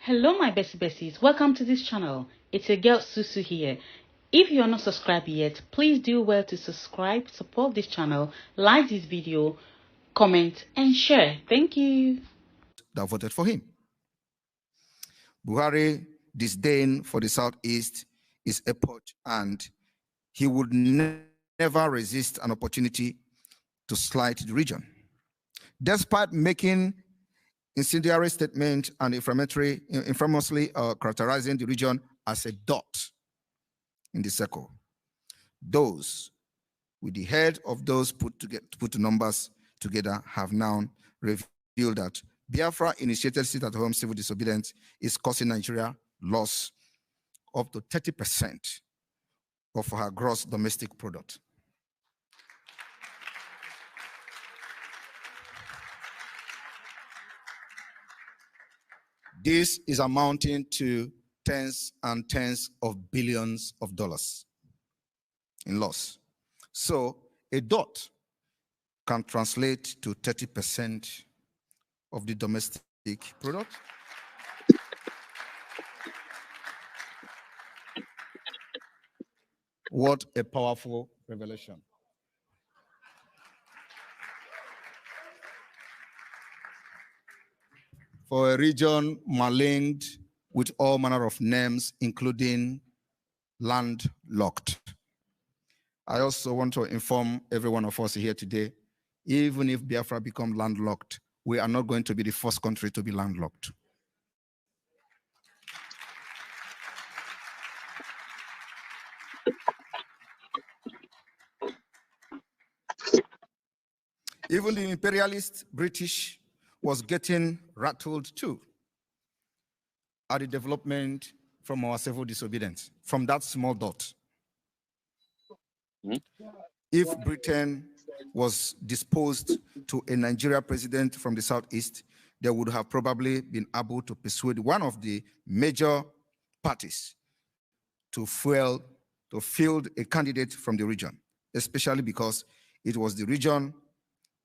Hello my besties, welcome to this channel. It's your girl Susu here. If you are not subscribed yet, please do well to subscribe, support this channel, like this video, comment and share. Thank you. That voted for him. Buhari disdain for the Southeast is epoch, and he would never resist an opportunity to slight the region. Despite making incendiary statement and infamously characterizing the region as a dot in the circle, those with the head of those put the numbers together have now revealed that Biafra initiated sit-at-home civil disobedience is causing Nigeria loss up to 30% of her gross domestic product. This is amounting to tens and tens of billions of dollars in loss. So a dot can translate to 30% of the domestic product. What a powerful revelation. For a region maligned with all manner of names, including landlocked. I also want to inform every one of us here today, even if Biafra become landlocked, we are not going to be the first country to be landlocked. Even the imperialist British was getting rattled too at the development from our civil disobedience, from that small dot. If Britain was disposed to a Nigeria president from the Southeast, they would have probably been able to persuade one of the major parties to field a candidate from the region, especially because it was the region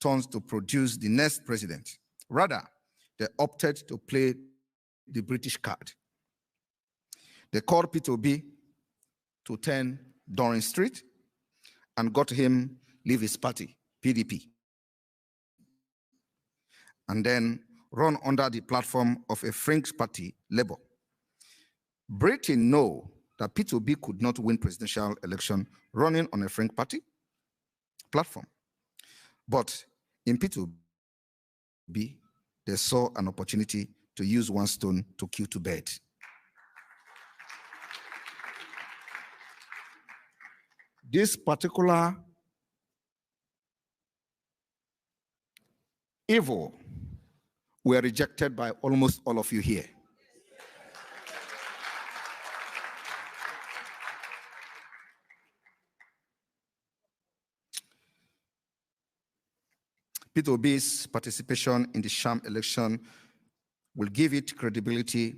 turns to produce the next president. Rather, they opted to play the British card. They called P2B to 10 Downing Street and got him leave his party, PDP, and then run under the platform of a French party, Labour. Britain know that P2B could not win presidential election running on a French party platform. But in P2B, they saw an opportunity to use one stone to kill two birds. This particular evil were rejected by almost all of you here. P2B's participation in the sham election will give it credibility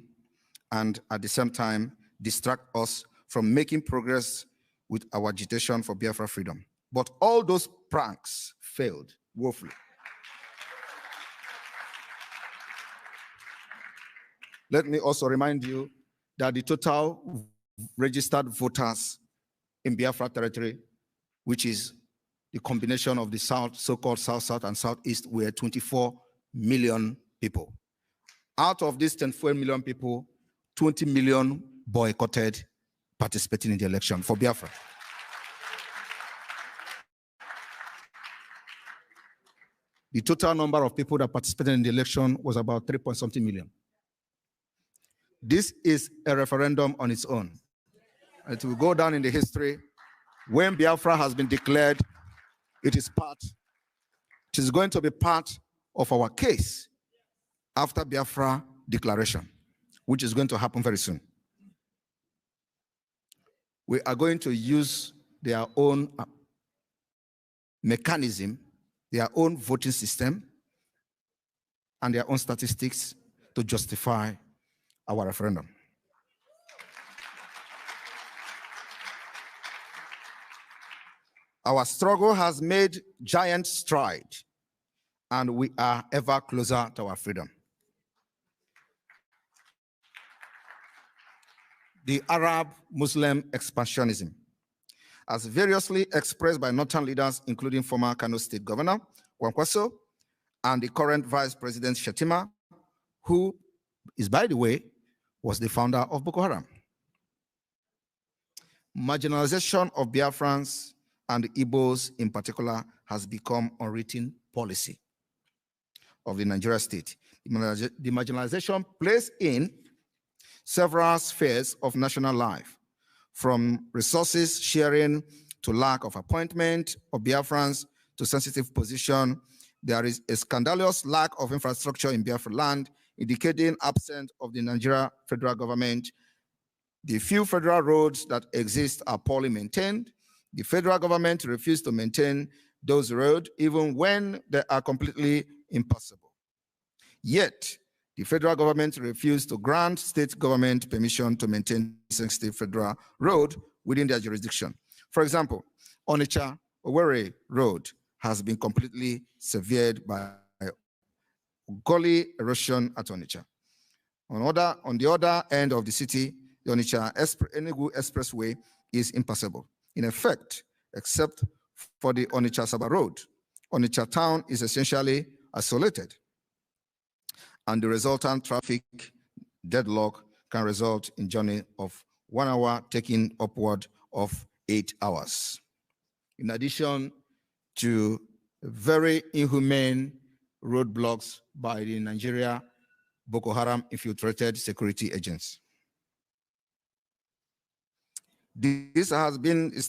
and at the same time distract us from making progress with our agitation for Biafra freedom. But all those pranks failed woefully. Let me also remind you that the total registered voters in Biafra territory, which is the combination of the South, so-called South-South and Southeast, were 24 million people. Out of these 24 million people, 20 million boycotted participating in the election for Biafra. The total number of people that participated in the election was about 3-point-something million. This is a referendum on its own. It will go down in the history. When Biafra has been declared, it is going to be part of our case after Biafra declaration, which is going to happen very soon. We are going to use their own mechanism, their own voting system, and their own statistics to justify our referendum. Our struggle has made giant strides, and we are ever closer to our freedom. the Arab Muslim expansionism, as variously expressed by northern leaders, including former Kano State Governor Kwankwaso and the current Vice President Shetima, who is, by the way, was the founder of Boko Haram. Marginalization of Biafrans and the Igbos in particular has become unwritten policy of the Nigeria state. The marginalization plays in several spheres of national life, from resources sharing to lack of appointment of Biafrans to sensitive position. There is a scandalous lack of infrastructure in Biafra land, indicating absence of the Nigeria federal government. The few federal roads that exist are poorly maintained. The federal government refuses to maintain those roads even when they are completely impassable. Yet, the federal government refused to grant state government permission to maintain sensitive federal road within their jurisdiction. For example, Onitsha-Owerri Road has been completely severed by gully erosion at Onitsha. On the other end of the city, the Onitsha-Enugu Expressway is impassable. In effect, except for the Onitsha-Saba Road, Onitsha town is essentially isolated, and the resultant traffic deadlock can result in journey of 1 hour taking upward of 8 hours. In addition to very inhumane roadblocks by the Nigeria Boko Haram infiltrated security agents. This has been the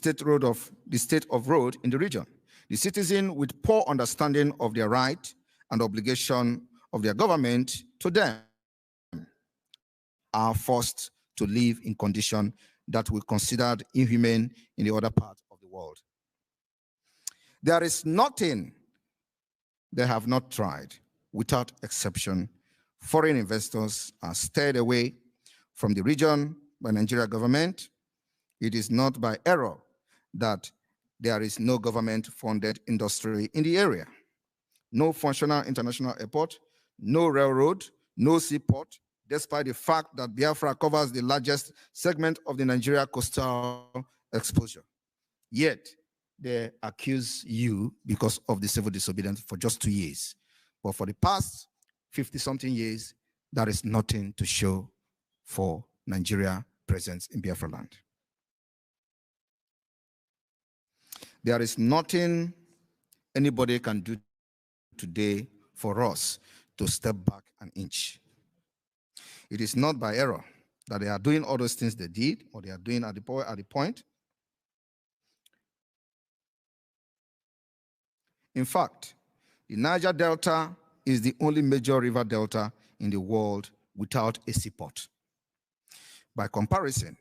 state of road in the region. The citizen with poor understanding of their right and obligation of their government to them are forced to live in conditions that we considered inhumane in the other parts of the world. There is nothing they have not tried. Without exception, foreign investors are steered away from the region by Nigeria government. It is not by error that there is no government-funded industry in the area. No functional international airport, no railroad, no seaport, despite the fact that Biafra covers the largest segment of the Nigeria coastal exposure. Yet, they accuse you because of the civil disobedience for just 2 years. But for the past 50-something years, there is nothing to show for Nigeria presence in Biafra land. There is nothing anybody can do today for us to step back an inch. It is not by error that they are doing all those things they did or they are doing at the point. In fact, the Niger Delta is the only major river delta in the world without a seaport. By comparison,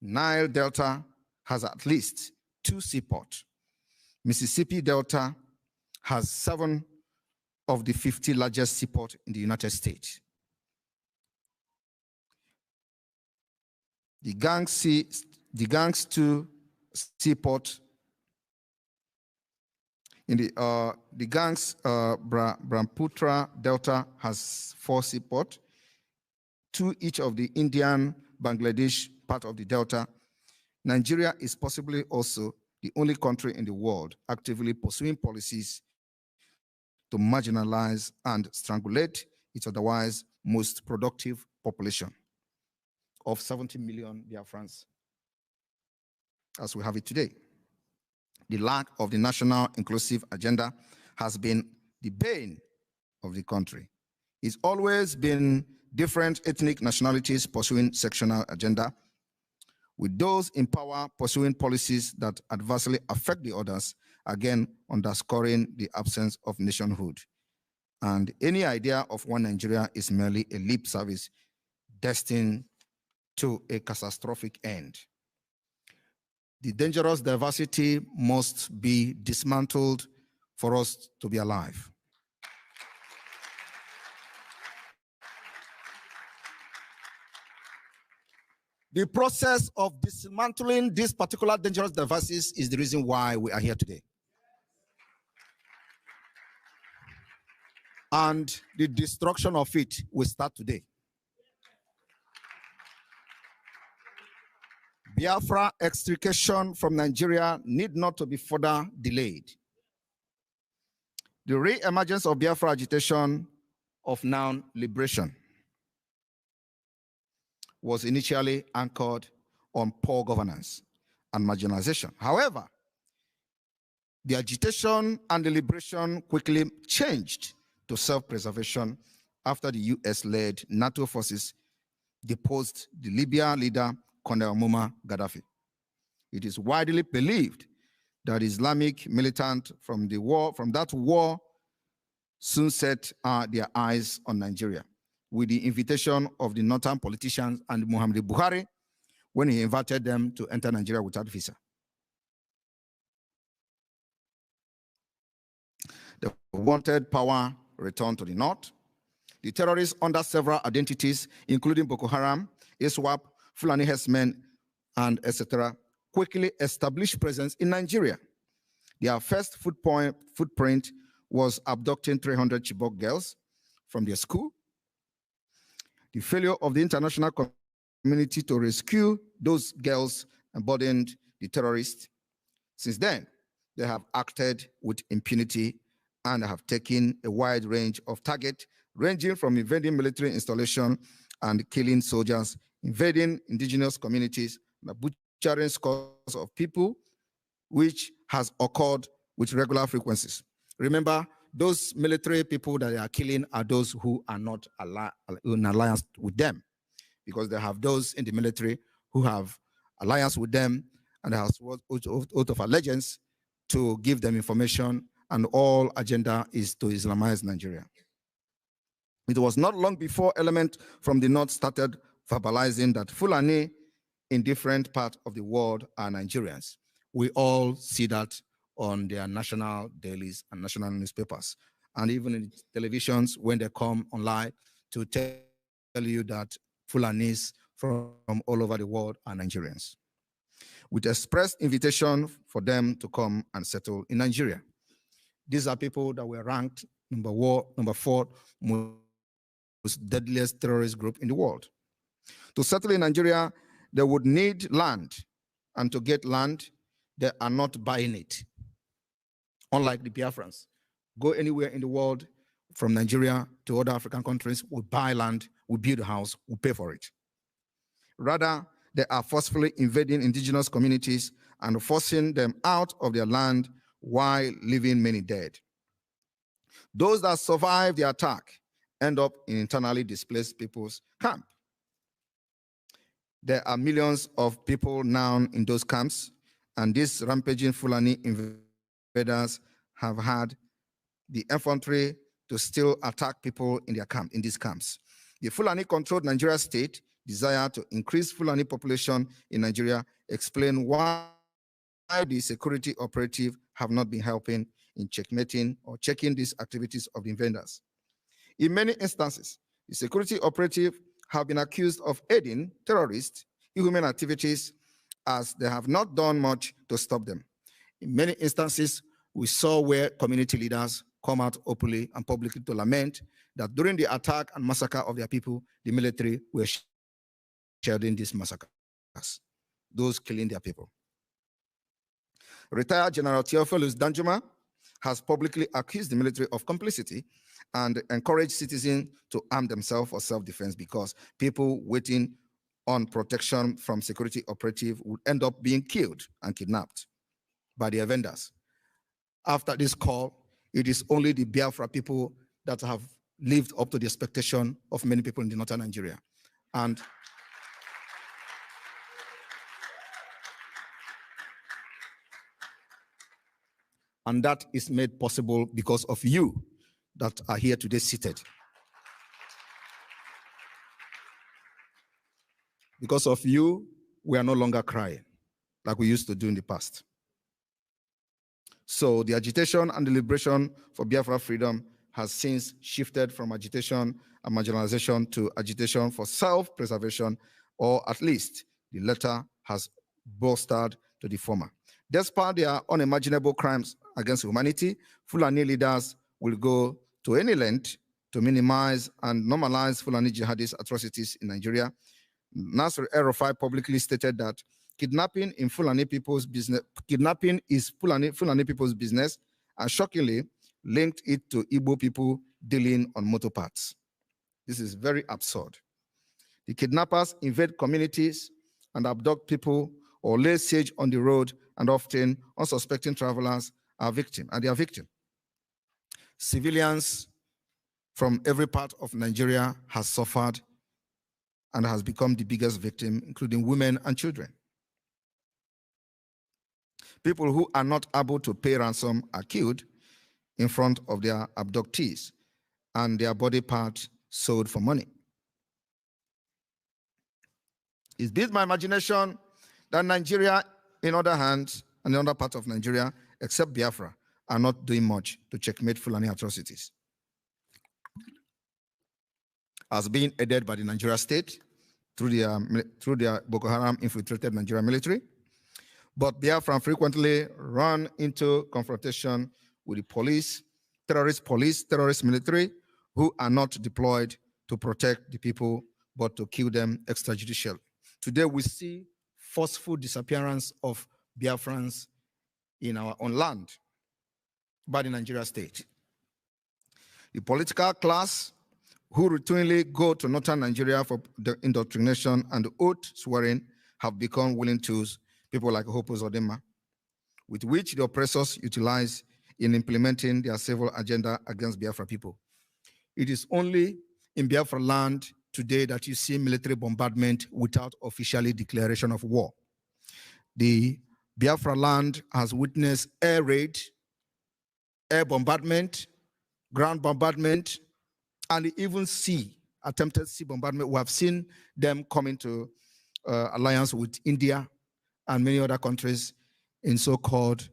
Nile Delta has at least 2 seaports. Mississippi Delta has 7 of the 50 largest seaports in the United States. The Gangs 2 seaport in the Gangs Brahmaputra Delta has 4 seaports, 2 each of the Indian, Bangladesh part of the Delta. Nigeria is possibly also the only country in the world actively pursuing policies to marginalize and strangulate its otherwise most productive population of 70 million Biafrans, as we have it today. The lack of the national inclusive agenda has been the bane of the country. It's always been different ethnic nationalities pursuing sectional agenda, with those in power pursuing policies that adversely affect the others, again underscoring the absence of nationhood. And any idea of one Nigeria is merely a lip service destined to a catastrophic end. The dangerous diversity must be dismantled for us to be alive. The process of dismantling this particular dangerous diversities is the reason why we are here today. And the destruction of it will start today. Biafra extrication from Nigeria need not to be further delayed. The re-emergence of Biafra agitation of now liberation was initially anchored on poor governance and marginalization. However, the agitation and the liberation quickly changed to self-preservation after the US-led NATO forces deposed the Libya leader Colonel Muammar Gaddafi. It is widely believed that Islamic militant from that war soon set their eyes on Nigeria with the invitation of the northern politicians and Muhammadu Buhari when he invited them to enter Nigeria without visa. The wanted power returned to the north. The terrorists under several identities, including Boko Haram, ISWAP, Fulani herdsmen, and etc., quickly established presence in Nigeria. Their first footprint was abducting 300 Chibok girls from their school. The failure of the international community to rescue those girls emboldened the terrorists. Since then, they have acted with impunity and have taken a wide range of targets, ranging from invading military installation and killing soldiers, invading indigenous communities, and butchering scores of people, which has occurred with regular frequencies. Remember, those military people that they are killing are those who are not in alliance with them, because they have those in the military who have alliance with them and have oath of allegiance to give them information, and all agenda is to Islamize Nigeria. It was not long before elements from the north started verbalizing that Fulani in different parts of the world are Nigerians. We all see that on their national dailies and national newspapers, and even in televisions when they come online to tell you that Fulanis from all over the world are Nigerians. With express invitation for them to come and settle in Nigeria. These are people that were ranked number 4 most deadliest terrorist group in the world. To settle in Nigeria, they would need land, and to get land, they are not buying it. Unlike the Biafrans, go anywhere in the world from Nigeria to other African countries, we buy land, we build a house, we pay for it. Rather, they are forcefully invading indigenous communities and forcing them out of their land while leaving many dead. Those that survive the attack end up in internally displaced people's camp. There are millions of people now in those camps, and these rampaging Fulani invaders have had the infantry to still attack people in their camp, in these camps. The Fulani-controlled Nigeria state desire to increase Fulani population in Nigeria explain why the security operative have not been helping in checkmating or checking these activities of the invaders. In many instances, the security operative have been accused of aiding terrorist human activities, as they have not done much to stop them. In many instances, we saw where community leaders come out openly and publicly to lament that during the attack and massacre of their people, the military were shielding these massacres, those killing their people. Retired General Theophilus Danjuma has publicly accused the military of complicity and encouraged citizens to arm themselves for self-defense, because people waiting on protection from security operative would end up being killed and kidnapped by the vendors. After this call, it is only the Biafra people that have lived up to the expectation of many people in the northern Nigeria. And that is made possible because of you that are here today seated. Because of you, we are no longer crying like we used to do in the past. So the agitation and the liberation for Biafra freedom has since shifted from agitation and marginalization to agitation for self-preservation, or at least the latter has bolstered to the former. Despite their unimaginable crimes against humanity, Fulani leaders will go to any length to minimize and normalize Fulani jihadist atrocities in Nigeria. Nasser El-Rufai publicly stated that kidnapping in Fulani people's business. Kidnapping is Fulani people's business, and shockingly linked it to Igbo people dealing on motor parts. This is very absurd. The kidnappers invade communities and abduct people or lay siege on the road, and often unsuspecting travelers are victims, and they are victims. Civilians from every part of Nigeria has suffered and has become the biggest victim, including women and children. People who are not able to pay ransom are killed in front of their abductees and their body parts sold for money. Is this my imagination that Nigeria, in other hands, and the other part of Nigeria, except Biafra, are not doing much to checkmate Fulani atrocities? As being aided by the Nigeria state through their Boko Haram infiltrated Nigerian military, but Biafra frequently run into confrontation with the police, terrorist military, who are not deployed to protect the people, but to kill them extrajudicially. Today, we see forceful disappearance of Biafrans in our own land by the Nigeria state. The political class who routinely go to northern Nigeria for the indoctrination and the oath swearing have become willing tools, people like Hopo Zodema, with which the oppressors utilize in implementing their civil agenda against Biafra people. It is only in Biafra land today that you see military bombardment without officially declaration of war. The Biafra land has witnessed air raid, air bombardment, ground bombardment, and even attempted sea bombardment. We have seen them come into alliance with India and many other countries in so-called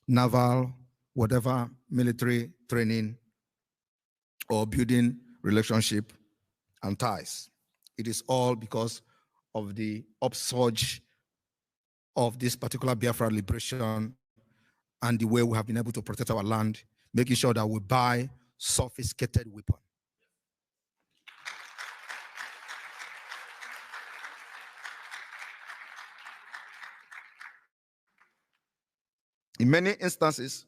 naval, whatever, military training or building relationship and ties. It is all because of the upsurge of this particular Biafra liberation and the way we have been able to protect our land, making sure that we buy sophisticated weapons. In many instances,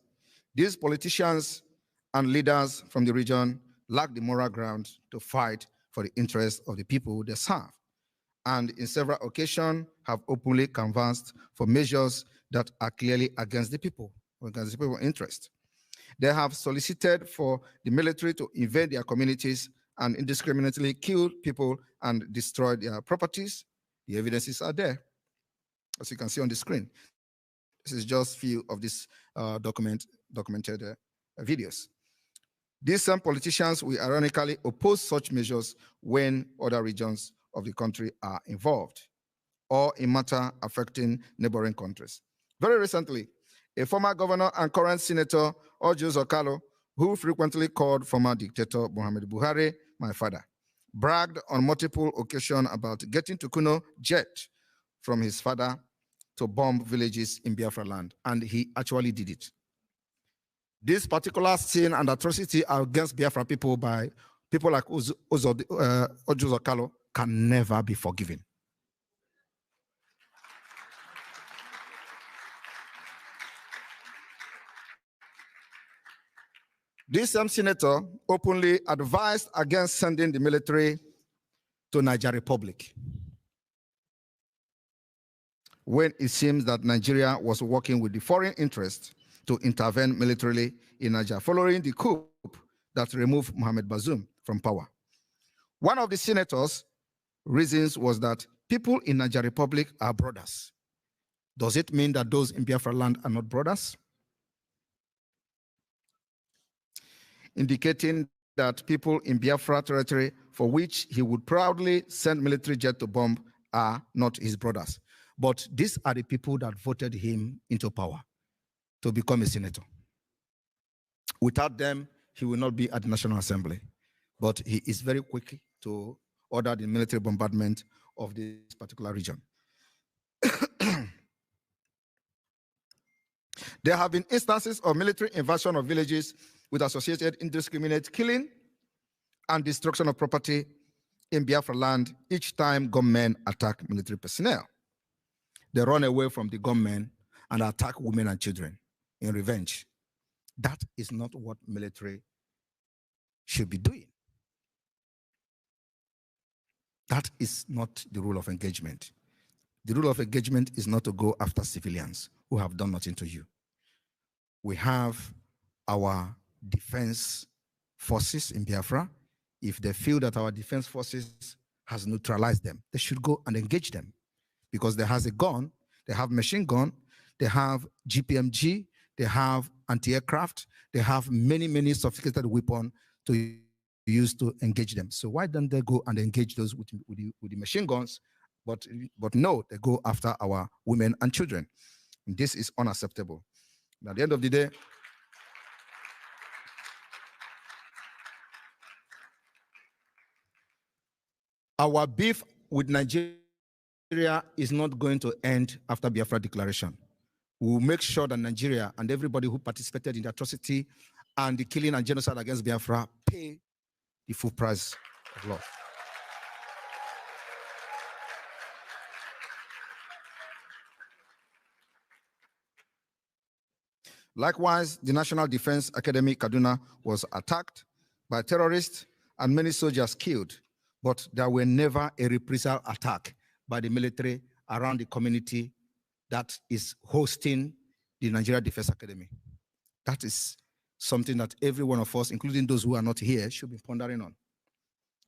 these politicians and leaders from the region lack the moral ground to fight for the interests of the people they serve, and in several occasions have openly canvassed for measures that are clearly against the people, against the people's interest. They have solicited for the military to invade their communities and indiscriminately kill people and destroy their properties. The evidences are there, as you can see on the screen. This is just a few of these documented videos. These same politicians will ironically oppose such measures when other regions of the country are involved or in matter affecting neighboring countries. Very recently, a former governor and current senator, Ojo Zokalo, who frequently called former dictator Muhammad Buhari my father, bragged on multiple occasions about getting to Kuno jet from his father to bomb villages in Biafra land, and he actually did it. This particular sin and atrocity against Biafra people by people like Ojo Zokalo can never be forgiven. This same senator openly advised against sending the military to Niger Republic when it seems that Nigeria was working with the foreign interest to intervene militarily in Niger following the coup that removed Mohamed Bazoum from power. One of the senators' reasons was that people in Niger Republic are brothers. Does it mean that those in Biafra land are not brothers? Indicating that people in Biafra territory for which he would proudly send military jet to bomb are not his brothers. But these are the people that voted him into power to become a senator. Without them, he will not be at the National Assembly. But he is very quick to order the military bombardment of this particular region. There have been instances of military invasion of villages with associated indiscriminate killing and destruction of property in Biafra land each time gunmen attack military personnel. they run away from the gunmen and attack women and children in revenge. That is not what military should be doing. That is not the rule of engagement. The rule of engagement is not to go after civilians who have done nothing to you. We have our defense forces in Biafra. If they feel that our defense forces has neutralized them, they should go and engage them, because they has a gun, they have machine gun, they have GPMG, they have anti-aircraft, they have many, many sophisticated weapons to use to engage them. So why don't they go and engage those with the machine guns? But no, they go after our women and children. And this is unacceptable. And at the end of the day, our beef with Nigeria is not going to end after Biafra declaration. We will make sure that Nigeria and everybody who participated in the atrocity and the killing and genocide against Biafra pay the full price of law. Likewise, the National Defense Academy Kaduna was attacked by terrorists and many soldiers killed, but there were never a reprisal attack by the military around the community that is hosting the Nigeria Defense Academy. That is something that every one of us, including those who are not here, should be pondering on.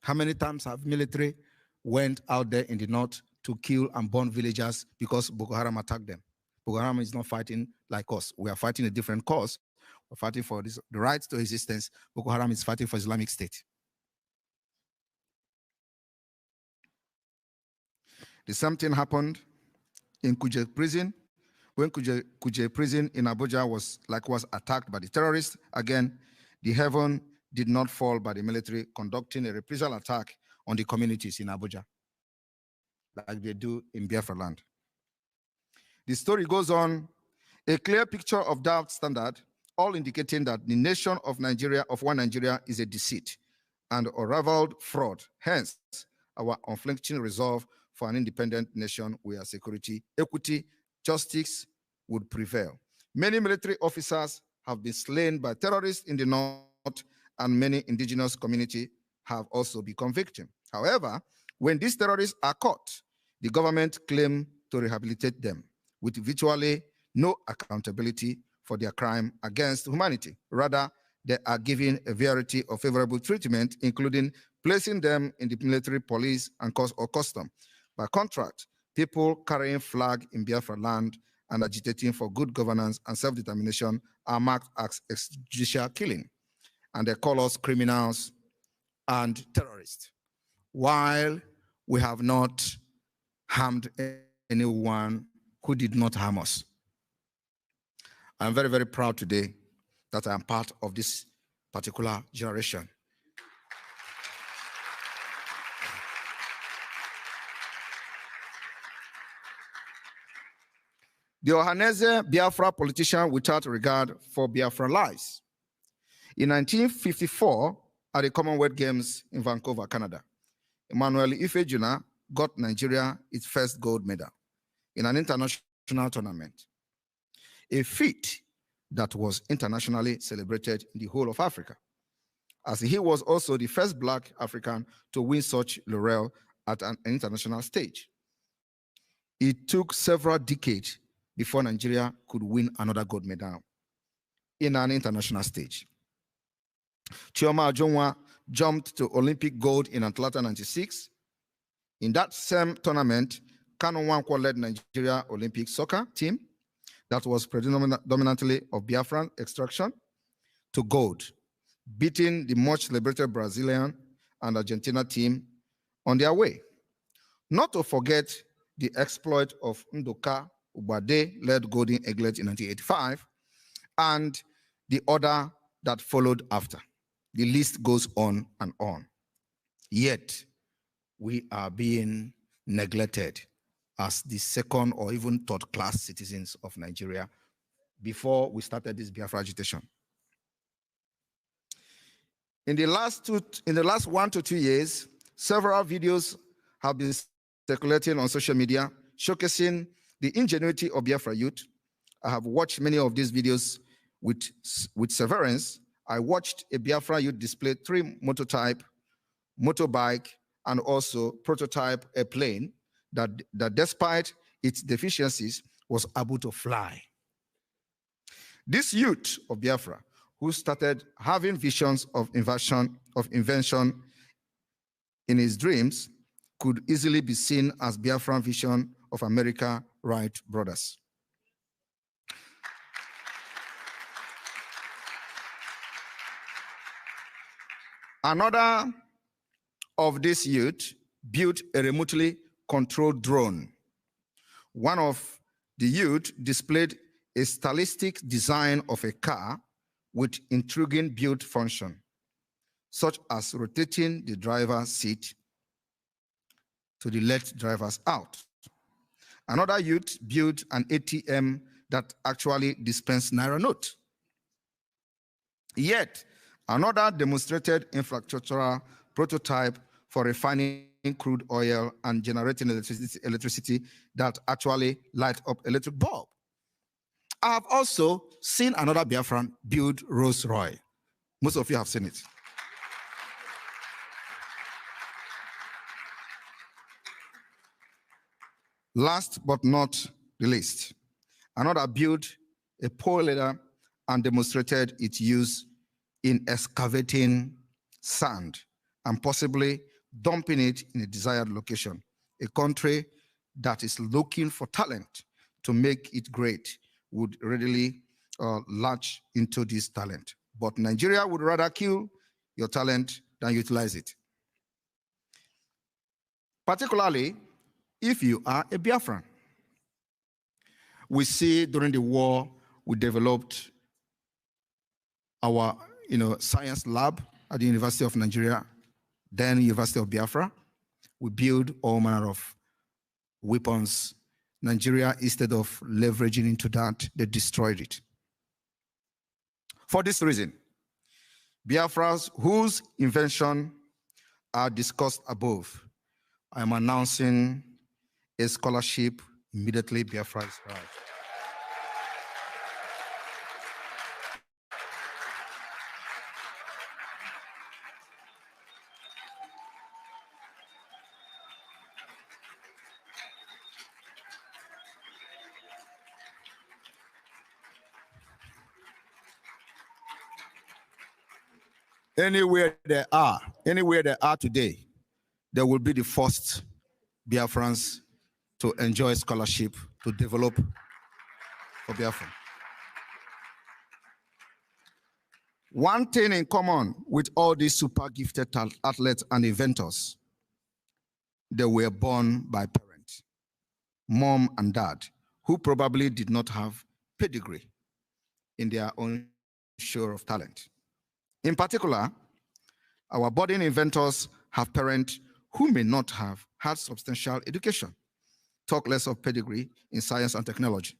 How many times have military went out there in the north to kill and burn villagers because Boko Haram attacked them? Boko Haram is not fighting like us. We are fighting a different cause. We're fighting for the right to existence. Boko Haram is fighting for Islamic State. The same thing happened in Kuje prison. When Kuje prison in Abuja was likewise attacked by the terrorists, again, the heaven did not fall by the military conducting a reprisal attack on the communities in Abuja, like they do in Biafra land. The story goes on, a clear picture of doubt standard, all indicating that the nation of Nigeria, of one Nigeria, is a deceit and unraveled fraud. Hence, our unflinching resolve for an independent nation where security, equity, justice would prevail. Many military officers have been slain by terrorists in the north, and many indigenous communities have also become victims. However, when these terrorists are caught, the government claims to rehabilitate them with virtually no accountability for their crime against humanity. Rather, they are given a variety of favorable treatment, including placing them in the military, police, and custom. By contrast, people carrying flag in Biafra land and agitating for good governance and self-determination are marked as extrajudicial killing, and they call us criminals and terrorists, while we have not harmed anyone who did not harm us. I'm very, very proud today that I am part of this particular generation. The Ohaneze Biafra politician without regard for Biafra lives. In 1954, at the Commonwealth Games in Vancouver, Canada, Emmanuel Ifejuna got Nigeria its first gold medal in an international tournament, a feat that was internationally celebrated in the whole of Africa, as he was also the first Black African to win such laurel at an international stage. It took several decades before Nigeria could win another gold medal in an international stage. Chioma Ajonwa jumped to Olympic gold in Atlanta 96. In that same tournament, Kanu Nwankwo led Nigeria Olympic soccer team that was predominantly of Biafran extraction to gold, beating the much celebrated Brazilian and Argentina team on their way. Not to forget the exploit of Ndoka Ubade led Golden Eaglet in 1985, and the order that followed after. The list goes on and on. Yet, we are being neglected as the second or even third class citizens of Nigeria before we started this Biafra agitation. In the last 1 to 2 years, several videos have been circulating on social media showcasing The ingenuity of Biafra youth. I have watched many of these videos with severance. I watched a Biafra youth display 3 motorbike, and also prototype a plane that despite its deficiencies was able to fly. This youth of Biafra, who started having visions of invention in his dreams, could easily be seen as Biafran vision of America Wright brothers. Another of this youth built a remotely controlled drone. One of the youth displayed a stylistic design of a car with intriguing build function, such as rotating the driver's seat to let drivers out. Another youth built an ATM that actually dispensed Naira note. Yet, another demonstrated infrastructural prototype for refining crude oil and generating electricity that actually light up electric bulb. I have also seen another Biafran build Rolls Royce. Most of you have seen it. Last but not the least, another built a pole ladder and demonstrated its use in excavating sand and possibly dumping it in a desired location. A country that is looking for talent to make it great would readily latch into this talent. But Nigeria would rather kill your talent than utilize it. Particularly if you are a Biafran. We see during the war, we developed our science lab at the University of Nigeria, then University of Biafra. We build all manner of weapons. Nigeria, instead of leveraging into that, they destroyed it. For this reason, Biafras whose invention are discussed above, I am announcing a scholarship immediately. Biafra is right. Anywhere they are today, they will be the first Biafrans to enjoy scholarship to develop for Biafra. One thing in common with all these super gifted athletes and inventors, they were born by parents, mom and dad, who probably did not have pedigree in their own share of talent. In particular, our budding inventors have parents who may not have had substantial education, talk less of pedigree in science and technology.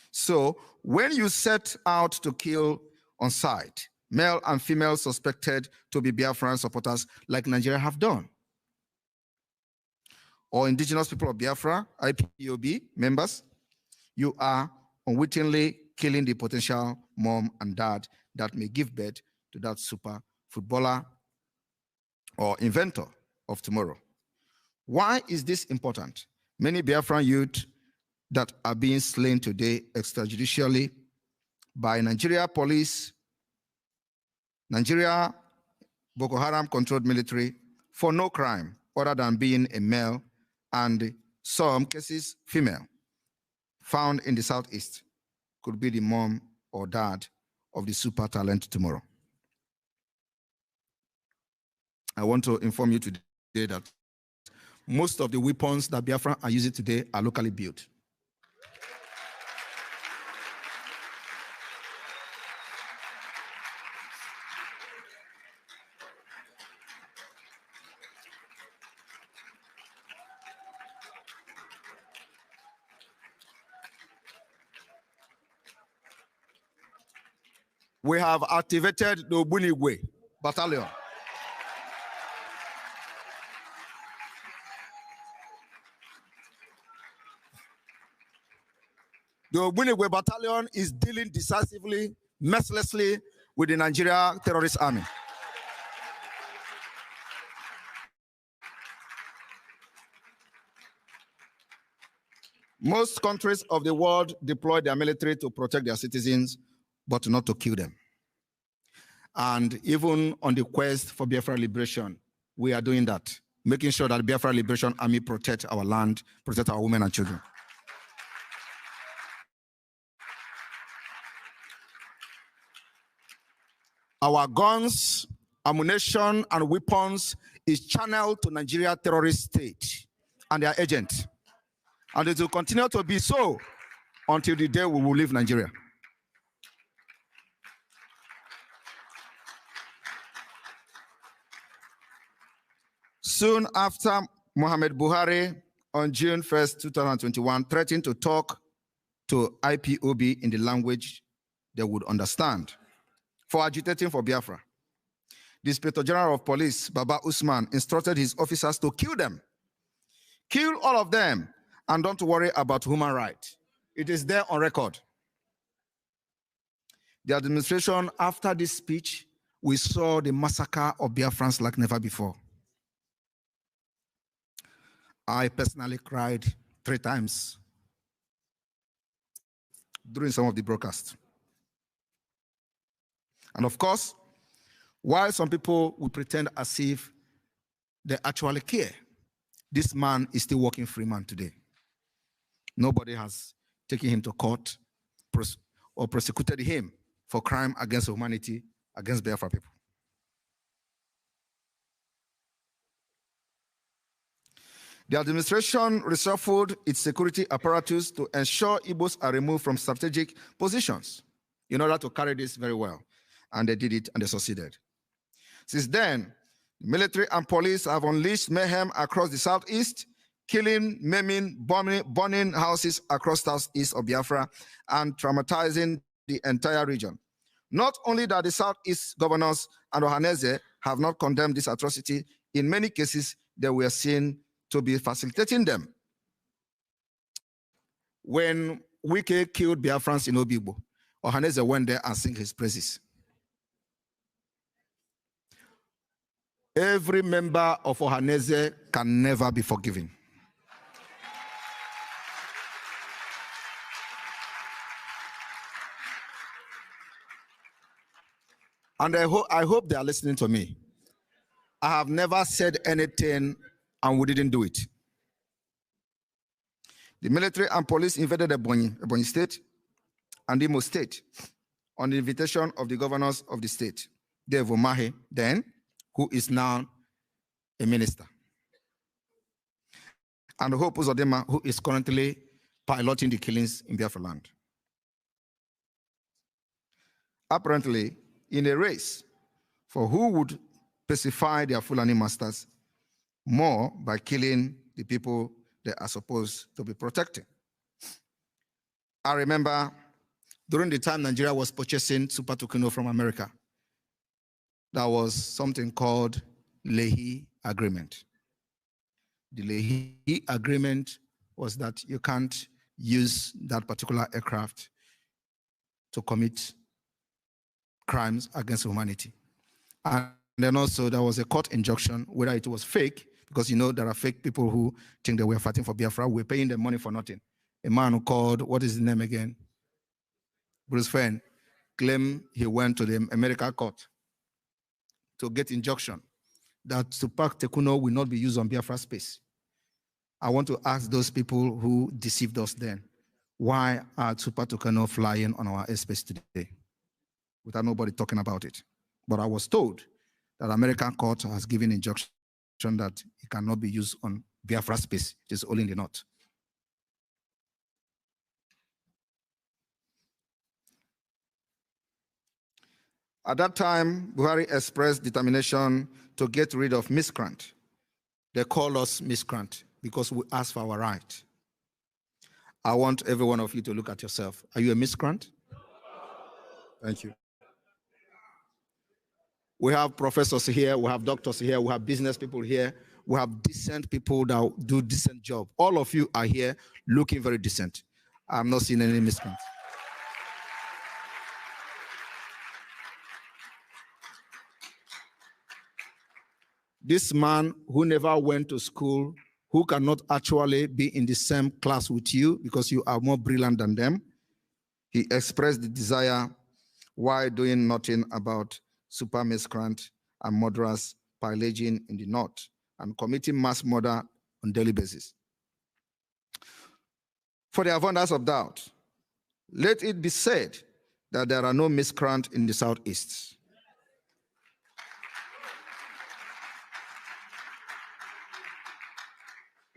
So when you set out to kill on sight, male and female suspected to be Biafran supporters like Nigeria have done, or indigenous people of Biafra, IPOB members, you are unwittingly killing the potential mom and dad that may give birth to that super footballer or inventor of tomorrow. Why is this important? Many Biafran youth that are being slain today extrajudicially by Nigeria police, Nigeria Boko Haram controlled military for no crime other than being a male and some cases female, found in the Southeast, could be the mom or dad of the super talent tomorrow. I want to inform you today that most of the weapons that Biafra are using today are locally built. We have activated the Bunigwe battalion. The Ogbunigwe Battalion is dealing decisively, mercilessly with the Nigeria terrorist army. Most countries of the world deploy their military to protect their citizens, but not to kill them. And even on the quest for Biafra liberation, we are doing that, making sure that the Biafra Liberation Army protect our land, protect our women and children. Our guns, ammunition, and weapons is channeled to Nigeria terrorist state and their agents. And it will continue to be so until the day we will leave Nigeria. Soon after, Mohamed Buhari, on June 1st, 2021, threatened to talk to IPOB in the language they would understand for agitating for Biafra. The Inspector General of Police, Baba Usman, instructed his officers to kill them. Kill all of them, and don't worry about human rights. It is there on record. The administration, after this speech, we saw the massacre of Biafrans like never before. I personally cried 3 times during some of the broadcasts. And of course, while some people will pretend as if they actually care, this man is still working free man today. Nobody has taken him to court or prosecuted him for crime against humanity, against Biafra people. The administration reshuffled its security apparatus to ensure Igbos are removed from strategic positions in order to carry this very well. And they did it, and they succeeded. Since then, the military and police have unleashed mayhem across the southeast, killing, maiming, burning houses across southeast of Biafra, and traumatizing the entire region. Not only that the southeast governors and Ohaneze have not condemned this atrocity, in many cases, they were seen to be facilitating them. When Wike killed Biafrans in Obigbo, Ohaneze went there and sang his praises. Every member of Ohaneze can never be forgiven. And I hope they are listening to me. I have never said anything and we didn't do it. The military and police invaded Ebonyi State and Imo State on the invitation of the governors of the state, Dave Umahi, then, who is now a minister, and Hope Uzodinma, who is currently piloting the killings in Biafra land. Apparently, in a race for who would pacify their Fulani masters more by killing the people they are supposed to be protecting. I remember during the time Nigeria was purchasing Super Tucano from America, there was something called Lehi Agreement. The Lehi Agreement was that you can't use that particular aircraft to commit crimes against humanity. And then also there was a court injunction, whether it was fake, because you know there are fake people who think that we're fighting for Biafra. We're paying them money for nothing. A man who called, what is his name again? Bruce Fenn, claimed he went to the American court to get injunction that Tupac Tekuno will not be used on Biafra space. I want to ask those people who deceived us then, why are Tupac Tekuno flying on our airspace today without nobody talking about it? But I was told that American court has given injunction that it cannot be used on Biafra space. It is only in the north. At that time, Buhari expressed determination to get rid of miscreant. They call us miscreant because we ask for our right. I want every one of you to look at yourself. Are you a miscreant? Thank you. We have professors here, we have doctors here, we have business people here, we have decent people that do decent job. All of you are here looking very decent. I'm not seeing any miscreants. This man who never went to school, who cannot actually be in the same class with you because you are more brilliant than them, he expressed the desire while doing nothing about super miscreant and murderers pillaging in the north and committing mass murder on daily basis. For the avoidance of doubt, let it be said that there are no miscreants in the southeast.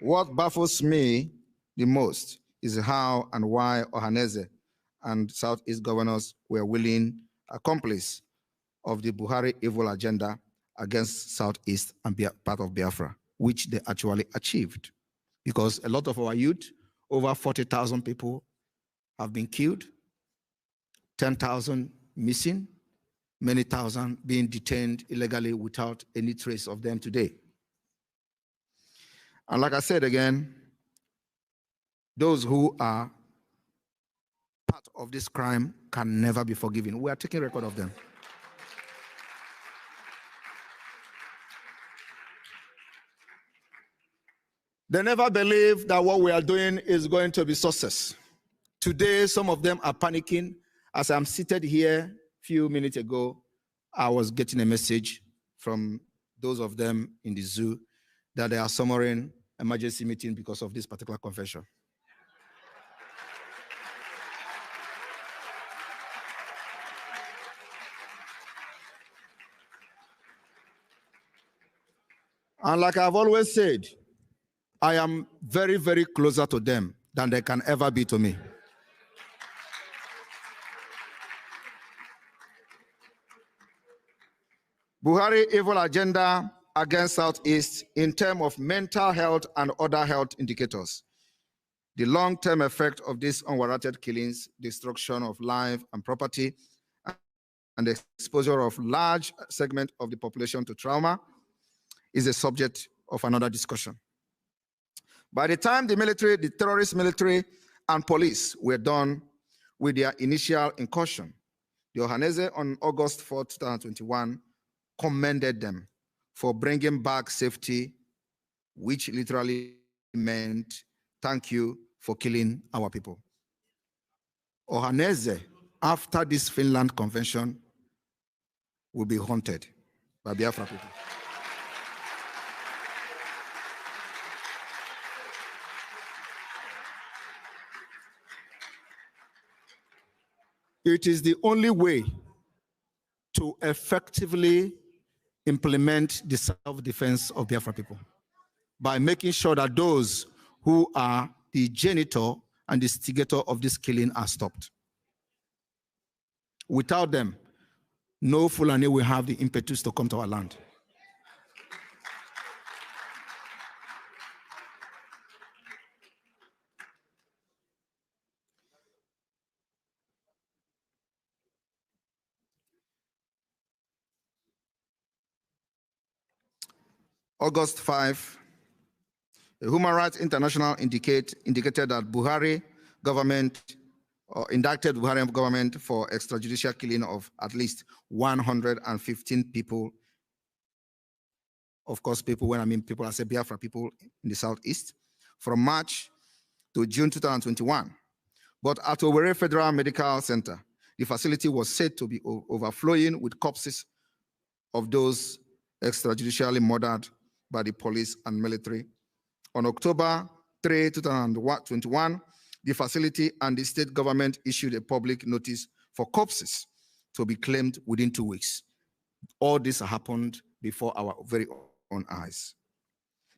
What baffles me the most is how and why Ohaneze and Southeast governors were willing accomplices of the Buhari evil agenda against Southeast and part of Biafra, which they actually achieved. Because a lot of our youth, over 40,000 people have been killed, 10,000 missing, many thousand being detained illegally without any trace of them today. And like I said again, those who are part of this crime can never be forgiven. We are taking record of them. They never believe that what we are doing is going to be success. Today, some of them are panicking. As I'm seated here a few minutes ago, I was getting a message from those of them in the zoo that they are summoning emergency meeting because of this particular convention. And like I've always said, I am very, very closer to them than they can ever be to me. Buhari evil agenda against Southeast in terms of mental health and other health indicators. The long-term effect of these unwarranted killings, destruction of life and property, and the exposure of large segment of the population to trauma is a subject of another discussion. By the time the military, the terrorist military and police were done with their initial incursion, the Ohaneze on August 4, 2021 commended them for bringing back safety, which literally meant thank you for killing our people. Ohaneze, after this Finland Convention, will be haunted by Biafra people. It is the only way to effectively implement the self-defense of Biafra people, by making sure that those who are the genitor and the instigator of this killing are stopped. Without them, no Fulani will have the impetus to come to our land. August 5, the Human Rights International indicated that Buhari government indicted Buhari government for extrajudicial killing of at least 115 people. Of course, people, when I mean people, I say Biafra people in the southeast, from March to June 2021. But at Owerri Federal Medical Center, the facility was said to be overflowing with corpses of those extrajudicially murdered by the police and military. On October 3, 2021, the facility and the state government issued a public notice for corpses to be claimed within 2 weeks. All this happened before our very own eyes.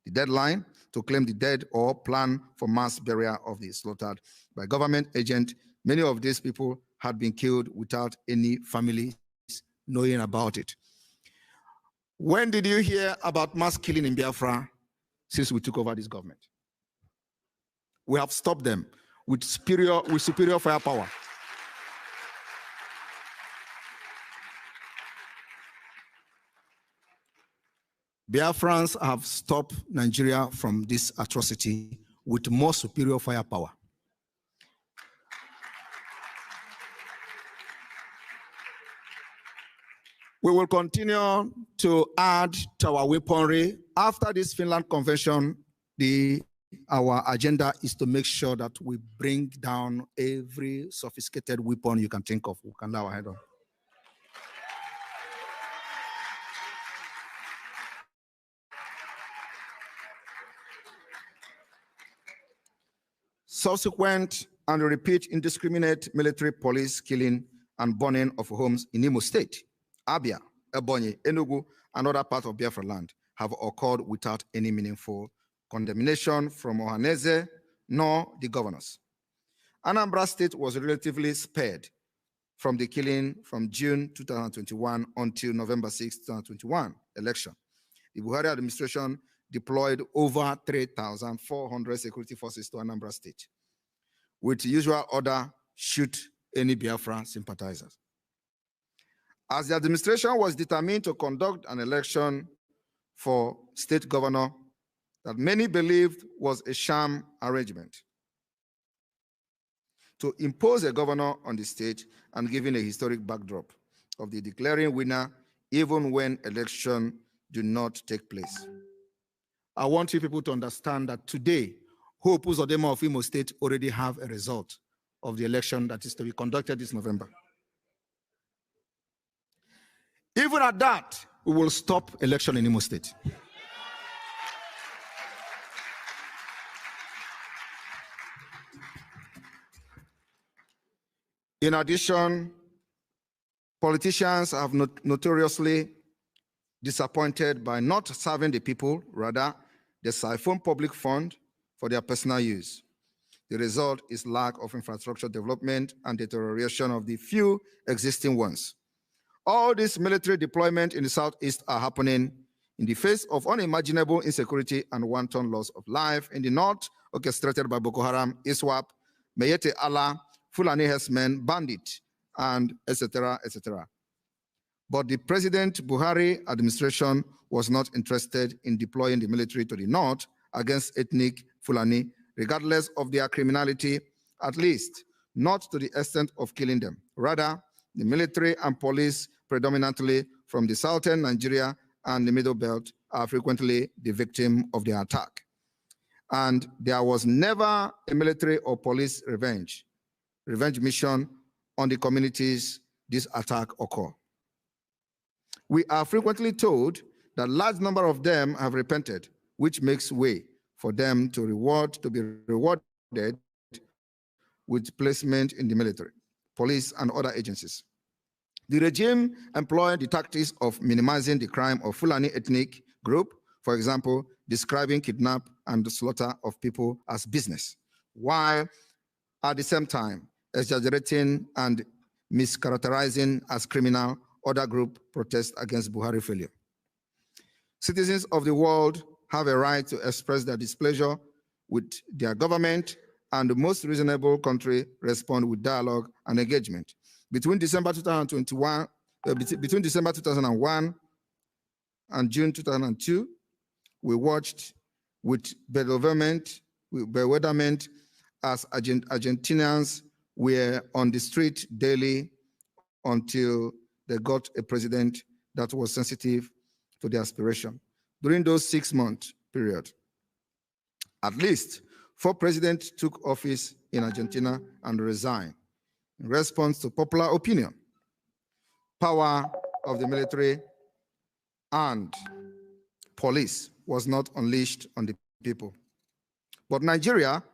The deadline to claim the dead or plan for mass burial of the slaughtered by government agent, many of these people had been killed without any families knowing about it. When did you hear about mass killing in Biafra since we took over this government? We have stopped them with superior firepower. Biafrans have stopped Nigeria from this atrocity with more superior firepower. We will continue to add to our weaponry. After this Finland Convention, our agenda is to make sure that we bring down every sophisticated weapon you can think of. We can lay our head on. Subsequent and repeat indiscriminate military police killing and burning of homes in Imo State, Abia, Ebonyi, Enugu, and other parts of Biafra land have occurred without any meaningful condemnation from Ohaneze nor the governors. Anambra State was relatively spared from the killing from June 2021 until November 6, 2021 election. The Buhari administration deployed over 3,400 security forces to Anambra State, with the usual order, shoot any Biafra sympathizers. As the administration was determined to conduct an election for state governor that many believed was a sham arrangement to impose a governor on the state and giving a historic backdrop of the declaring winner even when election do not take place. I want you people to understand that today, Hope Uzodinma of Imo State already have a result of the election that is to be conducted this November. Even at that, we will stop election in Imo State. In addition, politicians have notoriously disappointed by not serving the people, rather, they siphon public fund for their personal use. The result is lack of infrastructure development and deterioration of the few existing ones. All this military deployment in the Southeast are happening in the face of unimaginable insecurity and wanton loss of life in the North, orchestrated by Boko Haram, ISWAP, Mayete Allah, Fulani herdsmen, bandit, and etc., etc. But the President Buhari administration was not interested in deploying the military to the north against ethnic Fulani, regardless of their criminality, at least not to the extent of killing them. Rather, the military and police, predominantly from the southern Nigeria and the Middle Belt, are frequently the victim of the attack. And there was never a military or police revenge mission on the communities this attack occurred. We are frequently told that large number of them have repented, which makes way for them to be rewarded with placement in the military, police, and other agencies. The regime employed the tactics of minimizing the crime of Fulani ethnic group, for example, describing kidnap and the slaughter of people as business, while at the same time exaggerating and mischaracterizing as criminal other group protests against Buhari failure. Citizens of the world have a right to express their displeasure with their government, and the most reasonable country respond with dialogue and engagement. Between December 2001 and June 2002, we watched with bewilderment as Argentinians were on the street daily until they got a president that was sensitive to their aspiration. During those 6-month period, at least 4 presidents took office in Argentina and resigned in response to popular opinion. Power of the military and police was not unleashed on the people. But Nigeria,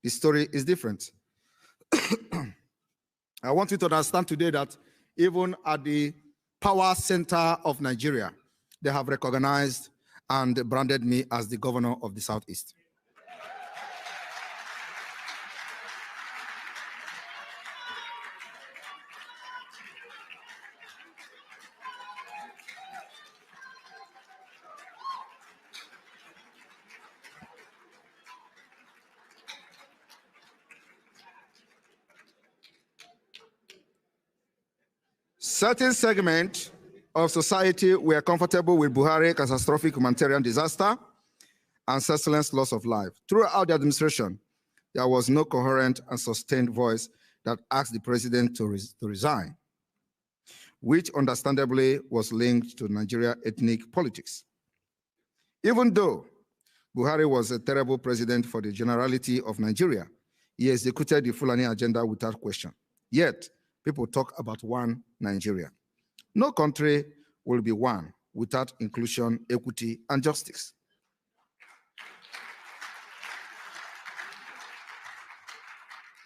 the story is different. I want you to understand today that even at the power center of Nigeria, they have recognized and branded me as the governor of the Southeast. Certain segments of society were comfortable with Buhari's catastrophic humanitarian disaster and senseless loss of life. Throughout the administration, there was no coherent and sustained voice that asked the president to resign. which understandably was linked to Nigeria ethnic politics. Even though Buhari was a terrible president for the generality of Nigeria, he executed the Fulani agenda without question. Yet, people talk about one Nigeria. No country will be one without inclusion, equity, and justice.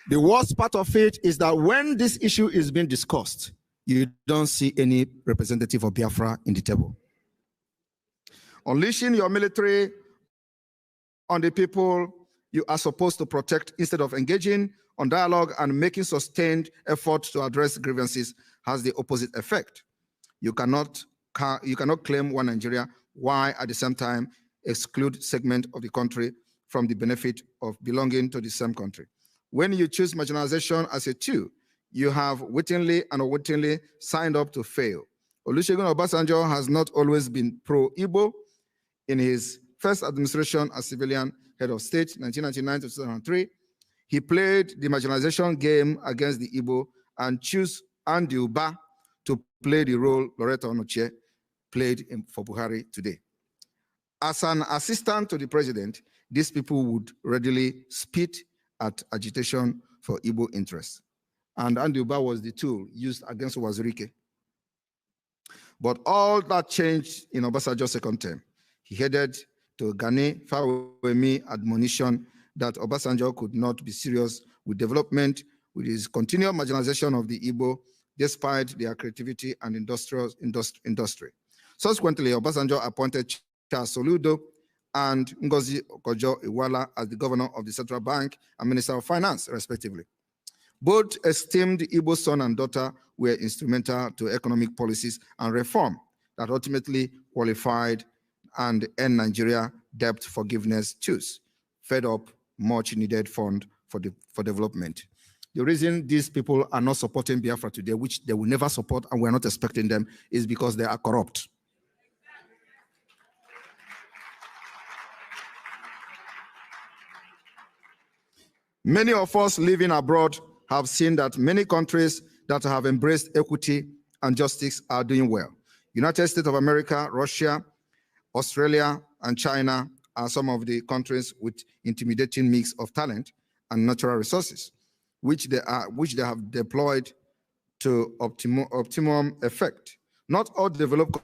The worst part of it is that when this issue is being discussed, you don't see any representative of Biafra in the table. Unleashing your military on the people you are supposed to protect instead of engaging on dialogue and making sustained effort to address grievances has the opposite effect. You cannot claim one Nigeria while at the same time exclude segment of the country from the benefit of belonging to the same country. When you choose marginalization as a tool, you have wittingly and unwittingly signed up to fail. Olusegun Obasanjo has not always been pro-Igbo. In his first administration as civilian head of state, 1999 to 2003, he played the marginalization game against the Igbo and chose Andy Uba to play the role Loretta Onochie played for Buhari today. As an assistant to the president, these people would readily spit at agitation for Igbo interests. And Andy Uba was the tool used against Wazirike. But all that changed in Obasanjo's second term. He headed to Gani Fawemi admonition that Obasanjo could not be serious with development with his continual marginalization of the Igbo despite their creativity and industry. Subsequently, Obasanjo appointed Charles Soludo and Ngozi Okonjo-Iweala as the governor of the Central Bank and Minister of Finance, respectively. Both esteemed Igbo son and daughter were instrumental to economic policies and reform that ultimately qualified and end Nigeria debt forgiveness choose, fed up much needed fund for development. The reason these people are not supporting Biafra today, which they will never support and we're not expecting them, is because they are corrupt. Many of us living abroad have seen that many countries that have embraced equity and justice are doing well. United States of America, Russia, Australia, and China are some of the countries with intimidating mix of talent and natural resources, which they have deployed to optimum effect. Not all developed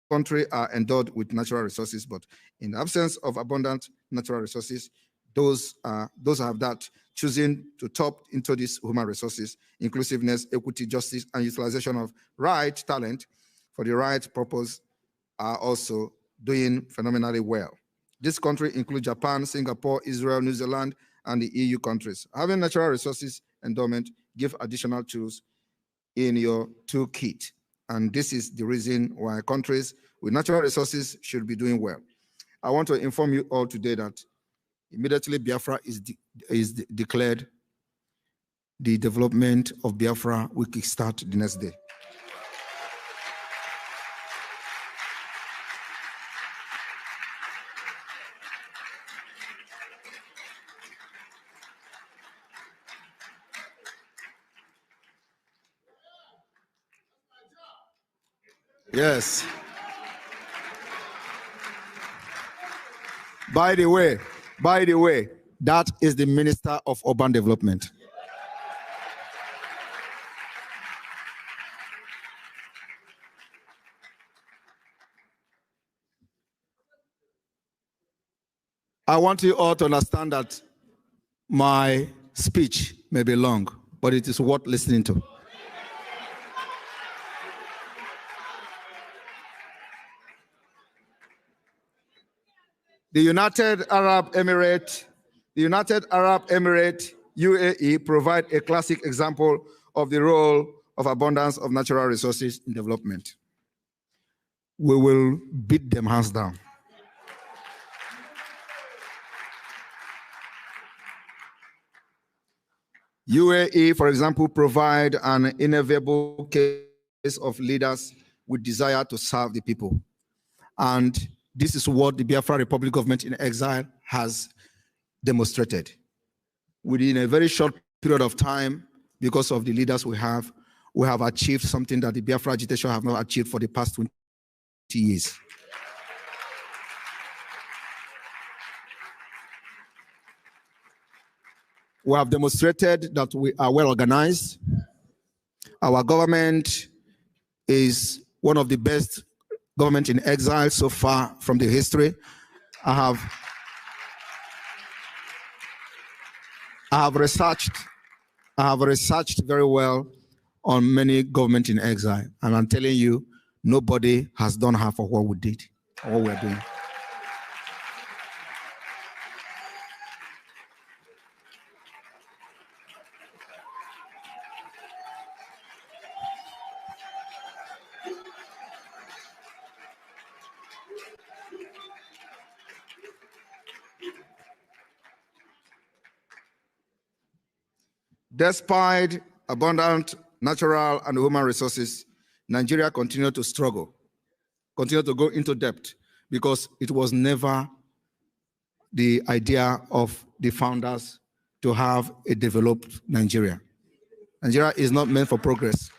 countries are endowed with natural resources, but in the absence of abundant natural resources, those have that, choosing to tap into these human resources, inclusiveness, equity, justice, and utilization of right talent for the right purpose are also doing phenomenally well. This country includes Japan, Singapore, Israel, New Zealand, and the EU countries. Having natural resources endowment give additional tools in your toolkit. And this is the reason why countries with natural resources should be doing well. I want to inform you all today that immediately Biafra is declared, the development of Biafra will kickstart the next day. Yes. By the way, that is the Minister of Urban Development. I want you all to understand that my speech may be long, but it is worth listening to. The United Arab Emirates, UAE, provide a classic example of the role of abundance of natural resources in development. We will beat them hands down. UAE, for example, provide an inevitable case of leaders with desire to serve the people. And this is what the Biafra Republic government in exile has demonstrated. Within a very short period of time, because of the leaders we have, we have achieved something that the Biafra agitation have not achieved for the past 20 years. We have demonstrated that we are well organized. Our government is one of the best government in exile so far from the history. I have researched very well on many government in exile, and I'm telling you, nobody has done half of what we did, what we're doing. Despite abundant natural and human resources, Nigeria continued to struggle, continued to go into debt, because it was never the idea of the founders to have a developed Nigeria. Nigeria is not meant for progress.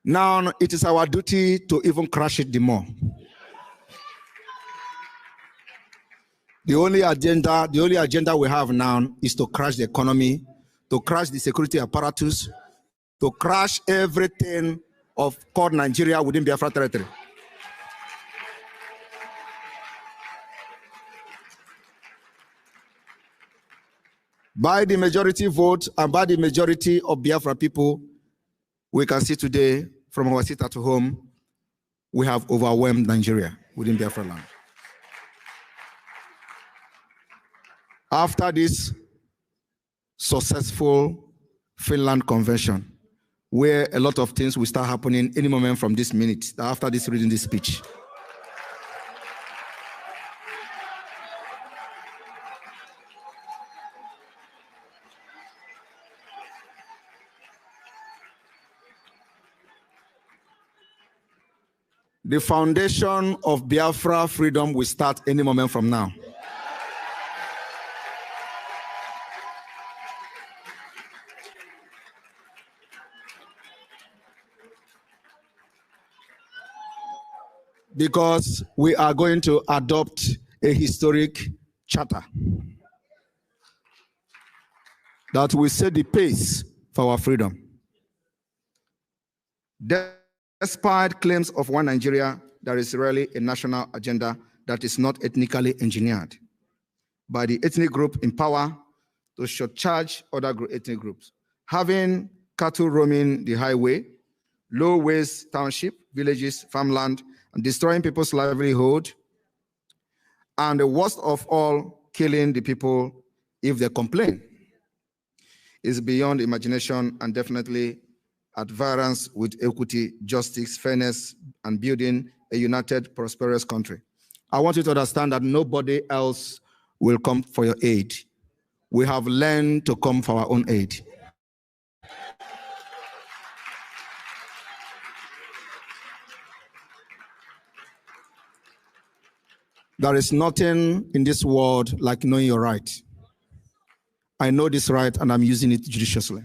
Now it is our duty to even crash it the more. The only agenda we have now is to crash the economy, to crash the security apparatus, to crash everything of called Nigeria within Biafra territory. By the majority vote and by the majority of Biafra people, we can see today from our seat at home, we have overwhelmed Nigeria within Biafra land. After this successful Finland Convention, where a lot of things will start happening any moment from this minute, after this reading this speech. The foundation of Biafra freedom will start any moment from now. Because we are going to adopt a historic charter that will set the pace for our freedom. Despite claims of one Nigeria, there is really a national agenda that is not ethnically engineered by the ethnic group in power to charge other ethnic groups. Having cattle roaming the highway, low-waste township, villages, farmland, and destroying people's livelihood, and the worst of all, killing the people if they complain, is beyond imagination and definitely at variance with equity, justice, fairness, and building a united, prosperous country. I want you to understand that nobody else will come for your aid. We have learned to come for our own aid. There is nothing in this world like knowing your right. I know this right and I'm using it judiciously.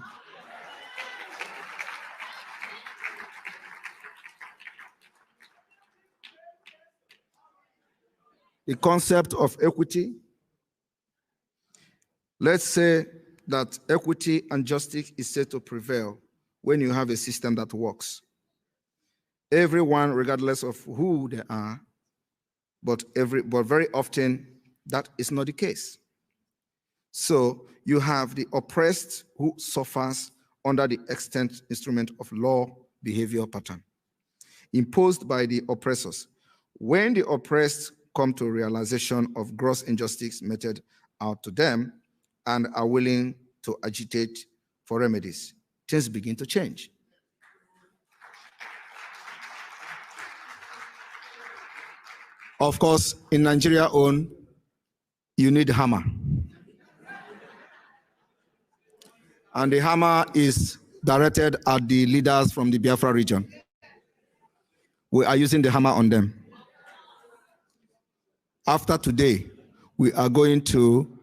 The concept of equity. Let's say that equity and justice is said to prevail when you have a system that works. Everyone, regardless of who they are, but very often that is not the case. So you have the oppressed who suffers under the extant instrument of law behavior pattern imposed by the oppressors. When the oppressed come to realization of gross injustice meted out to them and are willing to agitate for remedies, things begin to change. Of course, in Nigeria own, you need hammer. And the hammer is directed at the leaders from the Biafra region. We are using the hammer on them. After today, we are going to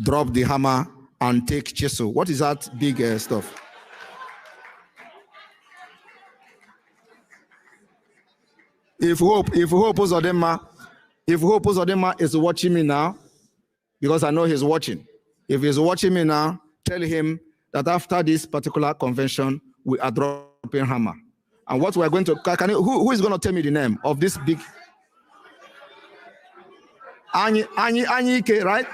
drop the hammer and take chisel. What is that big stuff? If Hope Uzodinma is watching me now, because I know he's watching. If he's watching me now, tell him that after this particular convention, we are dropping hammer. And what we're going to, who is going to tell me the name of this big, Ike, right?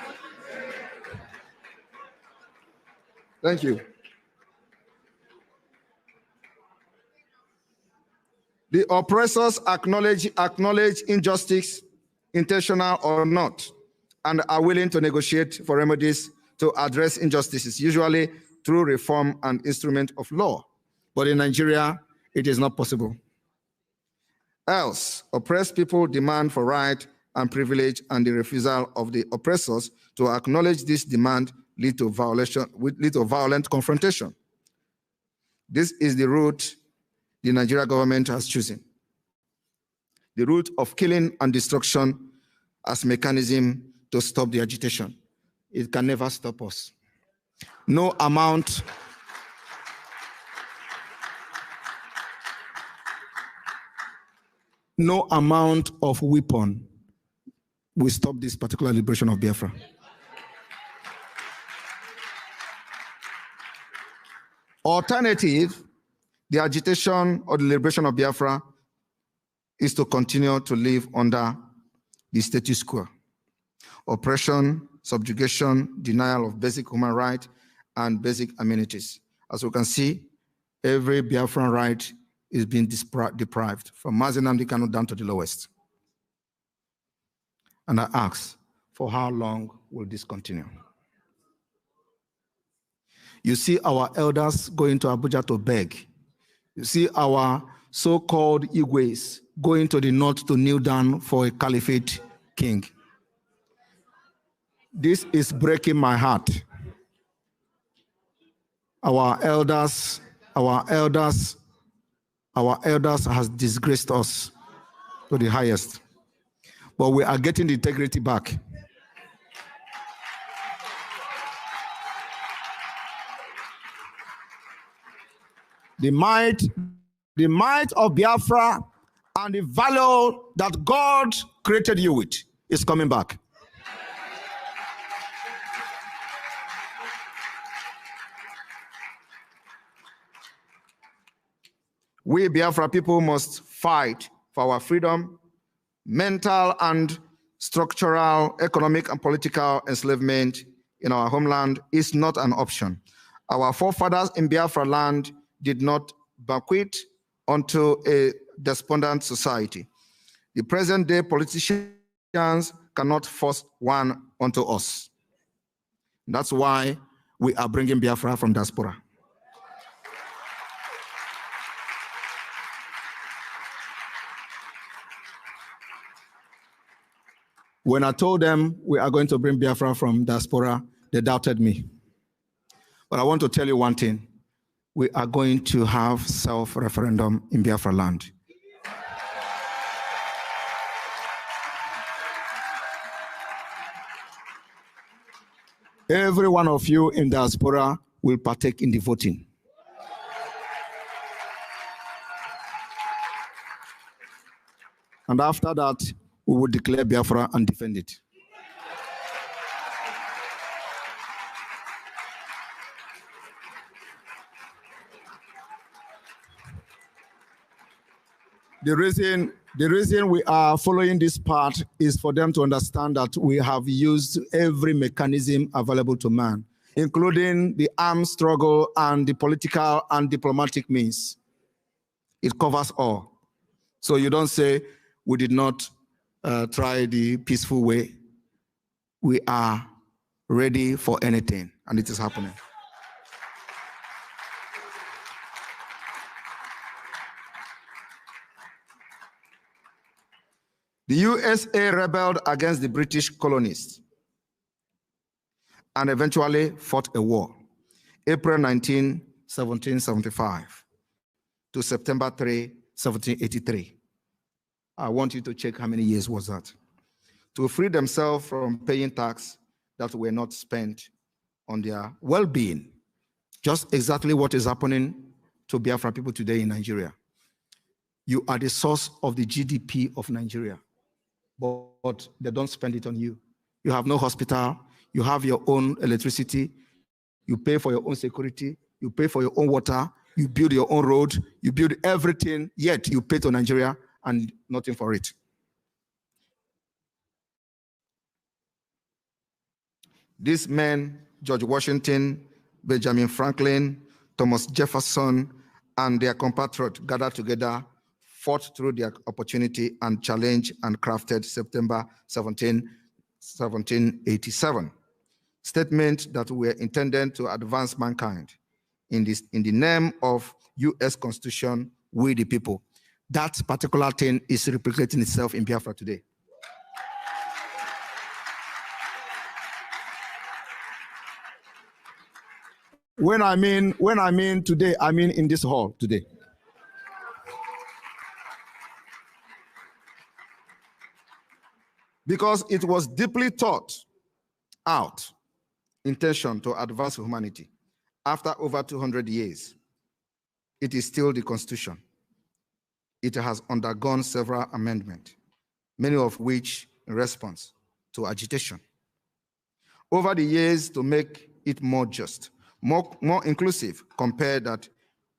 Thank you. The oppressors acknowledge injustice, intentional or not, and are willing to negotiate for remedies to address injustices, usually through reform and instrument of law. But in Nigeria, it is not possible. Else, oppressed people demand for right and privilege, and the refusal of the oppressors to acknowledge this demand lead to violent confrontation. This is the route the Nigerian government has chosen. The route of killing and destruction as mechanism to stop the agitation. It can never stop us. No amount of weapon will stop this particular liberation of Biafra. Alternative, the agitation or the liberation of Biafra is to continue to live under the status quo. Oppression, subjugation, denial of basic human rights, and basic amenities. As we can see, every Biafran right is being deprived, from Mazi Nnamdi Kanu down to the lowest. And I ask, for how long will this continue? You see our elders going to Abuja to beg. You see our so-called Igwes going to the north to kneel down for a caliphate king. This is breaking my heart. Our elders has disgraced us to the highest. But we are getting the integrity back. The might of Biafra and the value that God created you with is coming back. We Biafra people must fight for our freedom. Mental and structural, economic and political enslavement in our homeland is not an option. Our forefathers in Biafra land did not bequeath onto a despondent society. The present-day politicians cannot force one onto us. That's why we are bringing Biafra from diaspora. When I told them we are going to bring Biafra from diaspora, they doubted me. But I want to tell you one thing. We are going to have self-referendum in Biafra land. Every one of you in diaspora will partake in the voting. And after that, we will declare Biafra and defend it. The reason we are following this part is for them to understand that we have used every mechanism available to man, including the armed struggle and the political and diplomatic means. It covers all. So you don't say we did not try the peaceful way. We are ready for anything, and it is happening. The USA rebelled against the British colonists and eventually fought a war, April 19, 1775 to September 3, 1783. I want you to check how many years was that. To free themselves from paying tax that were not spent on their well-being. Just exactly what is happening to Biafra people today in Nigeria. You are the source of the GDP of Nigeria, but they don't spend it on you. You have no hospital, you have your own electricity, you pay for your own security, you pay for your own water, you build your own road, you build everything, yet you pay to Nigeria and nothing for it. These men, George Washington, Benjamin Franklin, Thomas Jefferson, and their compatriot gathered together, fought through their opportunity and challenged and crafted September 1787. Statements that were intended to advance mankind in the name of U.S. Constitution, we the people. That particular thing is replicating itself in Biafra today. When I mean today, I mean in this hall today. Because it was deeply thought out intention to advance humanity. After over 200 years, it is still the Constitution. It has undergone several amendments, many of which in response to agitation. Over the years, to make it more just, more inclusive, compared that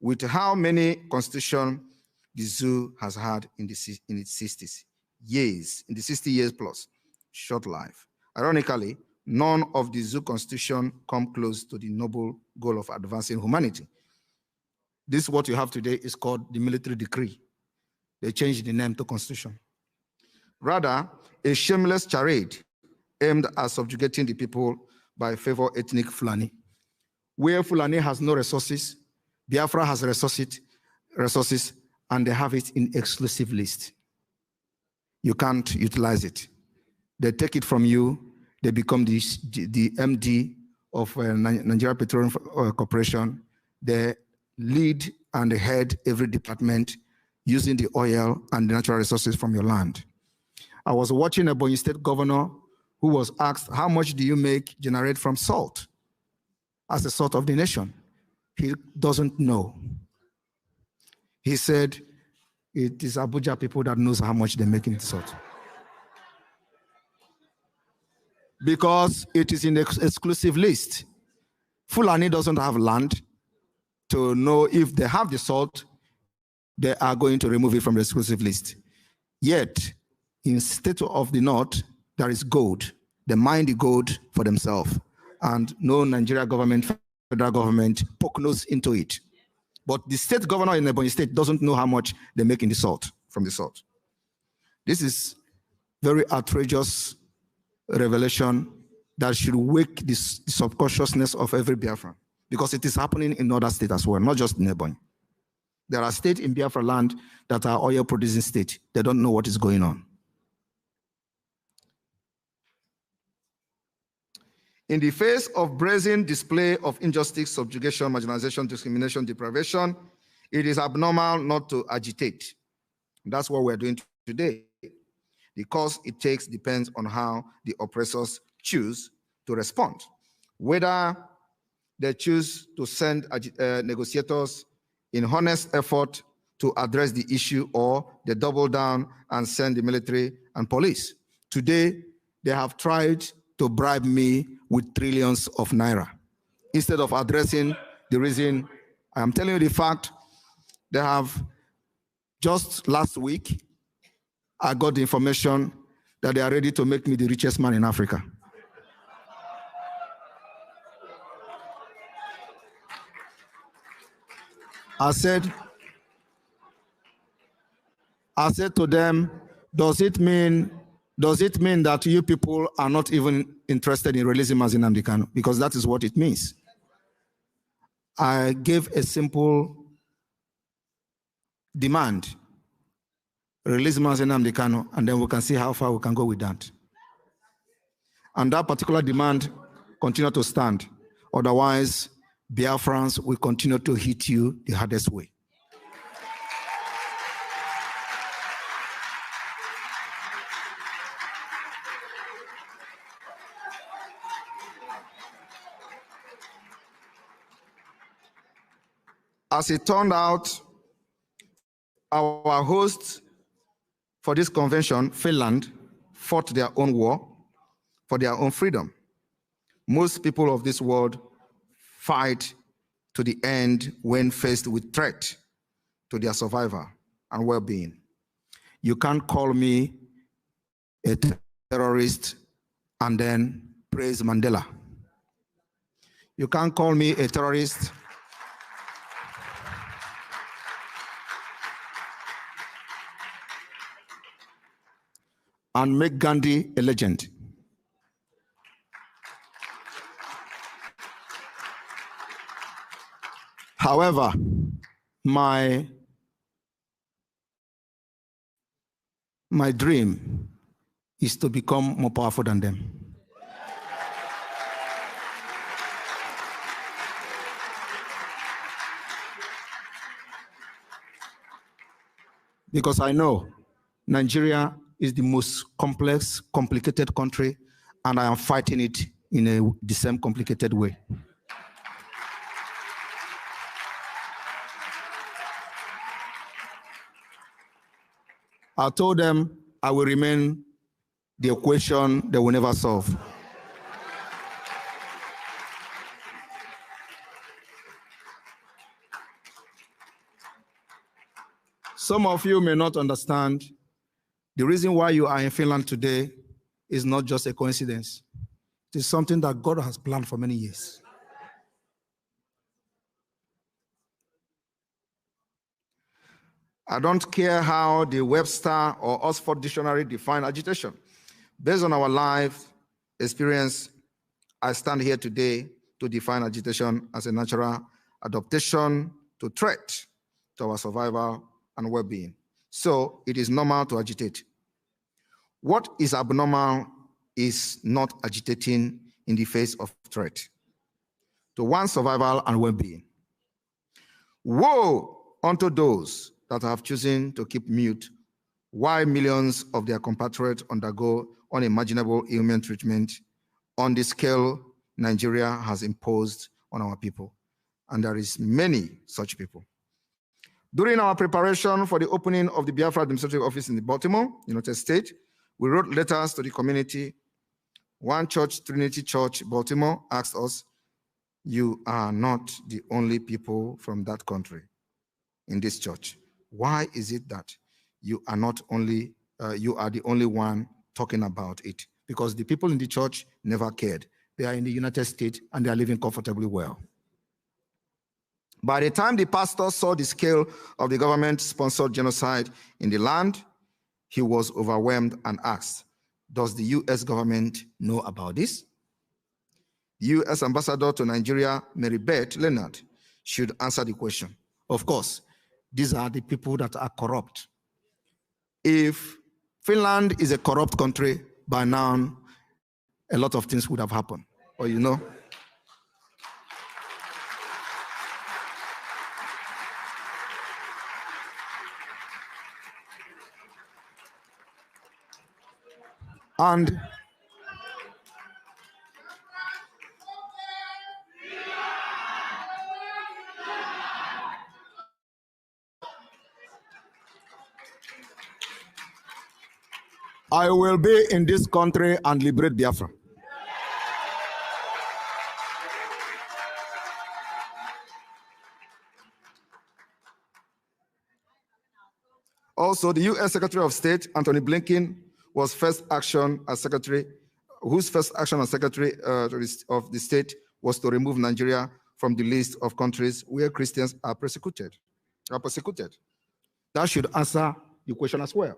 with how many constitutions the zoo has had in its 60s years, in the 60 years plus short life. Ironically, none of the zoo constitution come close to the noble goal of advancing humanity. This, what you have today, is called the military decree. They changed the name to constitution. Rather, a shameless charade aimed at subjugating the people by favor ethnic Fulani. Where Fulani has no resources, Biafra has resources, and they have it in exclusive list. You can't utilize it. They take it from you. They become the MD of Nigerian Petroleum Corporation. They lead and head every department using the oil and the natural resources from your land. I was watching a Ebonyi State governor who was asked, how much do you generate from salt as the salt of the nation? He doesn't know. He said, it is Abuja people that knows how much they make in the salt. Because it is in the exclusive list. Fulani doesn't have land to know if they have the salt, they are going to remove it from the exclusive list. Yet, in state of the north, there is gold. They mine the gold for themselves. And no Nigeria government, federal government, poke nose into it. But the state governor in Ebonyi State doesn't know how much they make in the salt, from the salt. This is very outrageous revelation that should wake the subconsciousness of every Biafran, because it is happening in other states as well, not just in Ebonyi. There are states in Biafra land that are oil producing states. They don't know what is going on. In the face of brazen display of injustice, subjugation, marginalization, discrimination, deprivation, it is abnormal not to agitate. That's what we're doing today. The course it takes depends on how the oppressors choose to respond. Whether they choose to send negotiators in honest effort to address the issue, or they double down and send the military and police. Today, they have tried to bribe me with trillions of naira. Instead of addressing the reason, I am telling you the fact, they have, just last week, I got the information that they are ready to make me the richest man in Africa. I said to them, does it mean that you people are not even interested in releasing Nnamdi Kanu? Because that is what it means. I gave a simple demand. Release Nnamdi Kanu, and then we can see how far we can go with that. And that particular demand continue to stand. Otherwise, Biafrans will continue to hit you the hardest way. As it turned out, Our hosts for this convention, Finland, fought their own war for their own freedom. Most people of this world fight to the end when faced with threat to their survival and well-being. You can't call me a terrorist and then praise Mandela. You can't call me a terrorist and make Gandhi a legend. However, my dream is to become more powerful than them. Because I know Nigeria is the most complex, complicated country, and I am fighting it in the same complicated way. I told them I will remain the equation they will never solve. Some of you may not understand the reason why you are in Finland today is not just a coincidence. It is something that God has planned for many years. I don't care how the Webster or Oxford Dictionary define agitation. Based on our life experience, I stand here today to define agitation as a natural adaptation to threat to our survival and well-being. So it is normal to agitate. What is abnormal is not agitating in the face of threat to one's survival and well-being. Woe unto those that have chosen to keep mute while millions of their compatriots undergo unimaginable ailment treatment on the scale Nigeria has imposed on our people. And there is many such people. During our preparation for the opening of the Biafra Administrative Office in Baltimore, United States, we wrote letters to the community. One church, Trinity Church, Baltimore, asked us, "You are not the only people from that country in this church. Why is it that you are not only, you are the only one talking about it?" Because the people in the church never cared. They are in the United States and they are living comfortably well. By the time the pastor saw the scale of the government-sponsored genocide in the land, he was overwhelmed and asked, "Does the U.S. government know about this?" The U.S. ambassador to Nigeria, Mary Beth Leonard, should answer the question. Of course, these are the people that are corrupt. If Finland is a corrupt country, by now, a lot of things would have happened. Or you know. And I will be in this country and liberate Biafra. Also, the U.S. Secretary of State, Antony Blinken, was first action as secretary, whose first action as secretary of the state was to remove Nigeria from the list of countries where Christians are persecuted. That should answer the question as well.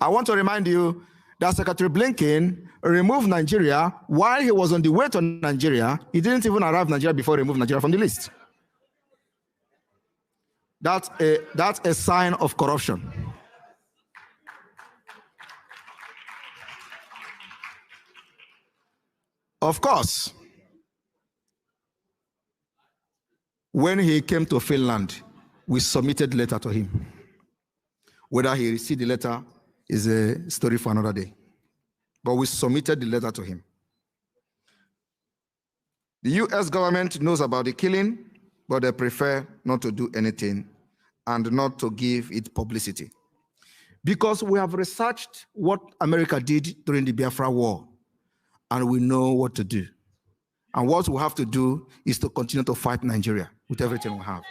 I want to remind you that Secretary Blinken removed Nigeria while he was on the way to Nigeria. He didn't even arrive in Nigeria before he removed Nigeria from the list. That's a sign of corruption. Of course, when he came to Finland, we submitted a letter to him. Whether he received the letter is a story for another day. But we submitted the letter to him. The U.S. government knows about the killing, but they prefer not to do anything and not to give it publicity. Because we have researched what America did during the Biafra War, and we know what to do. And what we have to do is to continue to fight Nigeria with everything we have.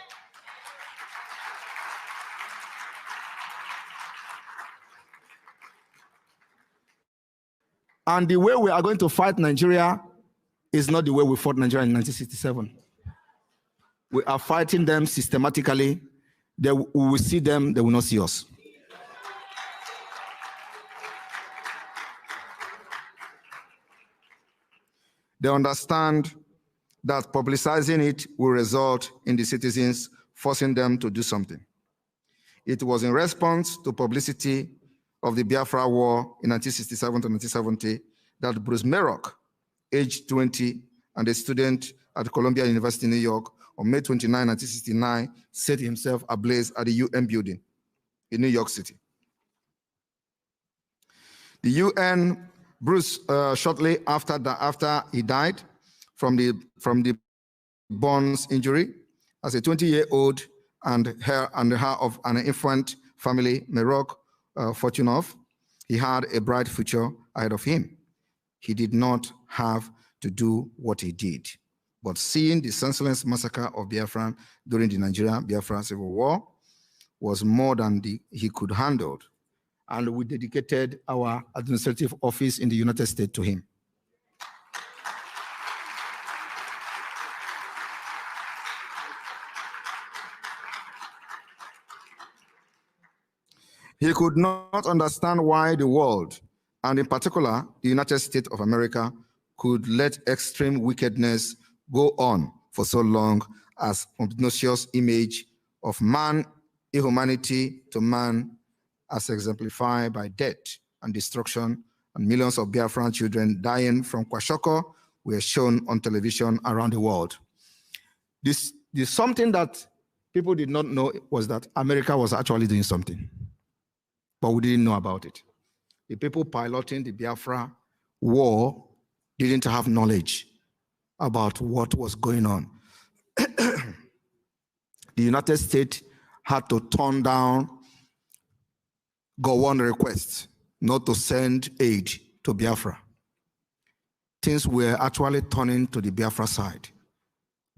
And the way we are going to fight Nigeria is not the way we fought Nigeria in 1967. We are fighting them systematically. We will see them, they will not see us. They understand that publicizing it will result in the citizens forcing them to do something. It was in response to publicity of the Biafra War in 1967 to 1970 that Bruce Merrock, aged 20 and a student at Columbia University, New York, on May 29, 1969, set himself ablaze at the UN building in New York City. The UN, Bruce, shortly after he died from the burns injury, as a 20-year-old and her of an infant family, Merrock Fortunoff, he had a bright future ahead of him. He did not have to do what he did. But seeing the senseless massacre of Biafra during the Nigeria-Biafra Civil War was more than he could handle. And we dedicated our administrative office in the United States to him. He could not understand why the world, and in particular, the United States of America, could let extreme wickedness go on for so long as obnoxious image of man, inhumanity to man, as exemplified by death and destruction, and millions of Biafran children dying from kwashiorkor were shown on television around the world. This something that people did not know was that America was actually doing something, but we didn't know about it. The people piloting the Biafra war didn't have knowledge about what was going on. The United States had to turn down Gowon requests not to send aid to Biafra. Things were actually turning to the Biafra side.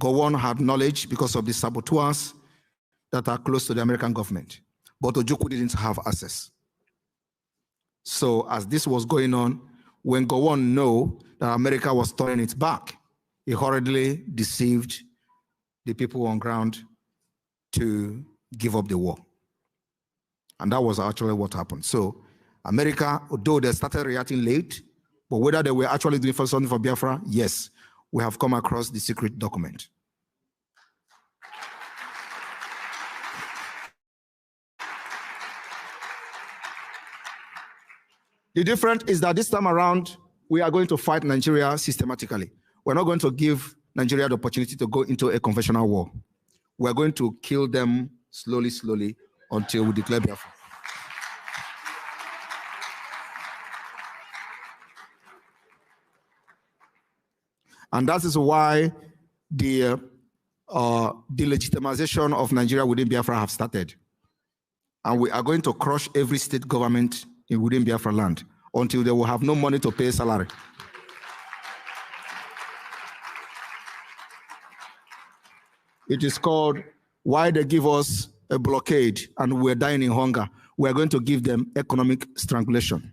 Gowon had knowledge because of the saboteurs that are close to the American government, but Ojukwu didn't have access. So as this was going on, when Gowon knew that America was turning its back, he hurriedly deceived the people on ground to give up the war. And that was actually what happened. So America, although they started reacting late, but whether they were actually doing something for Biafra, yes, we have come across the secret document. The difference is that this time around, we are going to fight Nigeria systematically. We're not going to give Nigeria the opportunity to go into a conventional war. We're going to kill them slowly, slowly until we declare Biafra. And that is why the legitimization of Nigeria within Biafra have started. And we are going to crush every state government within Biafra land until they will have no money to pay salary. It is called why they give us a blockade and we're dying in hunger. We're going to give them economic strangulation.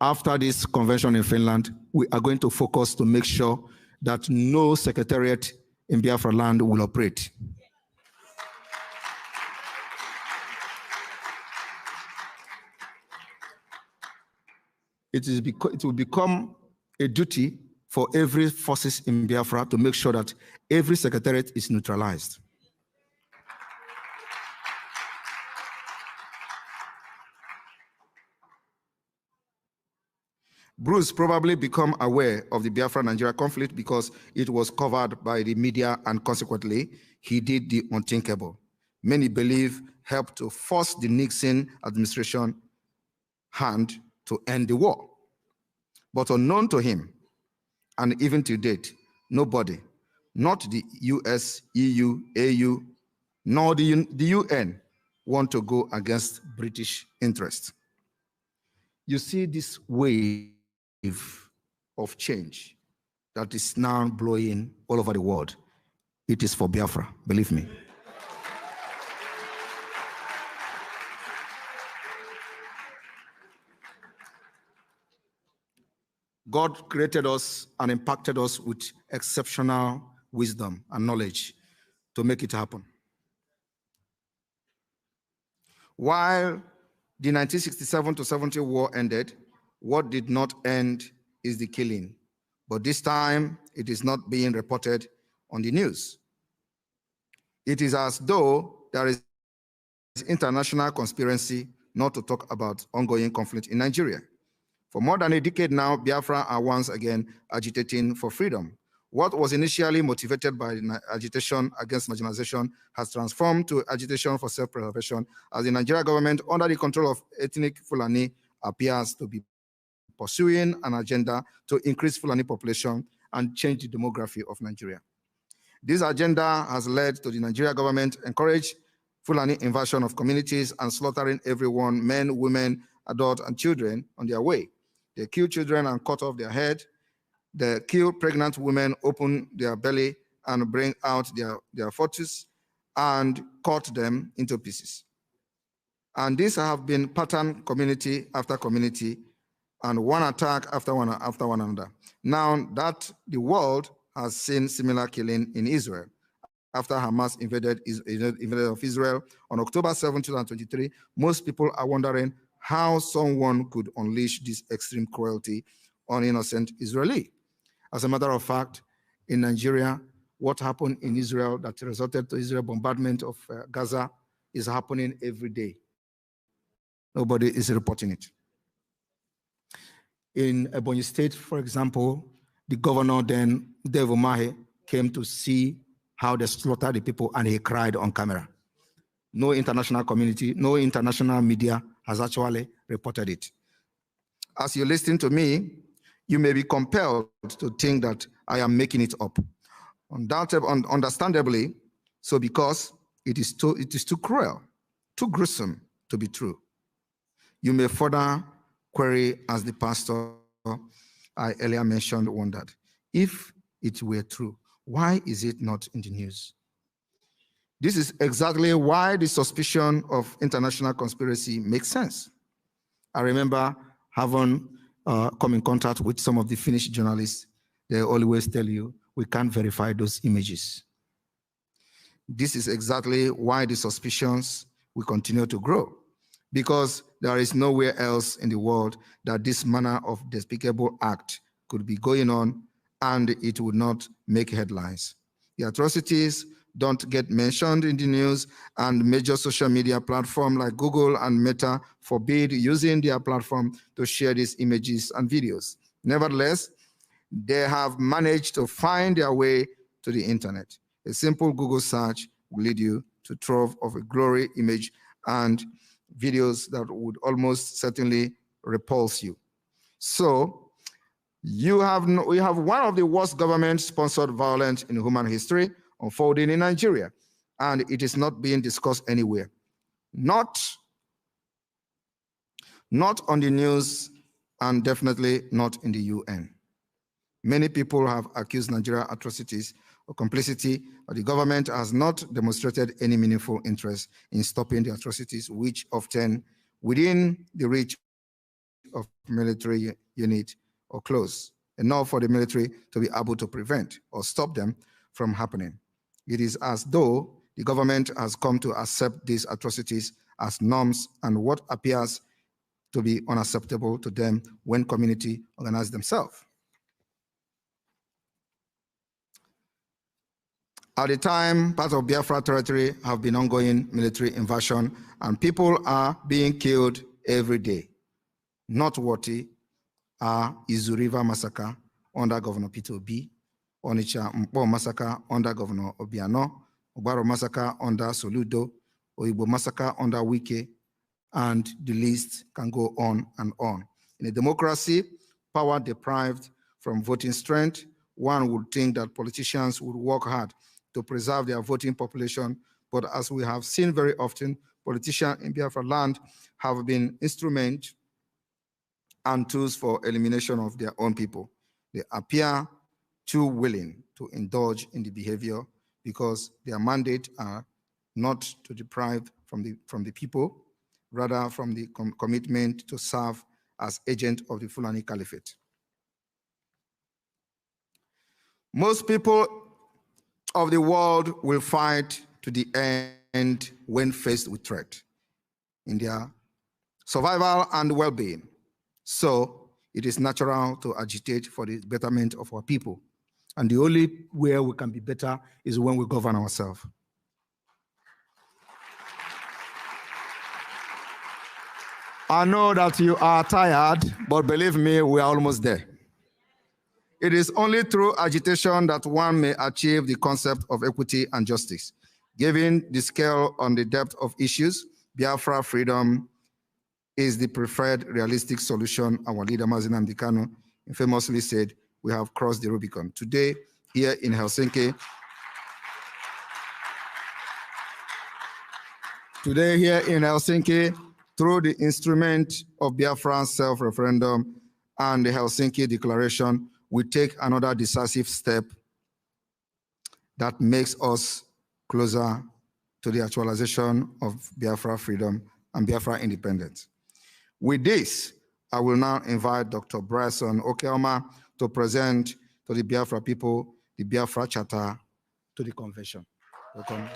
After this convention in Finland, we are going to focus to make sure that no secretariat in Biafra land will operate. It will become a duty for every forces in Biafra to make sure that every secretariat is neutralized. Bruce probably became aware of the Biafra-Nigeria conflict because it was covered by the media, and consequently, he did the unthinkable. Many believe helped to force the Nixon administration hand to end the war. But unknown to him, and even to date, Nobody, not the US, EU, AU, nor the UN, want to go against British interests. You see this wave of change that is now blowing all over the world. It is for Biafra, believe me. God created us and impacted us with exceptional wisdom and knowledge to make it happen. While the 1967 to 70 war ended, what did not end is the killing. But this time, it is not being reported on the news. It is as though there is international conspiracy not to talk about ongoing conflict in Nigeria. For more than a decade now, Biafra are once again agitating for freedom. What was initially motivated by agitation against marginalization has transformed to agitation for self-preservation as the Nigerian government, under the control of ethnic Fulani, appears to be pursuing an agenda to increase Fulani population and change the demography of Nigeria. This agenda has led to the Nigerian government encourage Fulani invasion of communities and slaughtering everyone, men, women, adults, and children on their way. They kill children and cut off their head. They kill pregnant women, open their belly, and bring out their fetus and cut them into pieces. And these have been pattern community after community, and one attack after one another. Now that the world has seen similar killing in Israel, after Hamas invaded of Israel on October 7, 2023, most people are wondering how someone could unleash this extreme cruelty on innocent Israeli. As a matter of fact, in Nigeria, what happened in Israel that resulted to Israel bombardment of Gaza is happening every day. Nobody is reporting it. In Ebonyi State, for example, the governor then, Dave Umahi, came to see how they slaughtered the people, and he cried on camera. No international community, no international media has actually reported it. As you listen to me, you may be compelled to think that I am making it up. Understandably, so because it is too cruel, too gruesome to be true. You may further query, as the pastor I earlier mentioned wondered, if it were true, why is it not in the news? This is exactly why the suspicion of international conspiracy makes sense. I remember having come in contact with some of the Finnish journalists. They always tell you, we can't verify those images. This is exactly why the suspicions will continue to grow, because there is nowhere else in the world that this manner of despicable act could be going on and it would not make headlines. The atrocities don't get mentioned in the news, and major social media platforms like Google and Meta forbid using their platform to share these images and videos. Nevertheless, they have managed to find their way to the internet. A simple Google search will lead you to trove of a glory image and videos that would almost certainly repulse you. So we have one of the worst government-sponsored violence in human history unfolding in Nigeria, and it is not being discussed anywhere. Not on the news, and definitely not in the UN. Many people have accused Nigeria atrocities of complicity, but the government has not demonstrated any meaningful interest in stopping the atrocities, which often within the reach of military unit or close, enough for the military to be able to prevent or stop them from happening. It is as though the government has come to accept these atrocities as norms and what appears to be unacceptable to them when community organize themselves. At the time, parts of Biafra territory have been ongoing military invasion, and people are being killed every day. Noteworthy are Izu River massacre under Governor Peter Obi, Onitsha Mpo massacre under Governor Obiano, Obaro massacre under Soludo, Oyibo massacre under Wike, and the list can go on and on. In a democracy, power deprived from voting strength one would think that politicians would work hard to preserve their voting population. But as we have seen very often, politicians in Biafra land have been instruments and tools for elimination of their own people. They appear too willing to indulge in the behavior because their mandate are not to deprive from the people, rather from the commitment to serve as agent of the Fulani Caliphate. Most people of the world will fight to the end when faced with threat in their survival and well-being. So it is natural to agitate for the betterment of our people. And the only way we can be better is when we govern ourselves. I know that you are tired, but believe me, we are almost there. It is only through agitation that one may achieve the concept of equity and justice. Given the scale on the depth of issues, Biafra freedom is the preferred realistic solution. Our leader, Mazi Nnamdi Kanu, famously said, we have crossed the Rubicon. Today, here in Helsinki, through the instrument of Biafran's self-referendum and the Helsinki Declaration, we take another decisive step that makes us closer to the actualization of Biafra freedom and Biafra independence. With this, I will now invite Dr. Bryson Okeoma to present to the Biafra people the Biafra Charter to the convention. Welcome.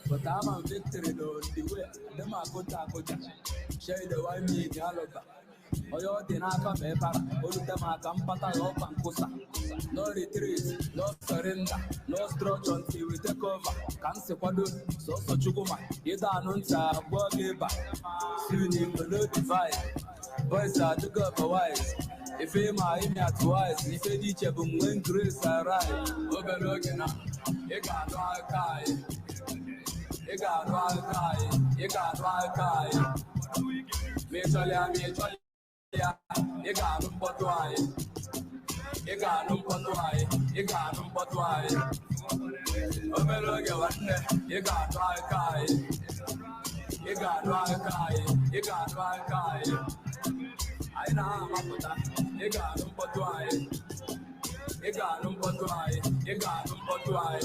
But I'm a victory though, the way them are good share the way me dialogue. Oyo dinaka mepara, olutema kampata yopan kusa. No retreat, no surrender, no structure until we take over. Kanse kwado, so chukuma. Ida anunta bogeba. Soon no divide. Boys are the go wise. If my at twice, if they teach you when grace arrive. Overlooking up, you got right guy. You got right guy. You got right guy. Me cholia. You got no but why? You got no but why? You got no but why? Overlooking one day, you got right guy. You got right guy. You got right guy. I know Maputa, you got them but why? You got them but why? You got them but why?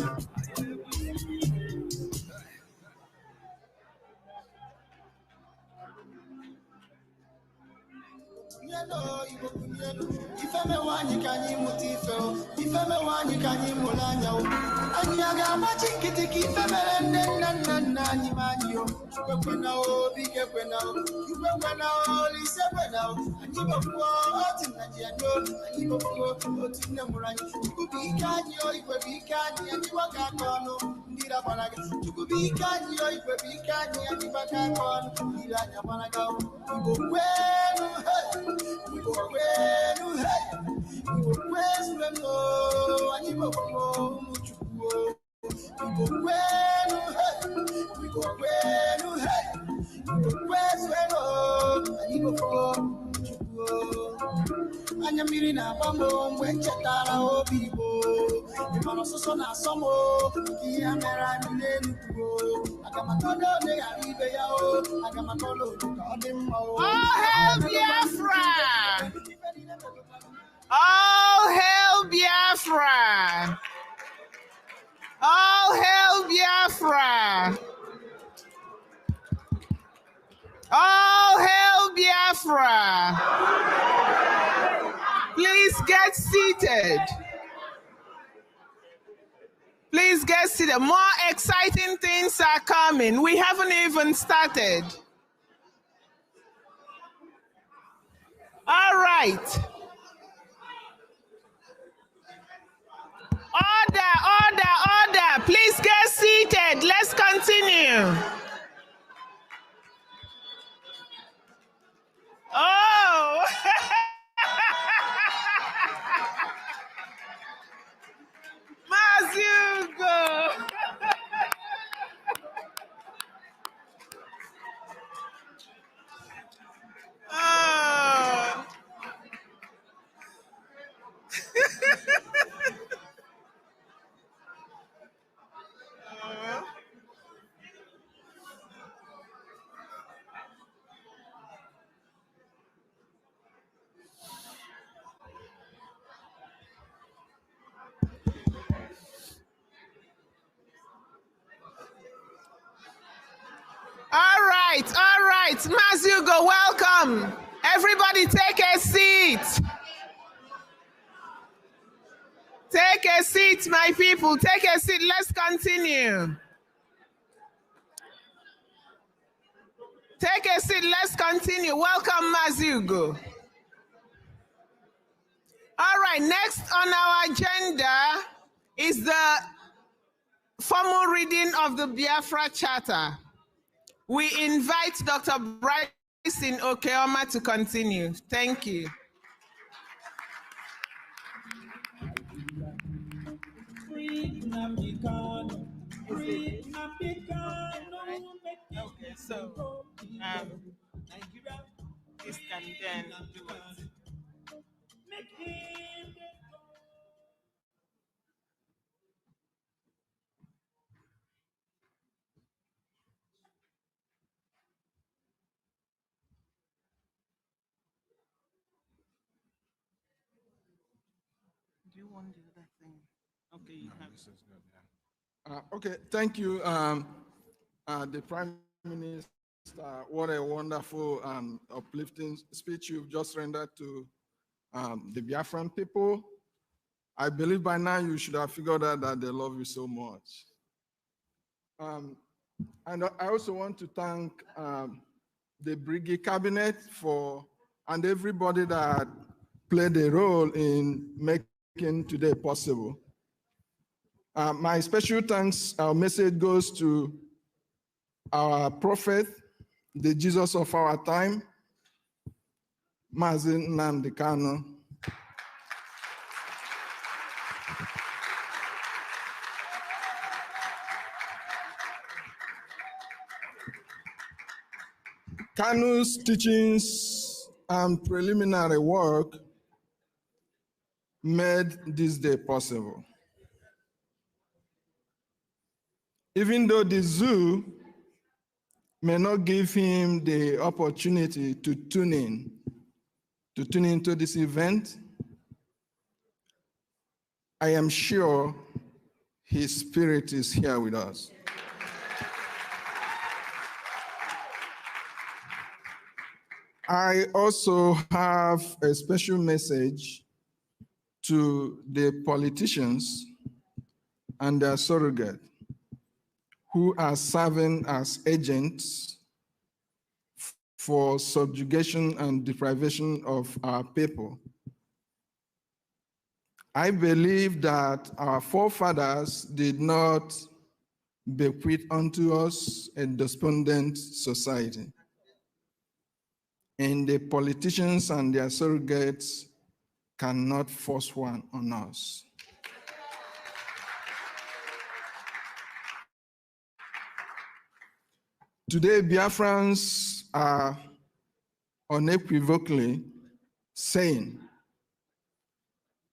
hail Biafra! All hail Biafra! All hail Biafra! All hail Biafra! Please get seated. Please get seated. More exciting things are coming. We haven't even started. All right. Order, order, order. Please get seated. Let's continue. Oh. Mazugo. Oh. All right, Mazugo, welcome. Everybody take a seat. Take a seat, my people. Take a seat. Let's continue. Take a seat. Let's continue. Welcome, Mazugo. All right, next on our agenda is the formal reading of the Biafra Charter. We invite Dr. Bryson Okeoma to continue. Thank you. Okay, so this can then do it. Do you want the other thing? Okay, you have. This is good, yeah. Okay, thank you, the Prime Minister. What a wonderful and uplifting speech you've just rendered to the Biafran people. I believe by now you should have figured out that they love you so much. And I also want to thank the Brigade Cabinet and everybody that played a role in making today possible. My special thanks, our message goes to our prophet, the Jesus of our time, Mazi Nnamdi Kanu. Kanu's teachings and preliminary work made this day possible. Even though the zoo may not give him the opportunity to tune into this event, I am sure his spirit is here with us. I also have a special message to the politicians and their surrogate who are serving as agents for subjugation and deprivation of our people. I believe that our forefathers did not bequeath unto us a despondent society. And the politicians and their surrogates cannot force one on us. Today, Biafrans are unequivocally saying,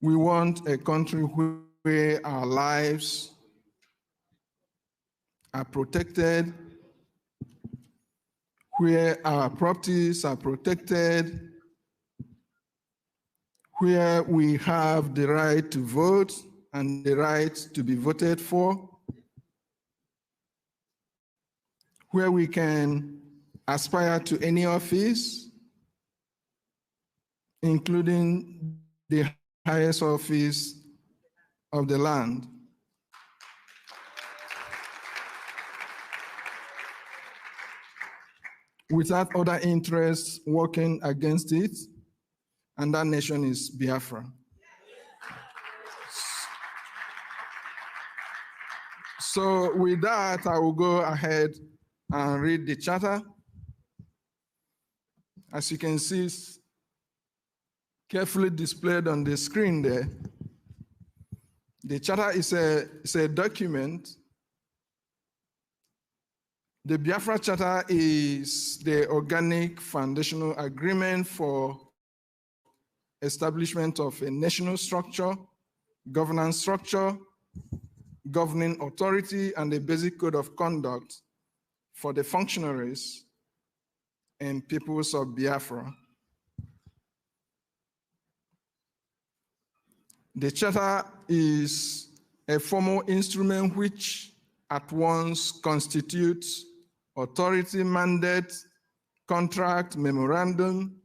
we want a country where our lives are protected, where our properties are protected, where we have the right to vote and the right to be voted for, where we can aspire to any office, including the highest office of the land. Without other interests working against it, and that nation is Biafra. So with that, I will go ahead and read the charter. As you can see, it's carefully displayed on the screen there. The charter is a document. The Biafra Charter is the organic foundational agreement for establishment of a national structure, governance structure, governing authority, and a basic code of conduct for the functionaries and peoples of Biafra. The charter is a formal instrument which at once constitutes authority, mandate, contract, memorandum,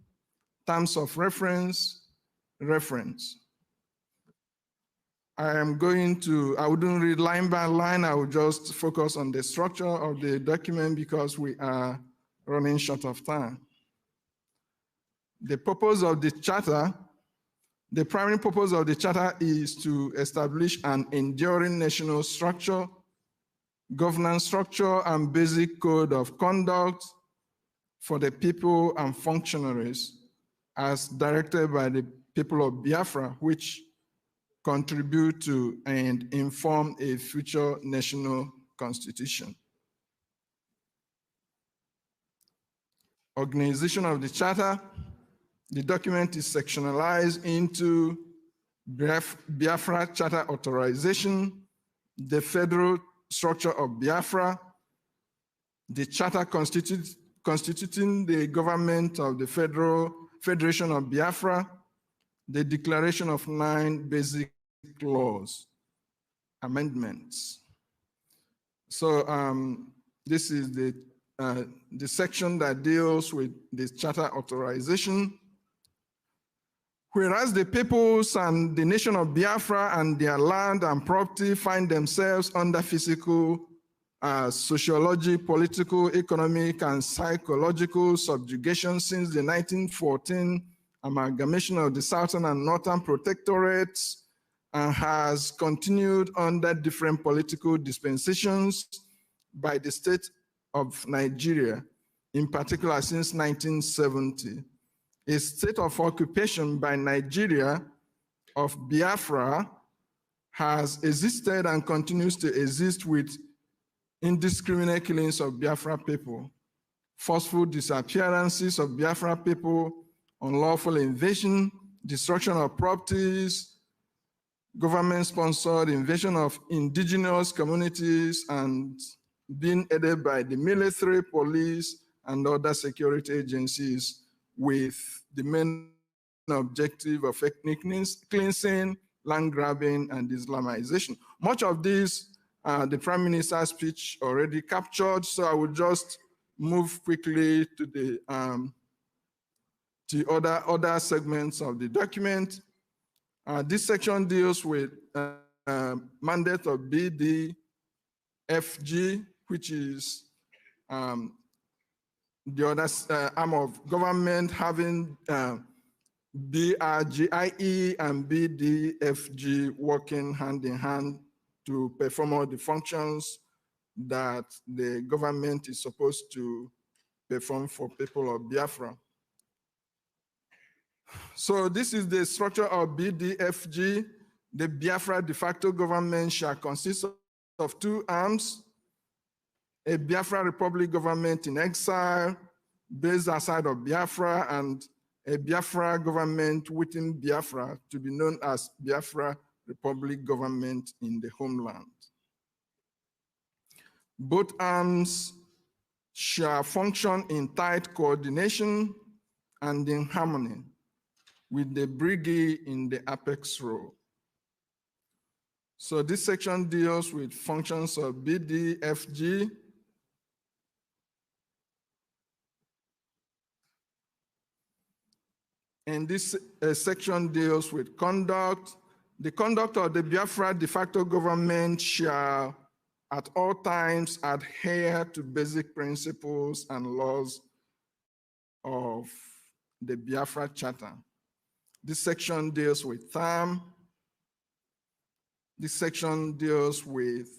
terms of reference. I wouldn't read line by line, I will just focus on the structure of the document because we are running short of time. The purpose of the charter, the primary purpose of the charter is to establish an enduring national structure, governance structure, and basic code of conduct for the people and functionaries as directed by the people of Biafra, which contribute to and inform a future national constitution. Organization of the charter. The document is sectionalized into Biafra Charter Authorization, the federal structure of Biafra, the charter constituting the government of the Federation of Biafra, the declaration of 9 basic laws, amendments. So this is the section that deals with the charter authorization. Whereas the peoples and the nation of Biafra and their land and property find themselves under physical, sociological, political, economic, and psychological subjugation since the 1914 amalgamation of the Southern and Northern protectorates, and has continued under different political dispensations by the state of Nigeria, in particular since 1970. A state of occupation by Nigeria of Biafra has existed and continues to exist with indiscriminate killings of Biafra people, forceful disappearances of Biafra people, unlawful invasion, destruction of properties, government-sponsored invasion of indigenous communities, and being aided by the military, police, and other security agencies with the main objective of ethnic cleansing, land grabbing, and Islamization. Much of this, the Prime Minister's speech already captured, so I will just move quickly to to other segments of the document. This section deals with mandate of BDFG, which is the other arm of government having BRGIE and BDFG working hand in hand to perform all the functions that the government is supposed to perform for people of Biafra. So this is the structure of BDFG. The Biafra de facto government shall consist of two arms: a Biafra Republic government in exile based outside of Biafra, and a Biafra government within Biafra to be known as Biafra Republic government in the homeland. Both arms shall function in tight coordination and in harmony, with the brigade in the apex role. So this section deals with functions of BDFG. And this section deals with conduct. The conduct of the Biafra de facto government shall at all times adhere to basic principles and laws of the Biafra Charter. This section deals with term. This section deals with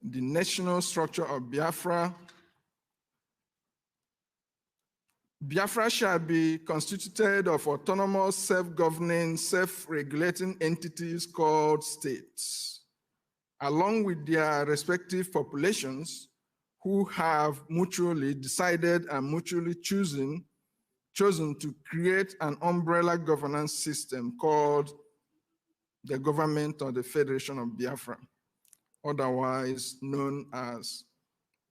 the national structure of Biafra. Biafra shall be constituted of autonomous, self-governing, self-regulating entities called states, along with their respective populations who have mutually decided and mutually chosen to create an umbrella governance system called the Government of the Federation of Biafra, otherwise known as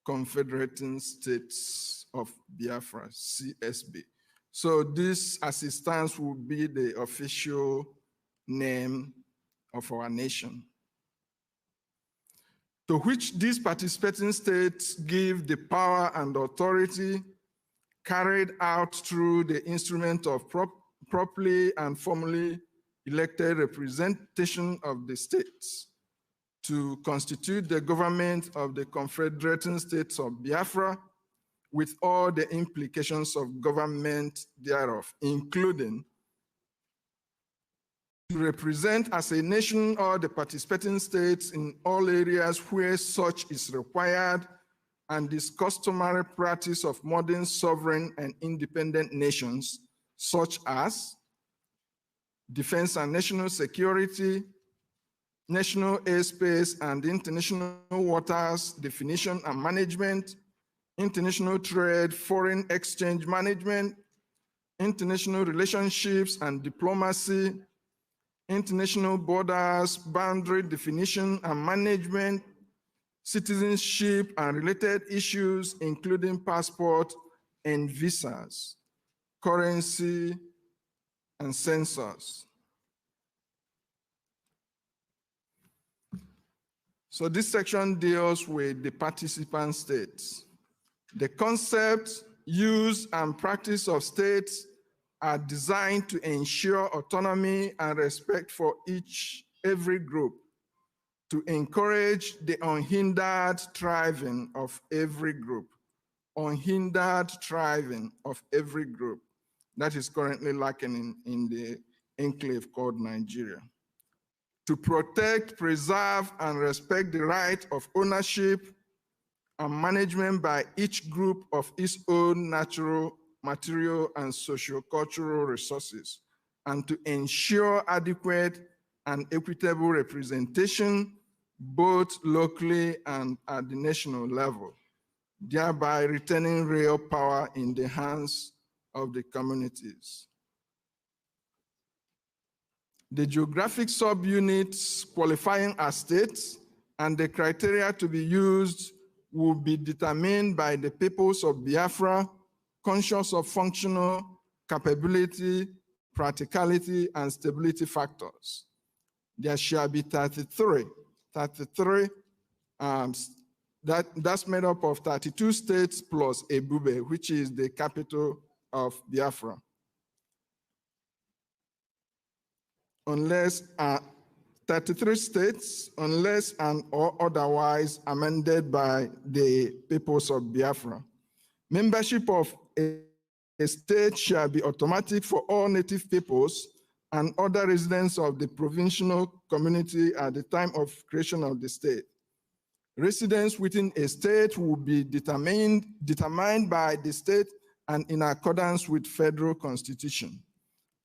Confederating States of Biafra, CSB. So this, as it stands, will be the official name of our nation, to which these participating states give the power and authority carried out through the instrument of properly and formally elected representation of the states to constitute the government of the Confederating States of Biafra, with all the implications of government thereof, including to represent as a nation all the participating states in all areas where such is required, and this customary practice of modern sovereign and independent nations, such as defense and national security, national airspace and international waters definition and management, international trade, foreign exchange management, international relationships and diplomacy, international borders, boundary definition and management, citizenship and related issues, including passport and visas, currency and census. So this section deals with the participant states. The concept, use, and practice of states are designed to ensure autonomy and respect for every group, to encourage the unhindered thriving of every group, unhindered thriving of every group that is currently lacking in the enclave called Nigeria, to protect, preserve, and respect the right of ownership and management by each group of its own natural, material, and socio-cultural resources, and to ensure adequate and equitable representation both locally and at the national level, thereby retaining real power in the hands of the communities. The geographic subunits qualifying as states and the criteria to be used will be determined by the peoples of Biafra, conscious of functional capability, practicality, and stability factors. There shall be 33. That's made up of 32 states plus Ebube, which is the capital of Biafra. unless 33 states, unless and or otherwise amended by the peoples of Biafra. Membership of a state shall be automatic for all native peoples and other residents of the provincial community at the time of creation of the state. Residence within a state will be determined by the state and in accordance with federal constitution.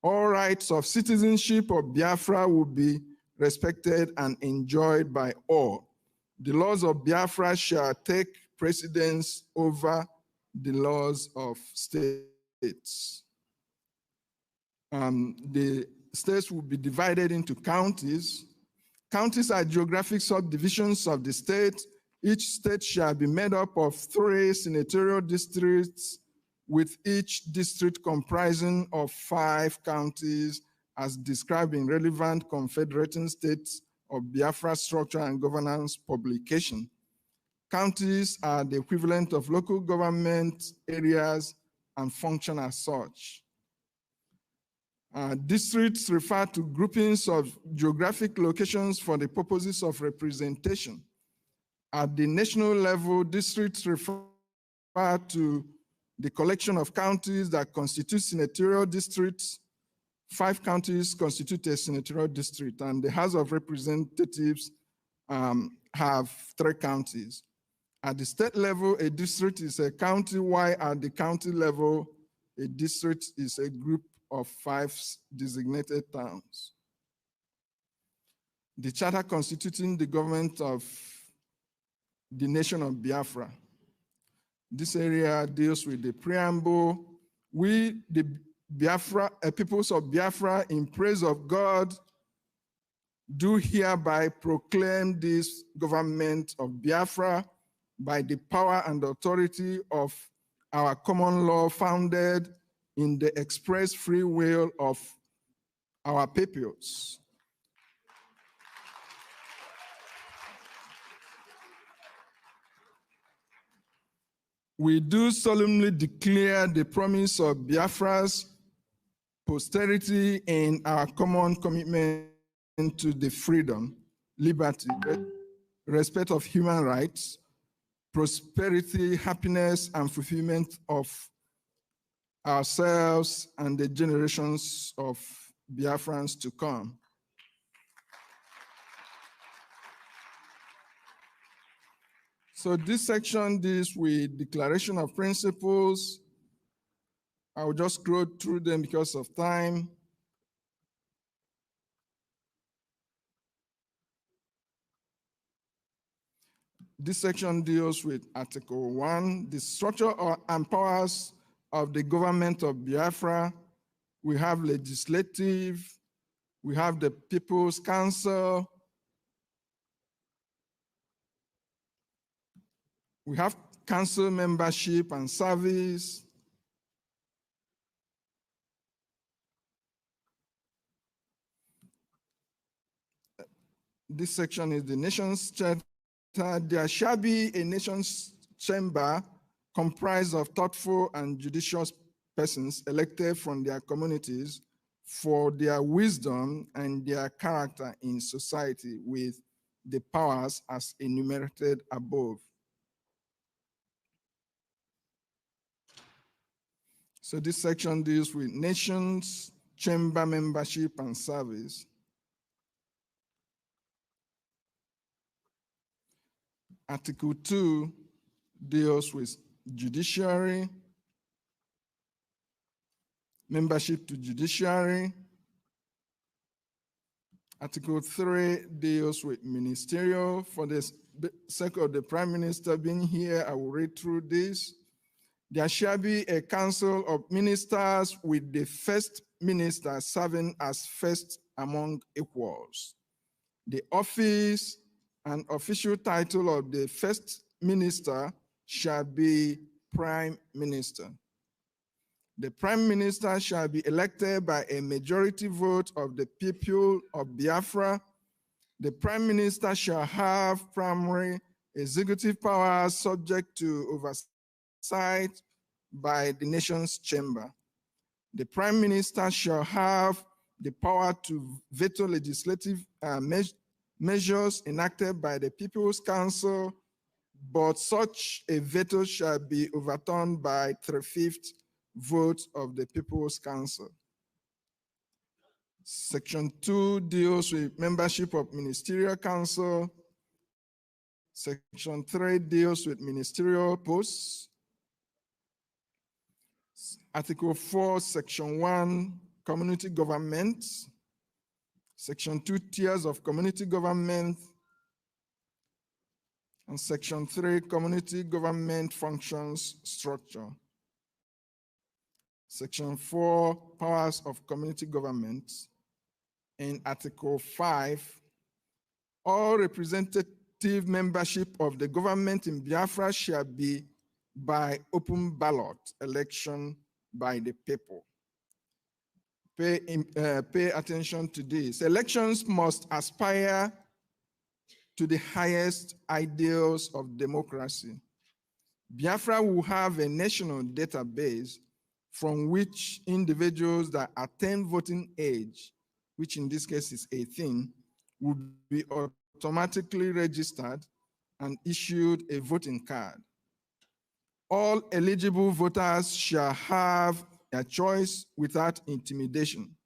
All rights of citizenship of Biafra will be respected and enjoyed by all. The laws of Biafra shall take precedence over the laws of states. The states will be divided into counties. Counties are geographic subdivisions of the state. Each state shall be made up of 3 senatorial districts, with each district comprising of 5 counties as described in relevant confederating states of Biafra structure and governance publication. Counties are the equivalent of local government areas and function as such. Districts refer to groupings of geographic locations for the purposes of representation. At the national level, districts refer to the collection of counties that constitute senatorial districts. 5 counties constitute a senatorial district, and the House of Representatives have 3 counties. At the state level, a district is a county, while at the county level, a district is a group of 5 designated towns. The charter constituting the government of the nation of Biafra. This area deals with the preamble. We, the Biafra, peoples of Biafra, in praise of God, do hereby proclaim this government of Biafra by the power and authority of our common law founded in the express free will of our peoples. We do solemnly declare the promise of Biafra's posterity and our common commitment to the freedom, liberty, respect of human rights, prosperity, happiness, and fulfillment of ourselves and the generations of Biafrans to come. So this section deals with declaration of principles. I will just scroll through them because of time. This section deals with Article 1, the structure and powers of the government of Biafra. We have legislative, we have the People's Council, we have council membership and service. This section is the nation's charter. There shall be a nation's chamber comprised of thoughtful and judicious persons elected from their communities for their wisdom and their character in society with the powers as enumerated above. So this section deals with nations, chamber membership, and service. Article 2 deals with judiciary, membership to judiciary. Article 3 deals with ministerial. For the sake of the Prime Minister being here, I will read through this. There shall be a council of ministers with the first minister serving as first among equals. The office and official title of the first minister shall be Prime Minister. The Prime Minister shall be elected by a majority vote of the people of Biafra. The Prime Minister shall have primary executive powers subject to oversight by the nation's chamber. The Prime Minister shall have the power to veto legislative measures enacted by the People's Council, but such a veto shall be overturned by 3/5 votes of the People's Council. Section 2 deals with membership of Ministerial Council. Section 3 deals with ministerial posts. Article 4, Section 1, community government. Section 2, tiers of community government. And Section 3, community government functions structure. Section 4, powers of community government. In Article 5, all representative membership of the government in Biafra shall be by open ballot election by the people. Pay attention to this. Elections must aspire to the highest ideals of democracy. Biafra will have a national database from which individuals that attain voting age, which in this case is 18, will be automatically registered and issued a voting card. All eligible voters shall have a choice without intimidation.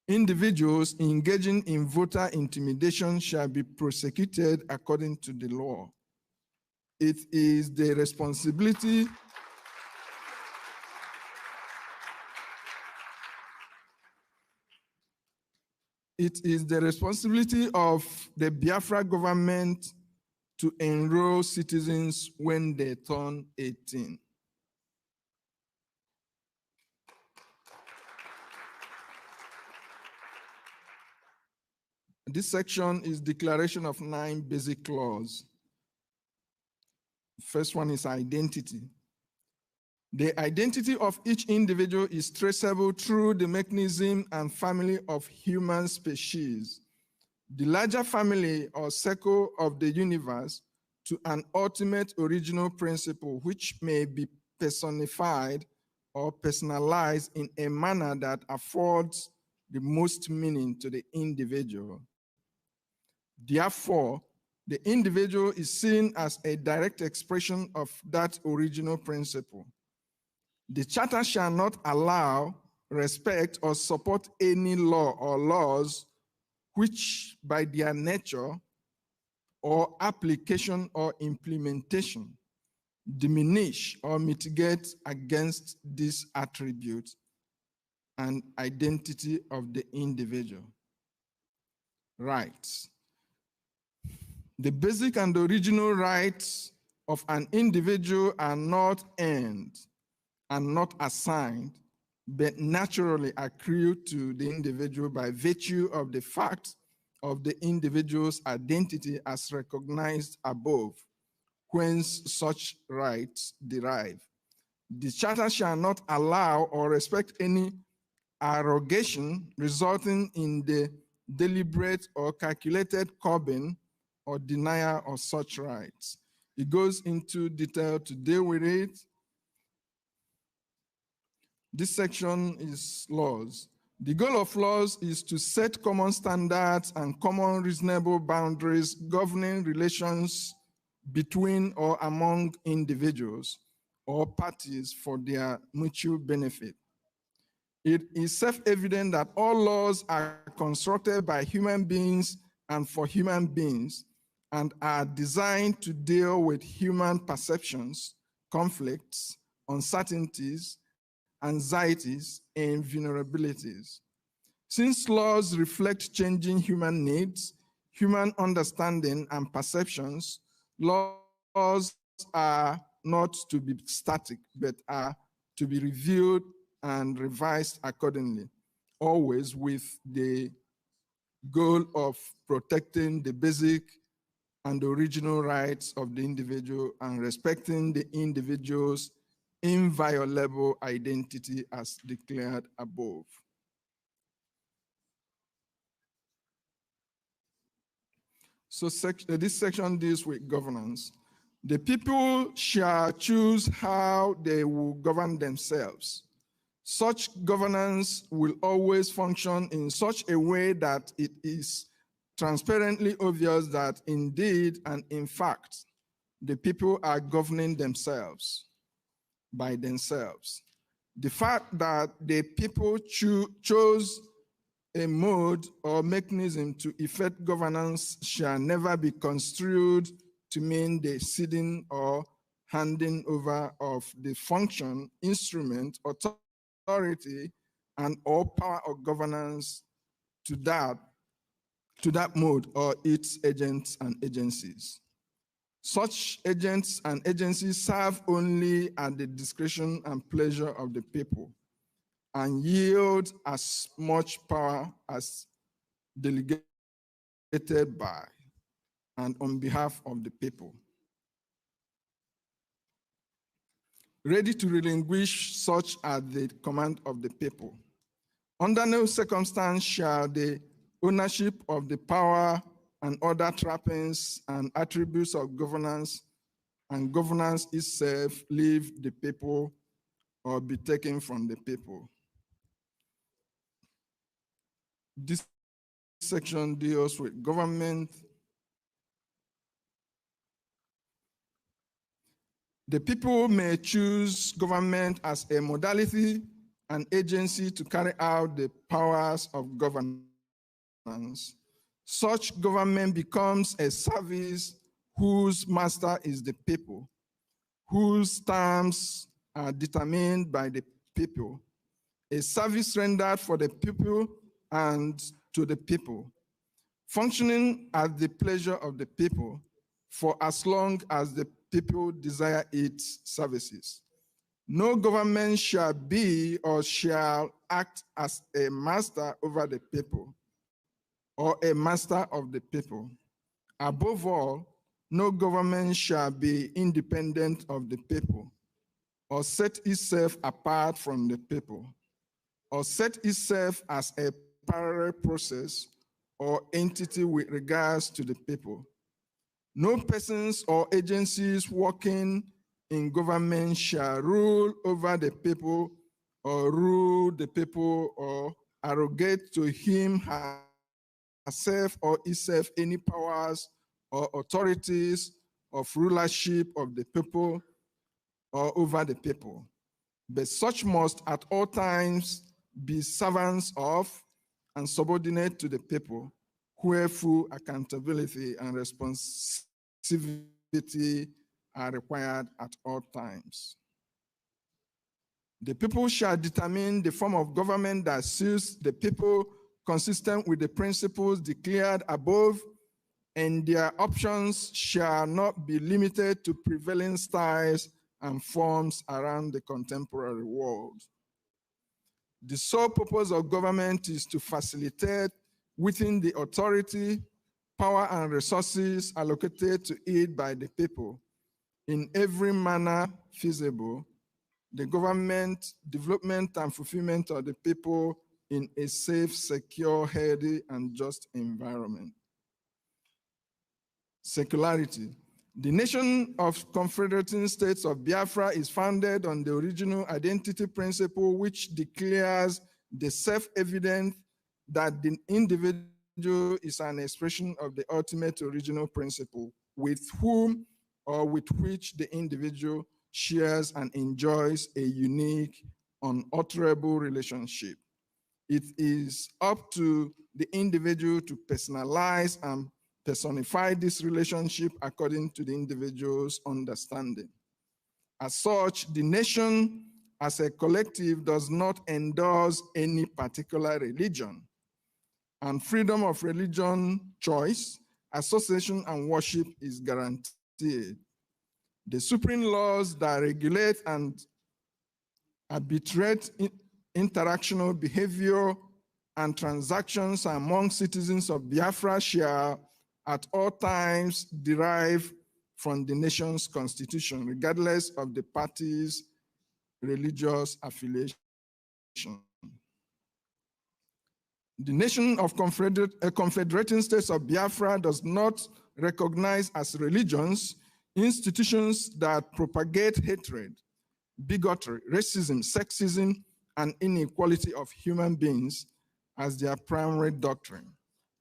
Individuals engaging in voter intimidation shall be prosecuted according to the law. It is the responsibility of the Biafra government to enroll citizens when they turn 18. This section is declaration of 9 basic laws. First one is identity. The identity of each individual is traceable through the mechanism and family of human species, the larger family or circle of the universe, to an ultimate original principle which may be personified or personalized in a manner that affords the most meaning to the individual. Therefore, the individual is seen as a direct expression of that original principle. The Charter shall not allow, respect, or support any law or laws which by their nature or application or implementation diminish or mitigate against this attribute and identity of the individual. Rights. The basic and original rights of an individual are not earned and not assigned, but naturally accrue to the individual by virtue of the fact of the individual's identity as recognized above, whence such rights derive. The Charter shall not allow or respect any arrogation resulting in the deliberate or calculated curbing or denial of such rights. It goes into detail to deal with it. This section is laws. The goal of laws is to set common standards and common reasonable boundaries governing relations between or among individuals or parties for their mutual benefit. It is self-evident that all laws are constructed by human beings and for human beings and are designed to deal with human perceptions, conflicts, uncertainties, anxieties, and vulnerabilities. Since laws reflect changing human needs, human understanding, and perceptions, laws are not to be static, but are to be reviewed and revised accordingly, always with the goal of protecting the basic and original rights of the individual and respecting the individual's inviolable identity as declared above. So this section deals with governance. The people shall choose how they will govern themselves. Such governance will always function in such a way that it is transparently obvious that indeed and in fact, the people are governing themselves by themselves. The fact that the people chose a mode or mechanism to effect governance shall never be construed to mean the ceding or handing over of the function, instrument, authority, and or power of governance to that mode or its agents and agencies. Such agents and agencies serve only at the discretion and pleasure of the people and yield as much power as delegated by and on behalf of the people. Ready to relinquish such at the command of the people. Under no circumstance shall the ownership of the power and other trappings and attributes of governance and governance itself leave the people or be taken from the people. This section deals with government. The people may choose government as a modality and agency to carry out the powers of governance. Such government becomes a service whose master is the people, whose terms are determined by the people, a service rendered for the people and to the people, functioning at the pleasure of the people for as long as the people desire its services. No government shall be or shall act as a master over the people or a master of the people. Above all, no government shall be independent of the people or set itself apart from the people or set itself as a parallel process or entity with regards to the people. No persons or agencies working in government shall rule over the people or rule the people or arrogate to him, herself, or itself any powers or authorities of rulership of the people or over the people. But such must at all times be servants of and subordinate to the people, where full accountability and responsibility are required at all times. The people shall determine the form of government that suits the people consistent with the principles declared above, and their options shall not be limited to prevailing styles and forms around the contemporary world. The sole purpose of government is to facilitate within the authority, power, and resources allocated to it by the people in every manner feasible, the government, development, and fulfillment of the people in a safe, secure, healthy, and just environment. Secularity. The nation of Confederating States of Biafra is founded on the original identity principle, which declares the self-evident that the individual is an expression of the ultimate original principle with whom or with which the individual shares and enjoys a unique, unalterable relationship. It is up to the individual to personalize and personify this relationship according to the individual's understanding. As such, the nation as a collective does not endorse any particular religion, and freedom of religion choice, association, and worship is guaranteed. The supreme laws that regulate and arbitrate interactional behavior and transactions among citizens of Biafra shall at all times derive from the nation's constitution, regardless of the party's religious affiliation. The nation of Confederating States of Biafra does not recognize as religions institutions that propagate hatred, bigotry, racism, sexism, and inequality of human beings as their primary doctrine,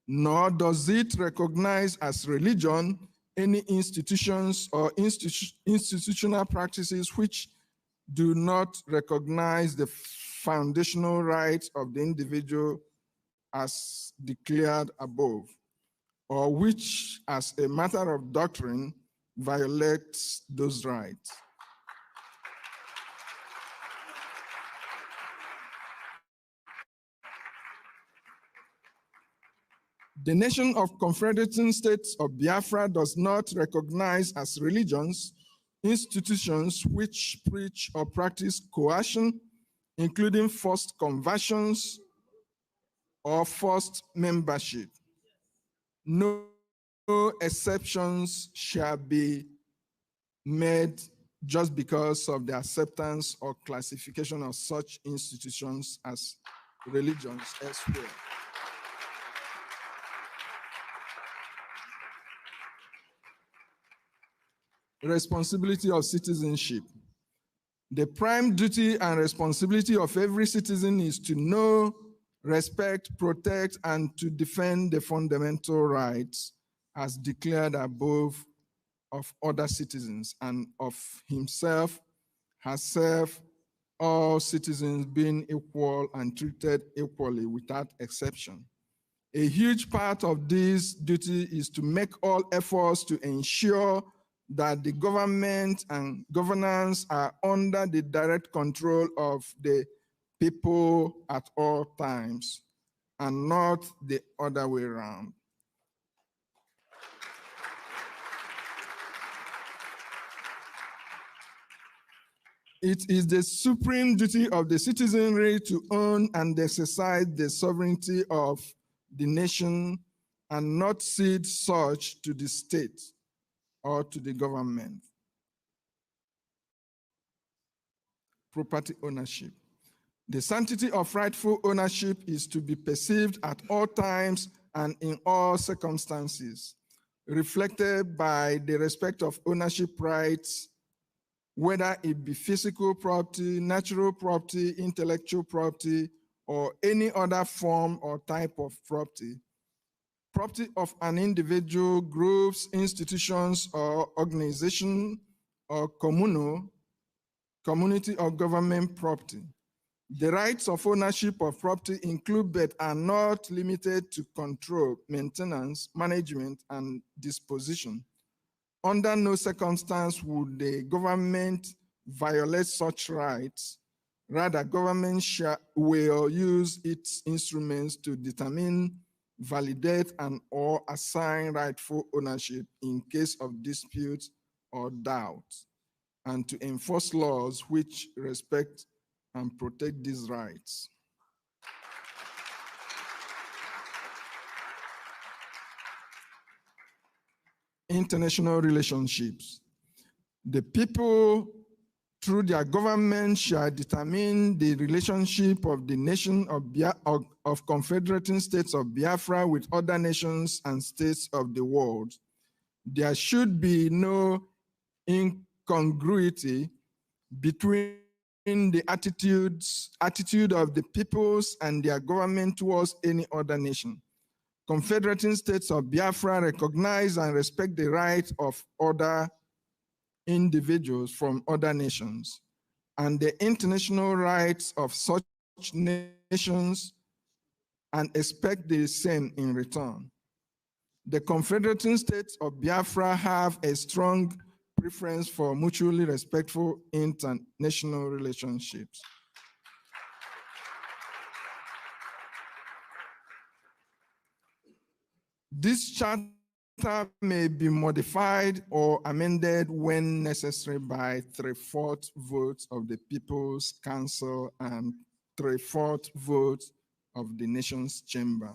nor does it recognize as religion any institutions or institutional practices which do not recognize the foundational rights of the individual as declared above, or which, as a matter of doctrine, violates those rights. The nation of Confederating States of Biafra does not recognize as religions institutions which preach or practice coercion, including forced conversions or forced membership. No exceptions shall be made just because of the acceptance or classification of such institutions as religions elsewhere. Responsibility of citizenship. The prime duty and responsibility of every citizen is to know, respect, protect, and to defend the fundamental rights as declared above of other citizens and of himself, herself, all citizens being equal and treated equally without exception. A huge part of this duty is to make all efforts to ensure that the government and governance are under the direct control of the people at all times, and not the other way around. It is the supreme duty of the citizenry to own and exercise the sovereignty of the nation and not cede such to the state or to the government. Property ownership. The sanctity of rightful ownership is to be perceived at all times and in all circumstances, reflected by the respect of ownership rights, whether it be physical property, natural property, intellectual property, or any other form or type of property. Property of an individual, groups, institutions, or organization, or community or government property. The rights of ownership of property include but are not limited to control, maintenance, management, and disposition. Under no circumstance would the government violate such rights. Rather, government will use its instruments to determine, validate, and or assign rightful ownership in case of dispute or doubt, and to enforce laws which respect and protect these rights. International relationships. The people, through their government, shall determine the relationship of the nation of Confederating States of Biafra with other nations and states of the world. There should be no incongruity between the attitude of the peoples and their government towards any other nation. Confederating States of Biafra recognize and respect the rights of other individuals from other nations and the international rights of such nations and expect the same in return. The Confederating States of Biafra have a strong preference for mutually respectful international relationships. This charter may be modified or amended when necessary by 3/4 votes of the People's Council and 3/4 votes of the nation's chamber.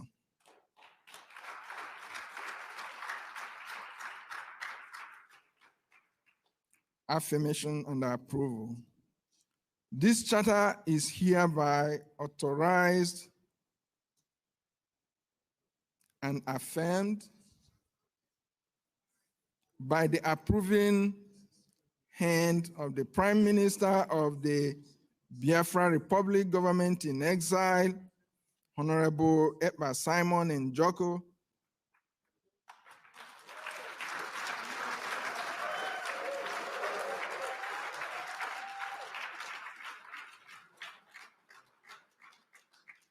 Affirmation and approval. This charter is hereby authorized and affirmed by the approving hand of the Prime Minister of the Biafra Republic Government in Exile, Honorable Ekpa Simon Njoko.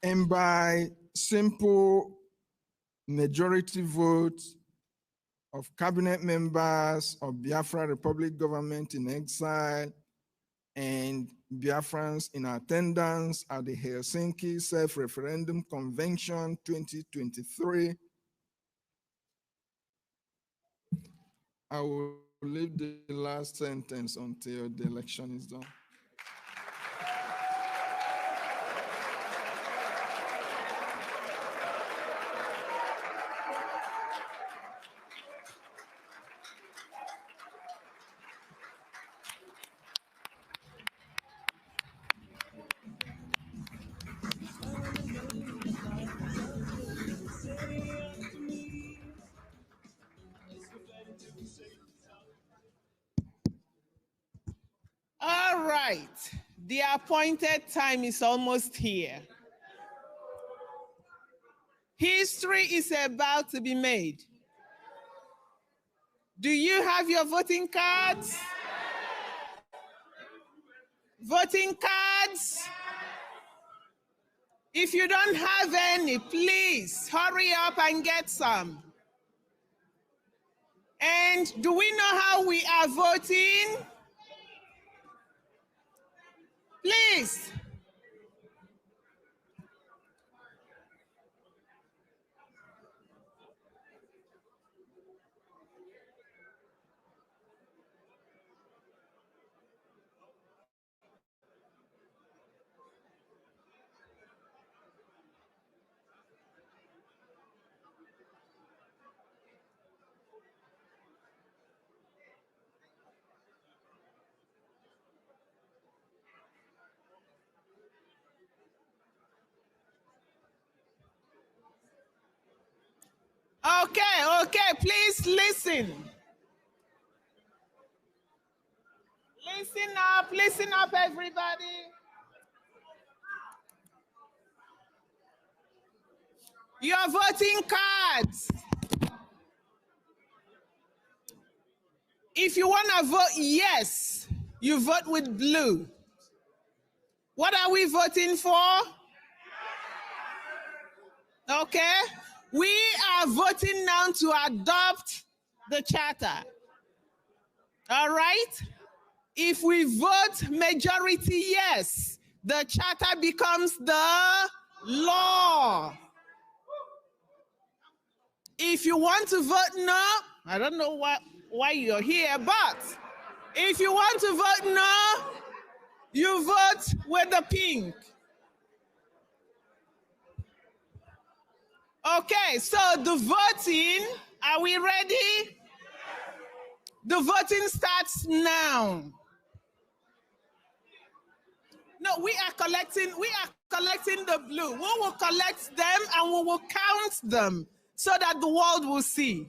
And by simple majority vote of cabinet members of Biafra Republic Government in Exile and Biafrans in attendance at the Helsinki Self-Referendum Convention 2023, I will leave the last sentence until the election is done. All right, the appointed time is almost here. History is about to be made. Do you have your voting cards? Voting cards? If you don't have any, please hurry up and get some. And do we know how we are voting? Please. Okay, please listen. Listen up, everybody. Your voting cards. If you want to vote yes, you vote with blue. What are we voting for? Okay, we are voting now to adopt the charter. All right? If we vote majority yes, the charter becomes the law. If you want to vote no, I don't know why you're here, but if you want to vote no, you vote with the pink. Okay, so the voting, are we ready? The voting starts now. No, we are collecting the blue. We will collect them and we will count them so that the world will see.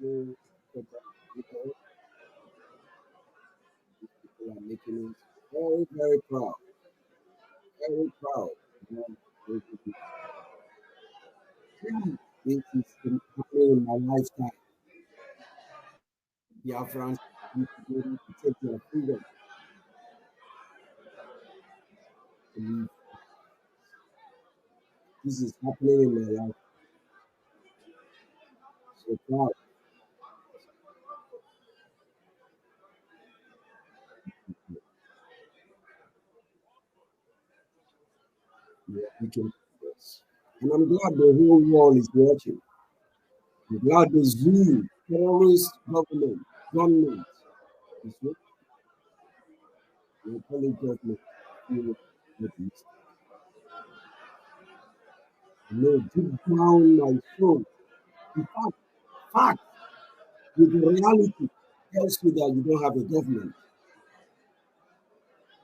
So, people are making it very, very proud. Very proud. You know, this is happening in my lifetime. Biafrans need to be able to take their freedom. And this is happening in my life. So proud. Yeah, we can do this. And I'm glad the whole world is watching. I'm glad the zoo, terrorist government is watching. The Polish government feel at least. I know deep down my soul, in fact, with the reality tells you that you don't have a government.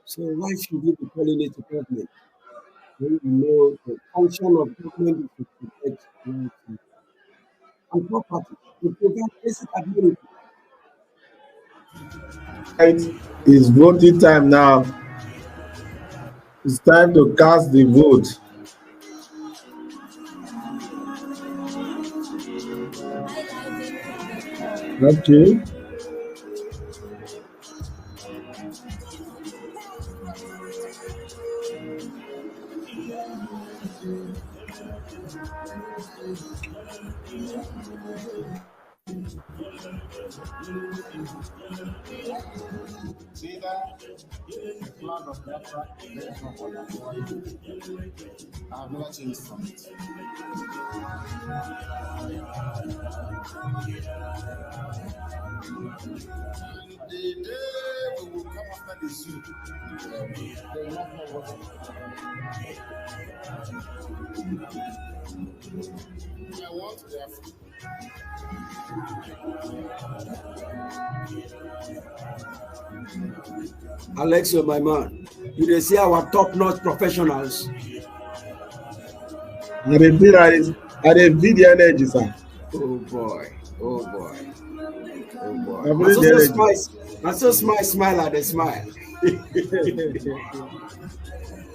So why should you be calling it a government? When you know the function of government is to protect rights and property, to provide basic amenity. Right, it's voting time now. It's time to cast the vote. Okay. The flag of Biafra, there is no other. I have never changed from it. The day we will come after the zoo, they will not know what I want Biafra. Alexio, my man, you dey see our top-notch professionals. I dey feel the energy, sir. Oh boy, oh boy, oh boy. I feel the energy. I so smile at the smile.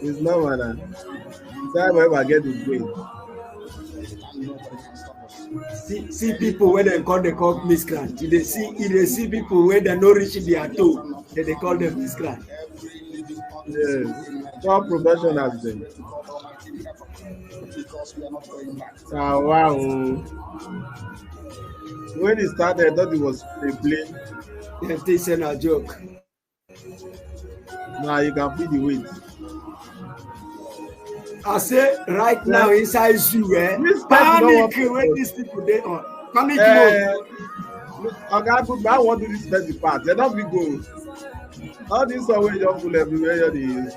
It's normal now. Time ever get the brain. See people when they call miscreant. They see people when they no reach their toe, then they call them miscreant. Yes, top professionals then. Wow. When it started, I thought it was a play. Yeah, they said a joke. Now you can feel the weight. I say right now inside zoo, panic when these people they on panic mode. Okay, I want to respect the part. They don't be go. All this one wey just full everywhere they use.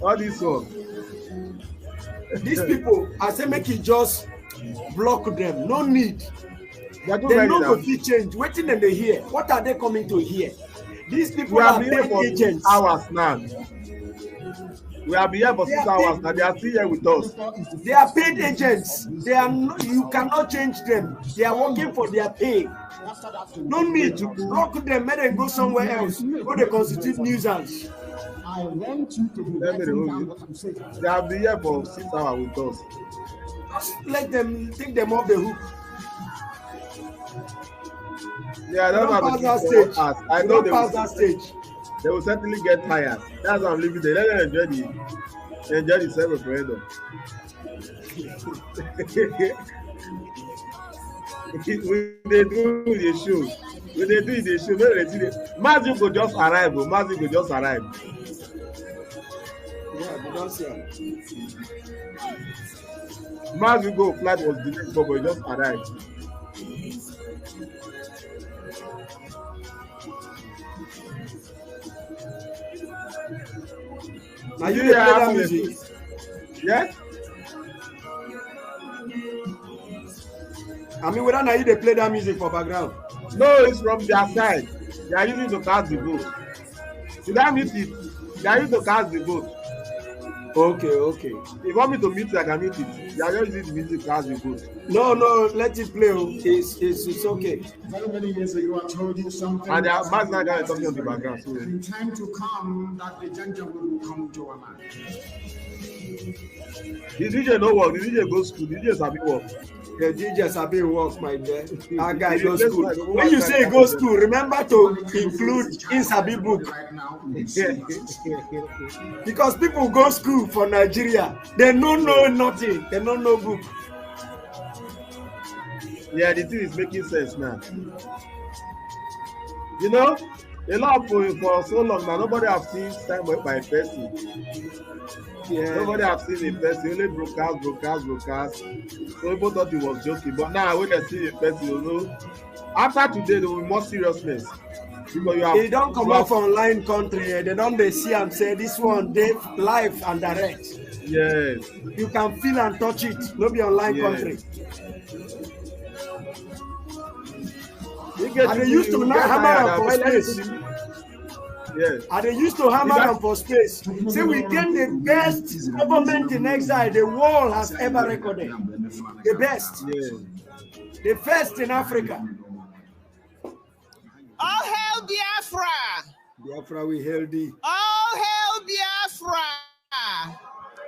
All this one. These people, I say make it just block them. No need. They no go fit change. Waiting and they hear. What are they coming to hear? These people are paid agents. Hours now. We have been here for 6 hours now. They are still here with us. They are paid agents. They are you cannot change them. They are working for their pay. No need to block them. Make them go somewhere else. Go they constitute nuisance. I want you to be They have been here for 6 hours with us. Just let them take them off the hook. Yeah, I don't pass that stage. I know they pass that stage. They will certainly get tired. That's why I'm leaving there. Let them enjoy the self-referendum. When they do the show, Mazi go just arrive. Mazi go just arrive. Yeah, they don't see Mazi go flight was delayed, but he just arrived. Now you play that music? Yeah? I mean, whether now you they play that music for background? No, it's from their side. They are using to cast the vote. See that music? They are using to cast the vote. Okay, okay. If you want me to mute it, I can mute it. You are just using the music as you go. No, let it play. It's okay. Very many years ago, I told you something. And there are guy talking on the background. So. In time to come, that the gentleman will come to a man. The DJ no work. The DJ go school. The DJ sabi work. The DJ sabi work, my dear. That guy go That's school. why- When you say go school, remember to include in sabi book. Right now, Because people go school for Nigeria, they don't know nothing. They don't know book. Yeah, the thing is making sense now. You know, a lot of people for so long now, nobody have seen time by person. Yeah. Nobody have seen a person, only broadcast. So people thought he was joking. But now when they see a person, you know, after today there will be more seriousness. Because you have They don't come out from online country. They don't they see and say this one they live and direct. Yes. You can feel and touch it. No be online Yes. country. And they used to not hammer am for space. Yes. And they used to hammer am for space. Say we get the best government in exile the world has ever recorded. The best. Yes. The first in Africa. All hail Biafra! Biafra, we hail thee. All hail Biafra!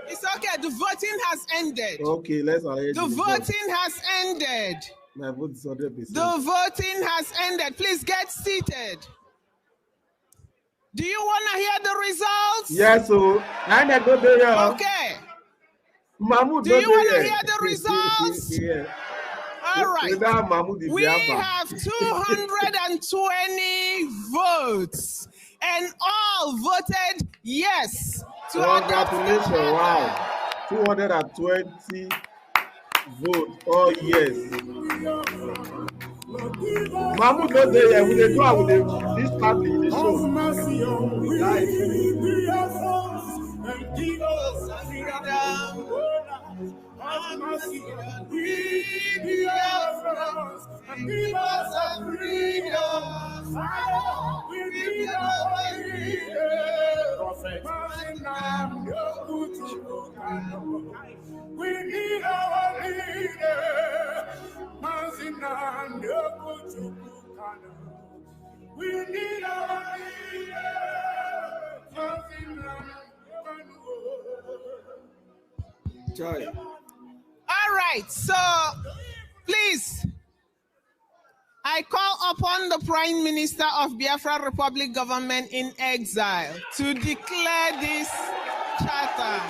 It's okay, the voting has ended. Okay, let's arrange The voting has ended. My vote is 100%. The voting has ended. Please get seated. Do you want to hear the results? Yes, so I go there. Okay. Mahmoud, Do you want to hear the results? Yeah. All right. Mahmoud, We have 220 votes, and all voted yes to adopt the Congratulations! charter. Wow, 220 votes. Oh yes. Mahmoud no dey here. We dey do am with this party in the show. We need our leader. We need our leader. Joy. All right, so please, I call upon the Prime Minister of Biafra Republic Government in Exile to declare this charter.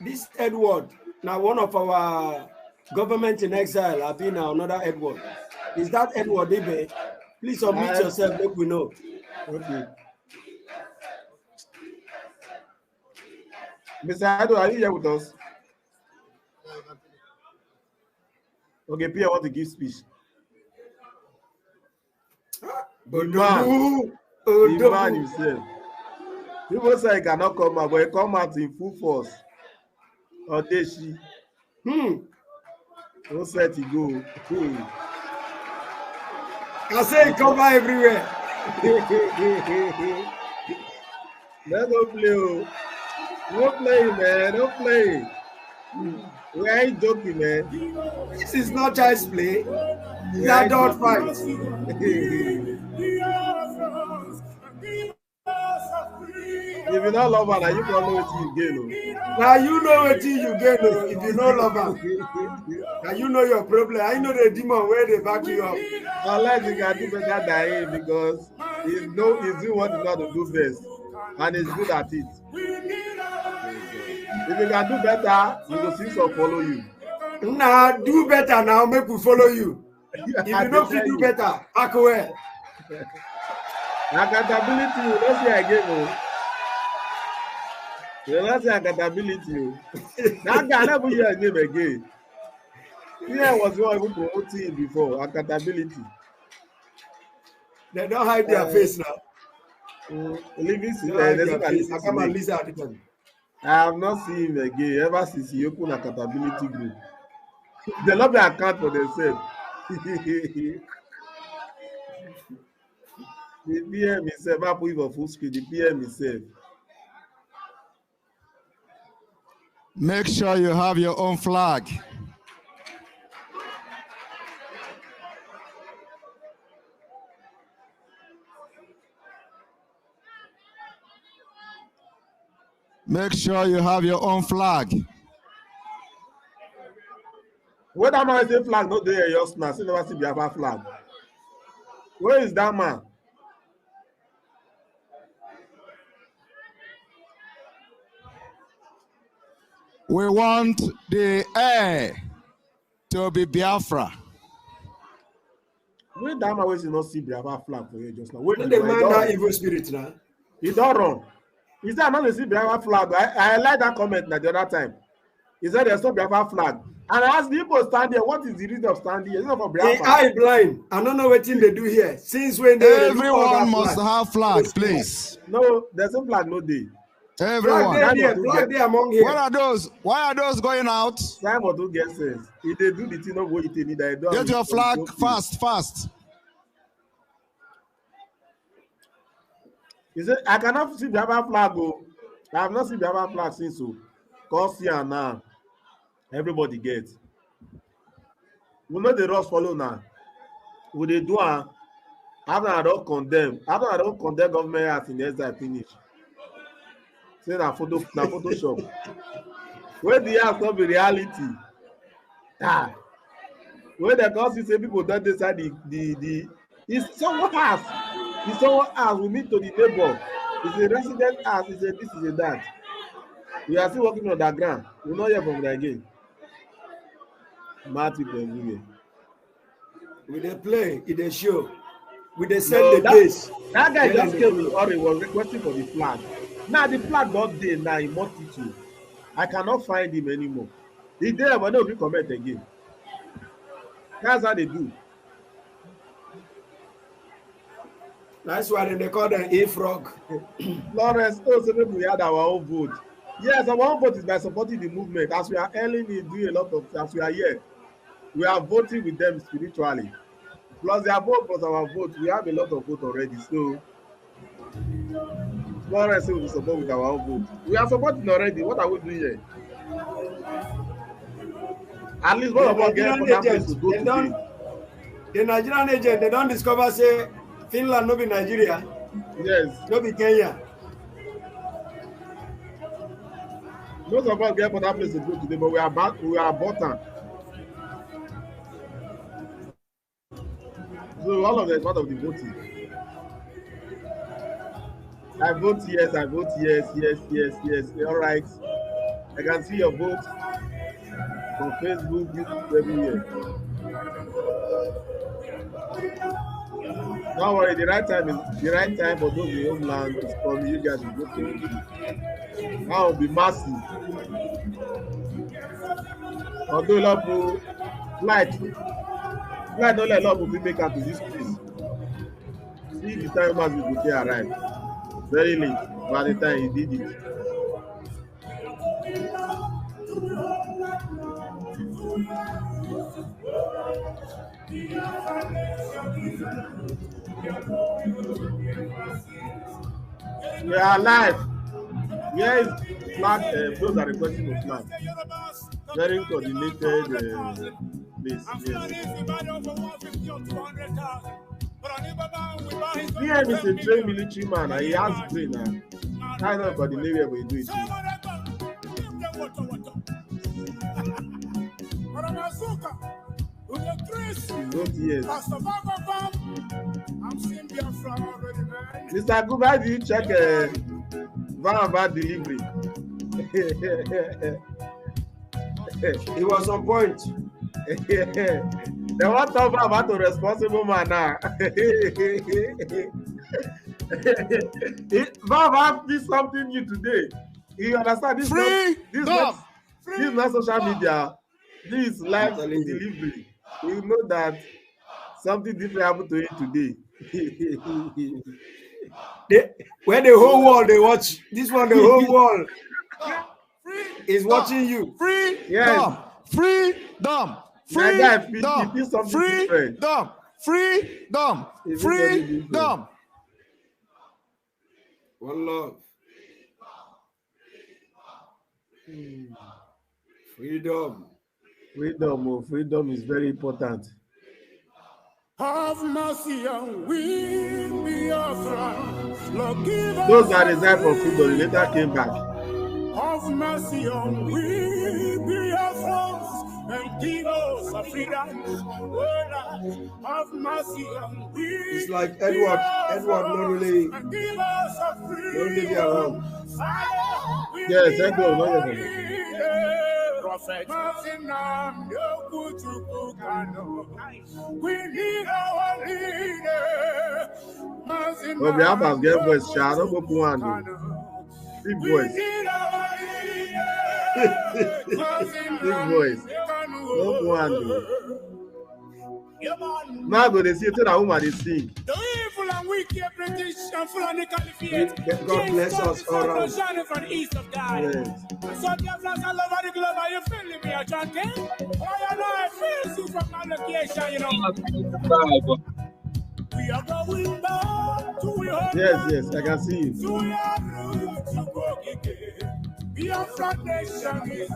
This Edward, now one of our government in exile, have been another Edward. Is that Edward Ibe? Please unmute yourself, let we know. Okay. Mr. Ado, are you here with us? Okay, Pierre want to give speech. The man himself. People say he cannot come out, but he come out in full force. Odeshi. Don't set he go. I say he cover everywhere. Let's go play. Don't play, man. Don't play. We ain't joking, man. This is not child's play. It's an adult fight. If you don't love her, now you don't know what you gain. Now you know what you get. If you don't love her, now you know your problem. I know the demon where they back you up. Unless you can do better than him because he's doing what he knows to do best, and he's good at it. If you can do better, we will see some follow you. Nah, do better now. Make we follow you. If you don't feel do better, back away. Accountability, you don't see again. You don't see accountability. That guy never hear his name again. Here was one who promoted him before. Accountability. They don't hide their face now. I have not seen him again ever since he opened accountability group. They love their account for themselves. The PM himself, I put for full screen. The PM himself. Make sure you have your own flag. Make sure you have your own flag. Where that man say flag no there just now? See never see Biafra flag. Where is that man? We want the air to be Biafra. Where that man we not see Biafra flag for you just now? Where When they mind that evil spirit now. He don't run. He said, I'm not see Biafra flag. I like that comment the other time. He said there's no Biafra flag. And I asked the people stand there, what is the reason of standing here? It's not for Biafra. Eye blind. I don't know what thing they do here. Since when they everyone must have flag, please. No, there's no flag, no day. Everyone. Flag there among here. What are those? Why are those going out? Time or two guesses. If they do the thing of what you need, I don't. Get your flag fast. He said, I cannot see Biafra flag. Oh. I have not seen Biafra flag since so. Cause here now. Everybody gets. We know the rules follow now. Would they do after I don't condemn? After I don't condemn government as in the exile finish. Say na Photoshop. Where the ass not be reality? Where the cause say people don't decide the it's someone else. It's someone else. We meet to the neighbor. It's a resident house. It's a this is a that. We are still working on that ground. We not hear from them again. Mad people everywhere. We they play, it they show. We they send the base. That guy just came with or he was requesting for the flag. Now the flag not there now in multitude. I cannot find him anymore. He's there, but nobody comment again. That's how they do. That's why they call them A-frog. Lawrence, also maybe we had our own vote. Yes, our own vote is by supporting the movement. As we are earning it, doing a lot of, as we are here, we are voting with them spiritually. Plus their vote plus our vote, we have a lot of vote already. So, Lawrence will support with our own vote. We are supporting already. What are we doing here? At least one of us get to go today. The Nigerian agent, they don't discover, say, Finland no be Nigeria. Yes. No be Kenya. Most of us get for that place to go today, but we are bottom. So all of them is part of the voting. I vote yes, I vote yes. All right. I can see your vote on Facebook, YouTube, everywhere. Don't worry, the right time for those in the homeland is from you guys to go to. That will be massive. Although a lot of flight don't let a lot of people make out to this place. See the time as we go there arrive. Very late by the time he did it. We are alive. Here is flag. Those are requesting the flag. Very coordinated. Place. Yes. PM is a trained military man and he has brain. That's not coordinated when he do it. Yes. Mr. Guba, do you check van about delivery? He was on point. They want to talk about a responsible man now. Van did something new today. You understand? This is not social media. This is live delivery. You know that something different happened to you today. When the whole world they watch this one, the whole world is watching you. Yes. Freedom. One love. Freedom. Freedom is very important. Have mercy on we, Biafra. Lord, give us Those that resigned for freedom later came back. have mercy on we, Biafra, and give us a freedom. Oh, Lord, have mercy on we. It's like Edward not really and give us a be around. Yes, Edward not really. Prophet. We need our leader. Oh, Biafra get voice, child. Don't go put one. Big voice. Big voice. Don't go one. Now go they see to that woman they sing. The evil and wicked British and Fulani Caliphate. God bless us all around. From the east of God. Yes. So the flags all over the globe, are you feeling me, chanting? Oh, you know, I feel you from my location, you know. We are going back to your Yes, I can see you. to your roots, to go again. Biafra nation is a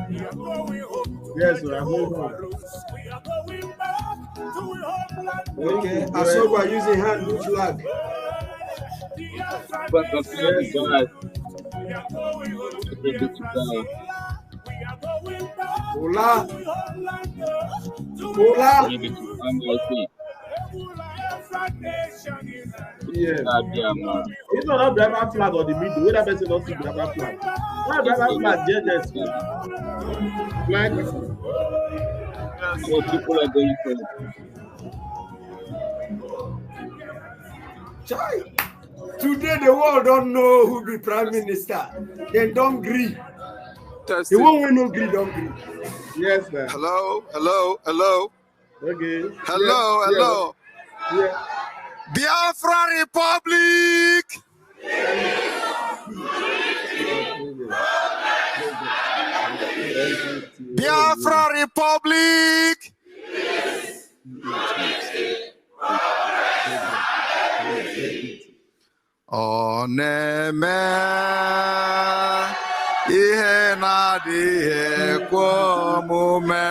we are going home. Yes, we are going home. We are going back to homeland. Okay, I saw we're using hand good flag. Biafra But nation yes, is guys. we are going home to Biafra nation. We are going back Hola. to homeland. To Hola. Biafra nation is Yes. It's not a Biafra flag on the middle. Where that person don't see Biafra flag. Why Biafra flag JJS? Like So people are going for it. Chai. Today the world don't know who be prime minister. They don't agree. The one we no agree don't agree. yes, sir. Hello, hello, hello, Okay. hello, Yes, hello. Yeah. Biafra Republic. Biafra Republic. Oneme ihe na-adịghị ekwe omume.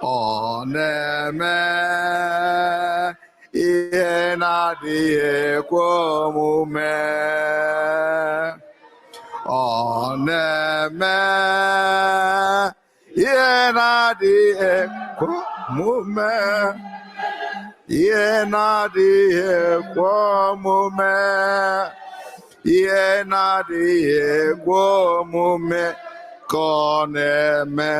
Oneme ihe na-adịghị ekwe omume. Oneme ihe na-adịghị ekwe omume. Ihe na-adịghị ekwe omume. Ihe na-adịghị ekwe omume ka ọ na-eme.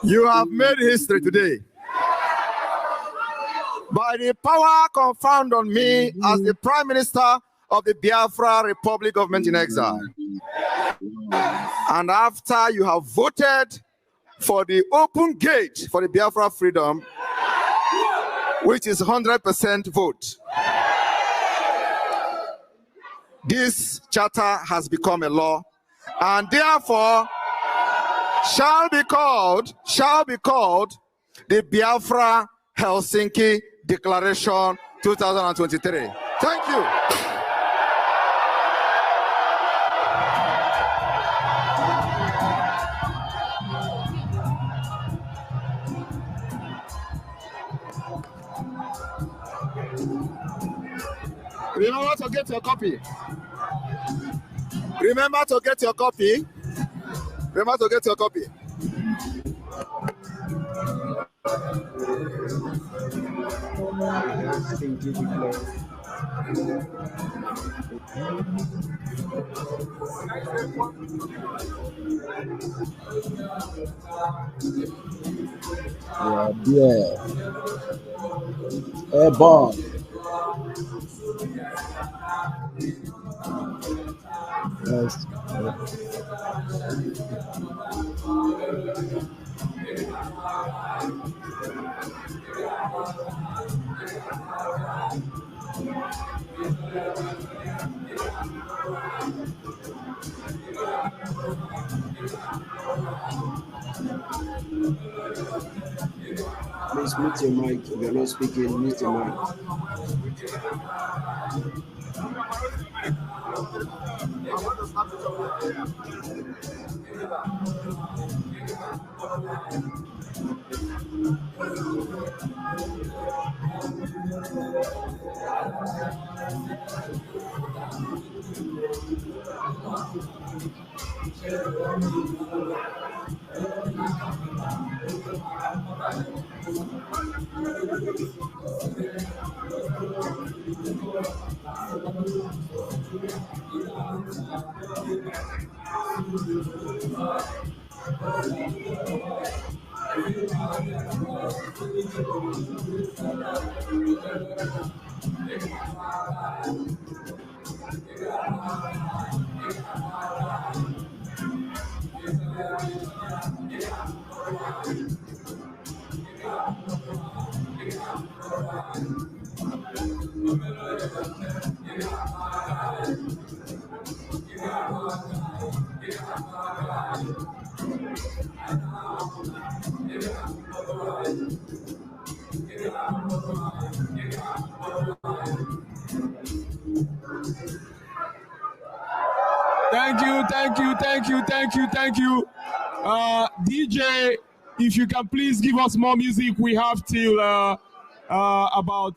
You have made history today. By the power conferred on me as the Prime Minister of the Biafra Republic Government in Exile. And after you have voted for the open gate for the Biafra freedom, which is 100% vote, this charter has become a law and therefore shall be called the Biafra Helsinki Declaration 2023. Thank you. Remember to get your copy. Remember to get your copy. Remember to get your copy. Yeah. Airborne. Yes. mute your mic. If you're not speaking, mute your mic. Thank you. DJ, if you can please give us more music. We have till about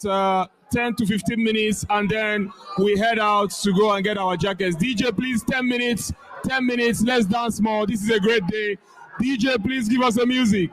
10 to 15 minutes, and then we head out to go and get our jackets. DJ, please, 10 minutes, let's dance more. This is a great day. DJ, please give us the music.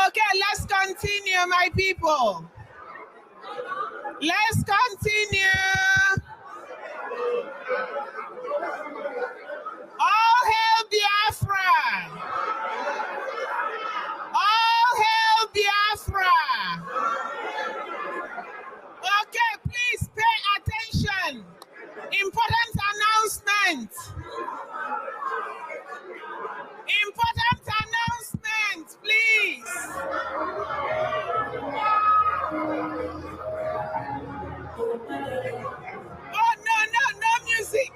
Okay, let's continue, my people. Let's continue. All hail Biafra. All hail Biafra. Okay, please pay attention. Important announcement. Important announcement, please. Oh, no music.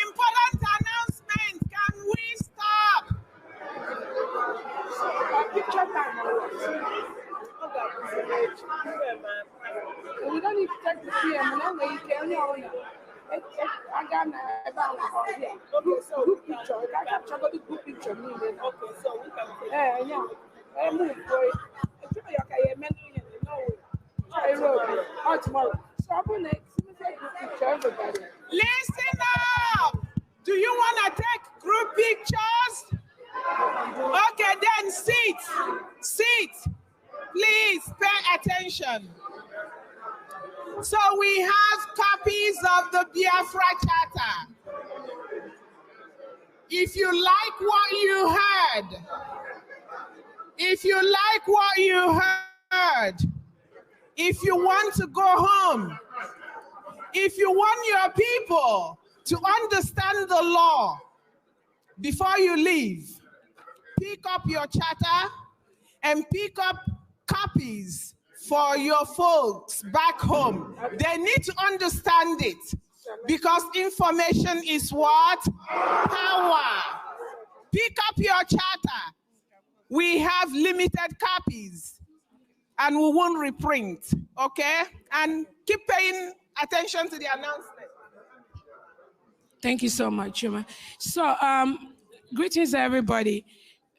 Important announcement. Can we stop? We don't need to take the PM. No, you can't. I got okay, so good picture. I got a good picture. Okay, so we can. Yeah. I move for it. I tomorrow. So I'm going to take good picture. Listen up. Do you want to take group pictures? Okay, then sit. Sit. Please pay attention. So we have copies of the Biafra Charter. If you like what you heard, if you like what you heard, if you want to go home, if you want your people to understand the law before you leave, pick up your charter and pick up copies for your folks back home. They need to understand it because information is what? Power. Pick up your charter. We have limited copies and we won't reprint, okay? And keep paying attention to the announcement. Thank you so much, Chuma. So, greetings, everybody.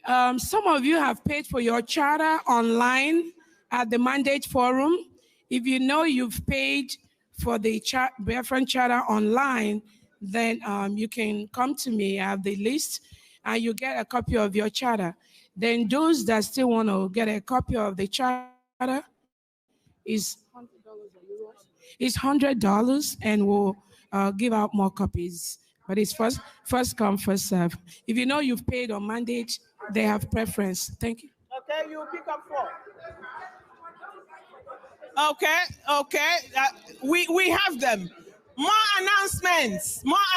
Some of you have paid for your charter online at the Mandate Forum. If you know you've paid for the Biafran Charter online, then you can come to me. I have the list, and you get a copy of your charter. Then those that still want to get a copy of the charter is $100, and we'll give out more copies. But it's first come, first serve. If you know you've paid on Mandate, they have preference. Thank you. Okay, you pick up 4. Okay. We have them. More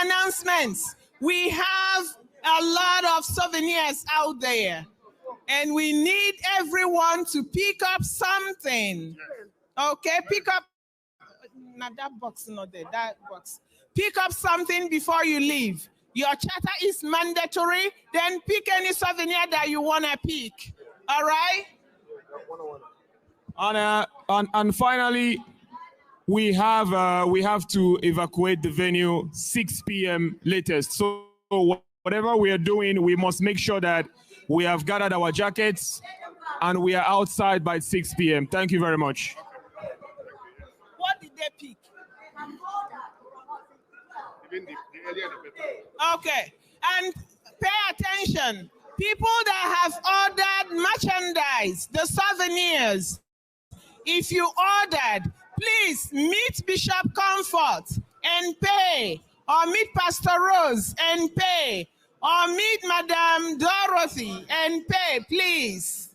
announcements. We have a lot of souvenirs out there, and we need everyone to pick up something. Okay, pick up. Not that box, not there. That box. Pick up something before you leave. Your charter is mandatory. Then pick any souvenir that you want to pick. All right? And finally, we have to evacuate the venue 6 p.m. latest. So whatever we are doing, we must make sure that we have gathered our jackets and we are outside by 6 p.m. Thank you very much. What did they pick? Okay, and pay attention. People that have ordered merchandise, the souvenirs, if you ordered, please meet Bishop Comfort and pay, or meet Pastor Rose and pay, or meet Madame Dorothy and pay, please.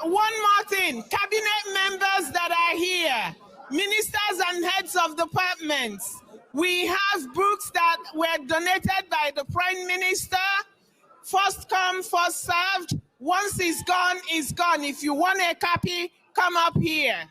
One more thing, cabinet members that are here, ministers and heads of departments, we have books that were donated by the Prime Minister. First come, first served. Once it's gone, it's gone. If you want a copy, come up here.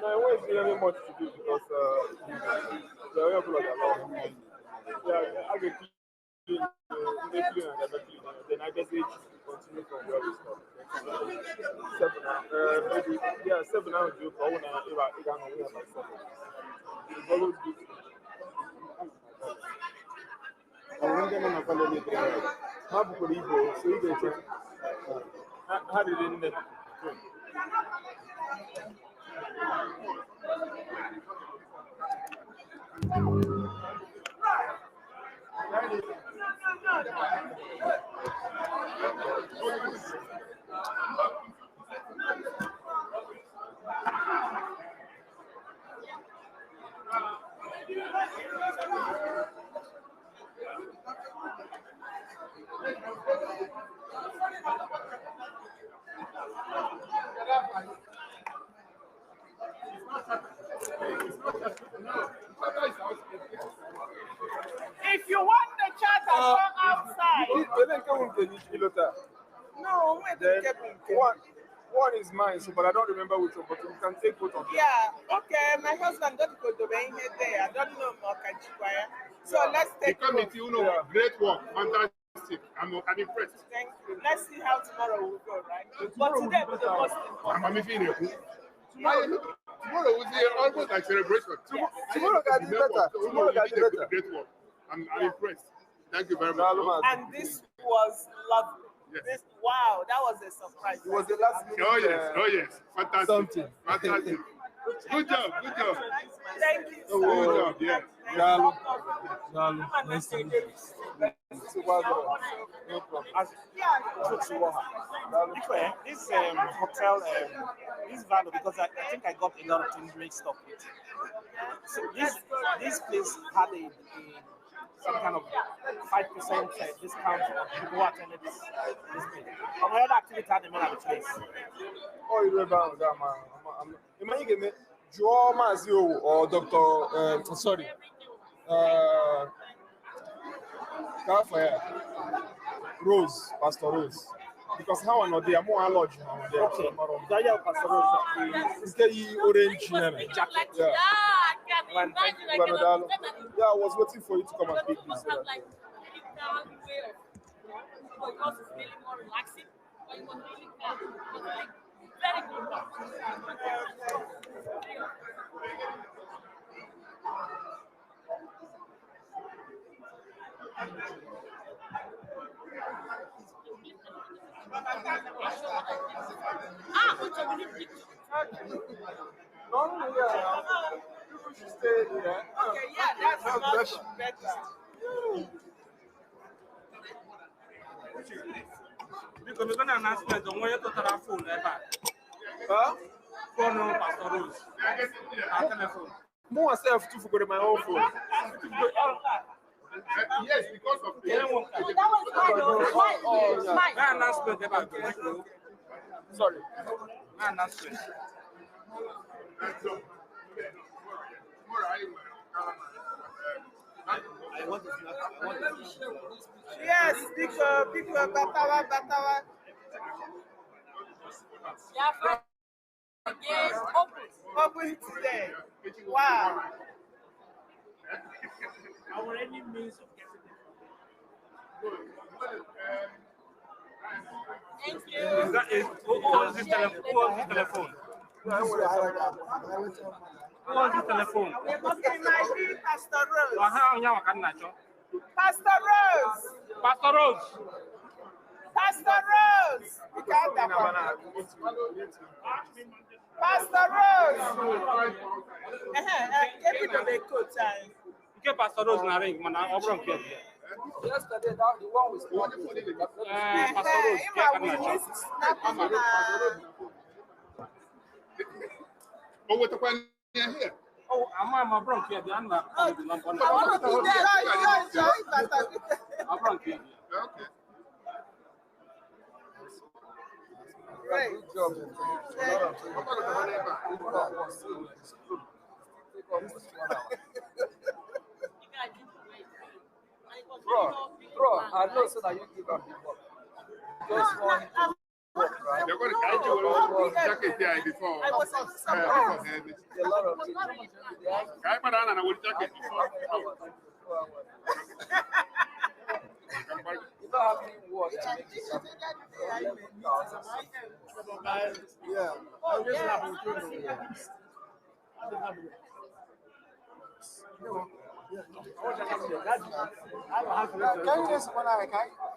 No, it wasn't really much to do because the way people are along. Yeah, I get clean, then I guess it continue from where we start. 7 hours do for one hour. If I'm aware by 7. It's always good. How did it? If you want the charter, go outside. No, One is mine, so, but I don't remember which one, but we can take both of them. Yeah, okay. My husband got to go to there. I don't know more Kanchikwaya. So let's take it. You know, great work, fantastic. I'm impressed. Thank you. Let's see how tomorrow will go, right? But today was the most important. Tomorrow will be almost like celebration. Tomorrow can be better. Tomorrow can be better. Great work. I'm impressed. Thank you very much. And this was lovely. Yes. Wow, that was a surprise. It was the last minute. Oh yes, fantastic. Something. Fantastic. Good job. Thank you. Good job. Yeah. Nice to meet you. This hotel, this value, because I think I got a lot of things mixed up with. So this place had some kind of 5% discount for people who attended this place. But my other activity had the middle of the place. Oh, you remember that, man? Imagine Joe Mazio or Dr. Sorry. Rose, Pastor Rose. Because how I know they are more lodge now. Okay. Daya Pastor Rose. It's the orange jacket. Yeah. Yeah, I was waiting for you to come and pick this. Because it's really more relaxing, but it was really fun. It was like very good. Which one will you People should stay here. Okay, yeah, that's much better. Because we're going to announce the one you took our phone ever. Phone Pastor Rose. Our telephone. More myself to forget my own phone. Yes, because of the that was mine. My announcement about Sorry. My announcement. Yes, because Batawa. Biafra is Open today. Wow. Our any means of getting it. Thank you. Who owns this telephone? Who owns this telephone? Who owns this telephone? It might be Pastor Rose. Pastor Rose. Pastor Rose. Pastor Rose. Pastor Rose. Give me the coat time. Get Pastor Rose na ring, man. I'm wrong here. Yesterday, that the one was Pastor Rose. Oh, what the one here? Oh, I'm a bronch here. I'm not. I want to be there. I'm wrong here. Okay. Great. Good job. Bro, I know so that you give up the work. Just one work, right? They're going to catch you with a jacket here before. I was surprised. A lot of things. I put on a jacket before. You don't have any work that makes you happy. Yeah. Oh, yeah. Can you just one I can?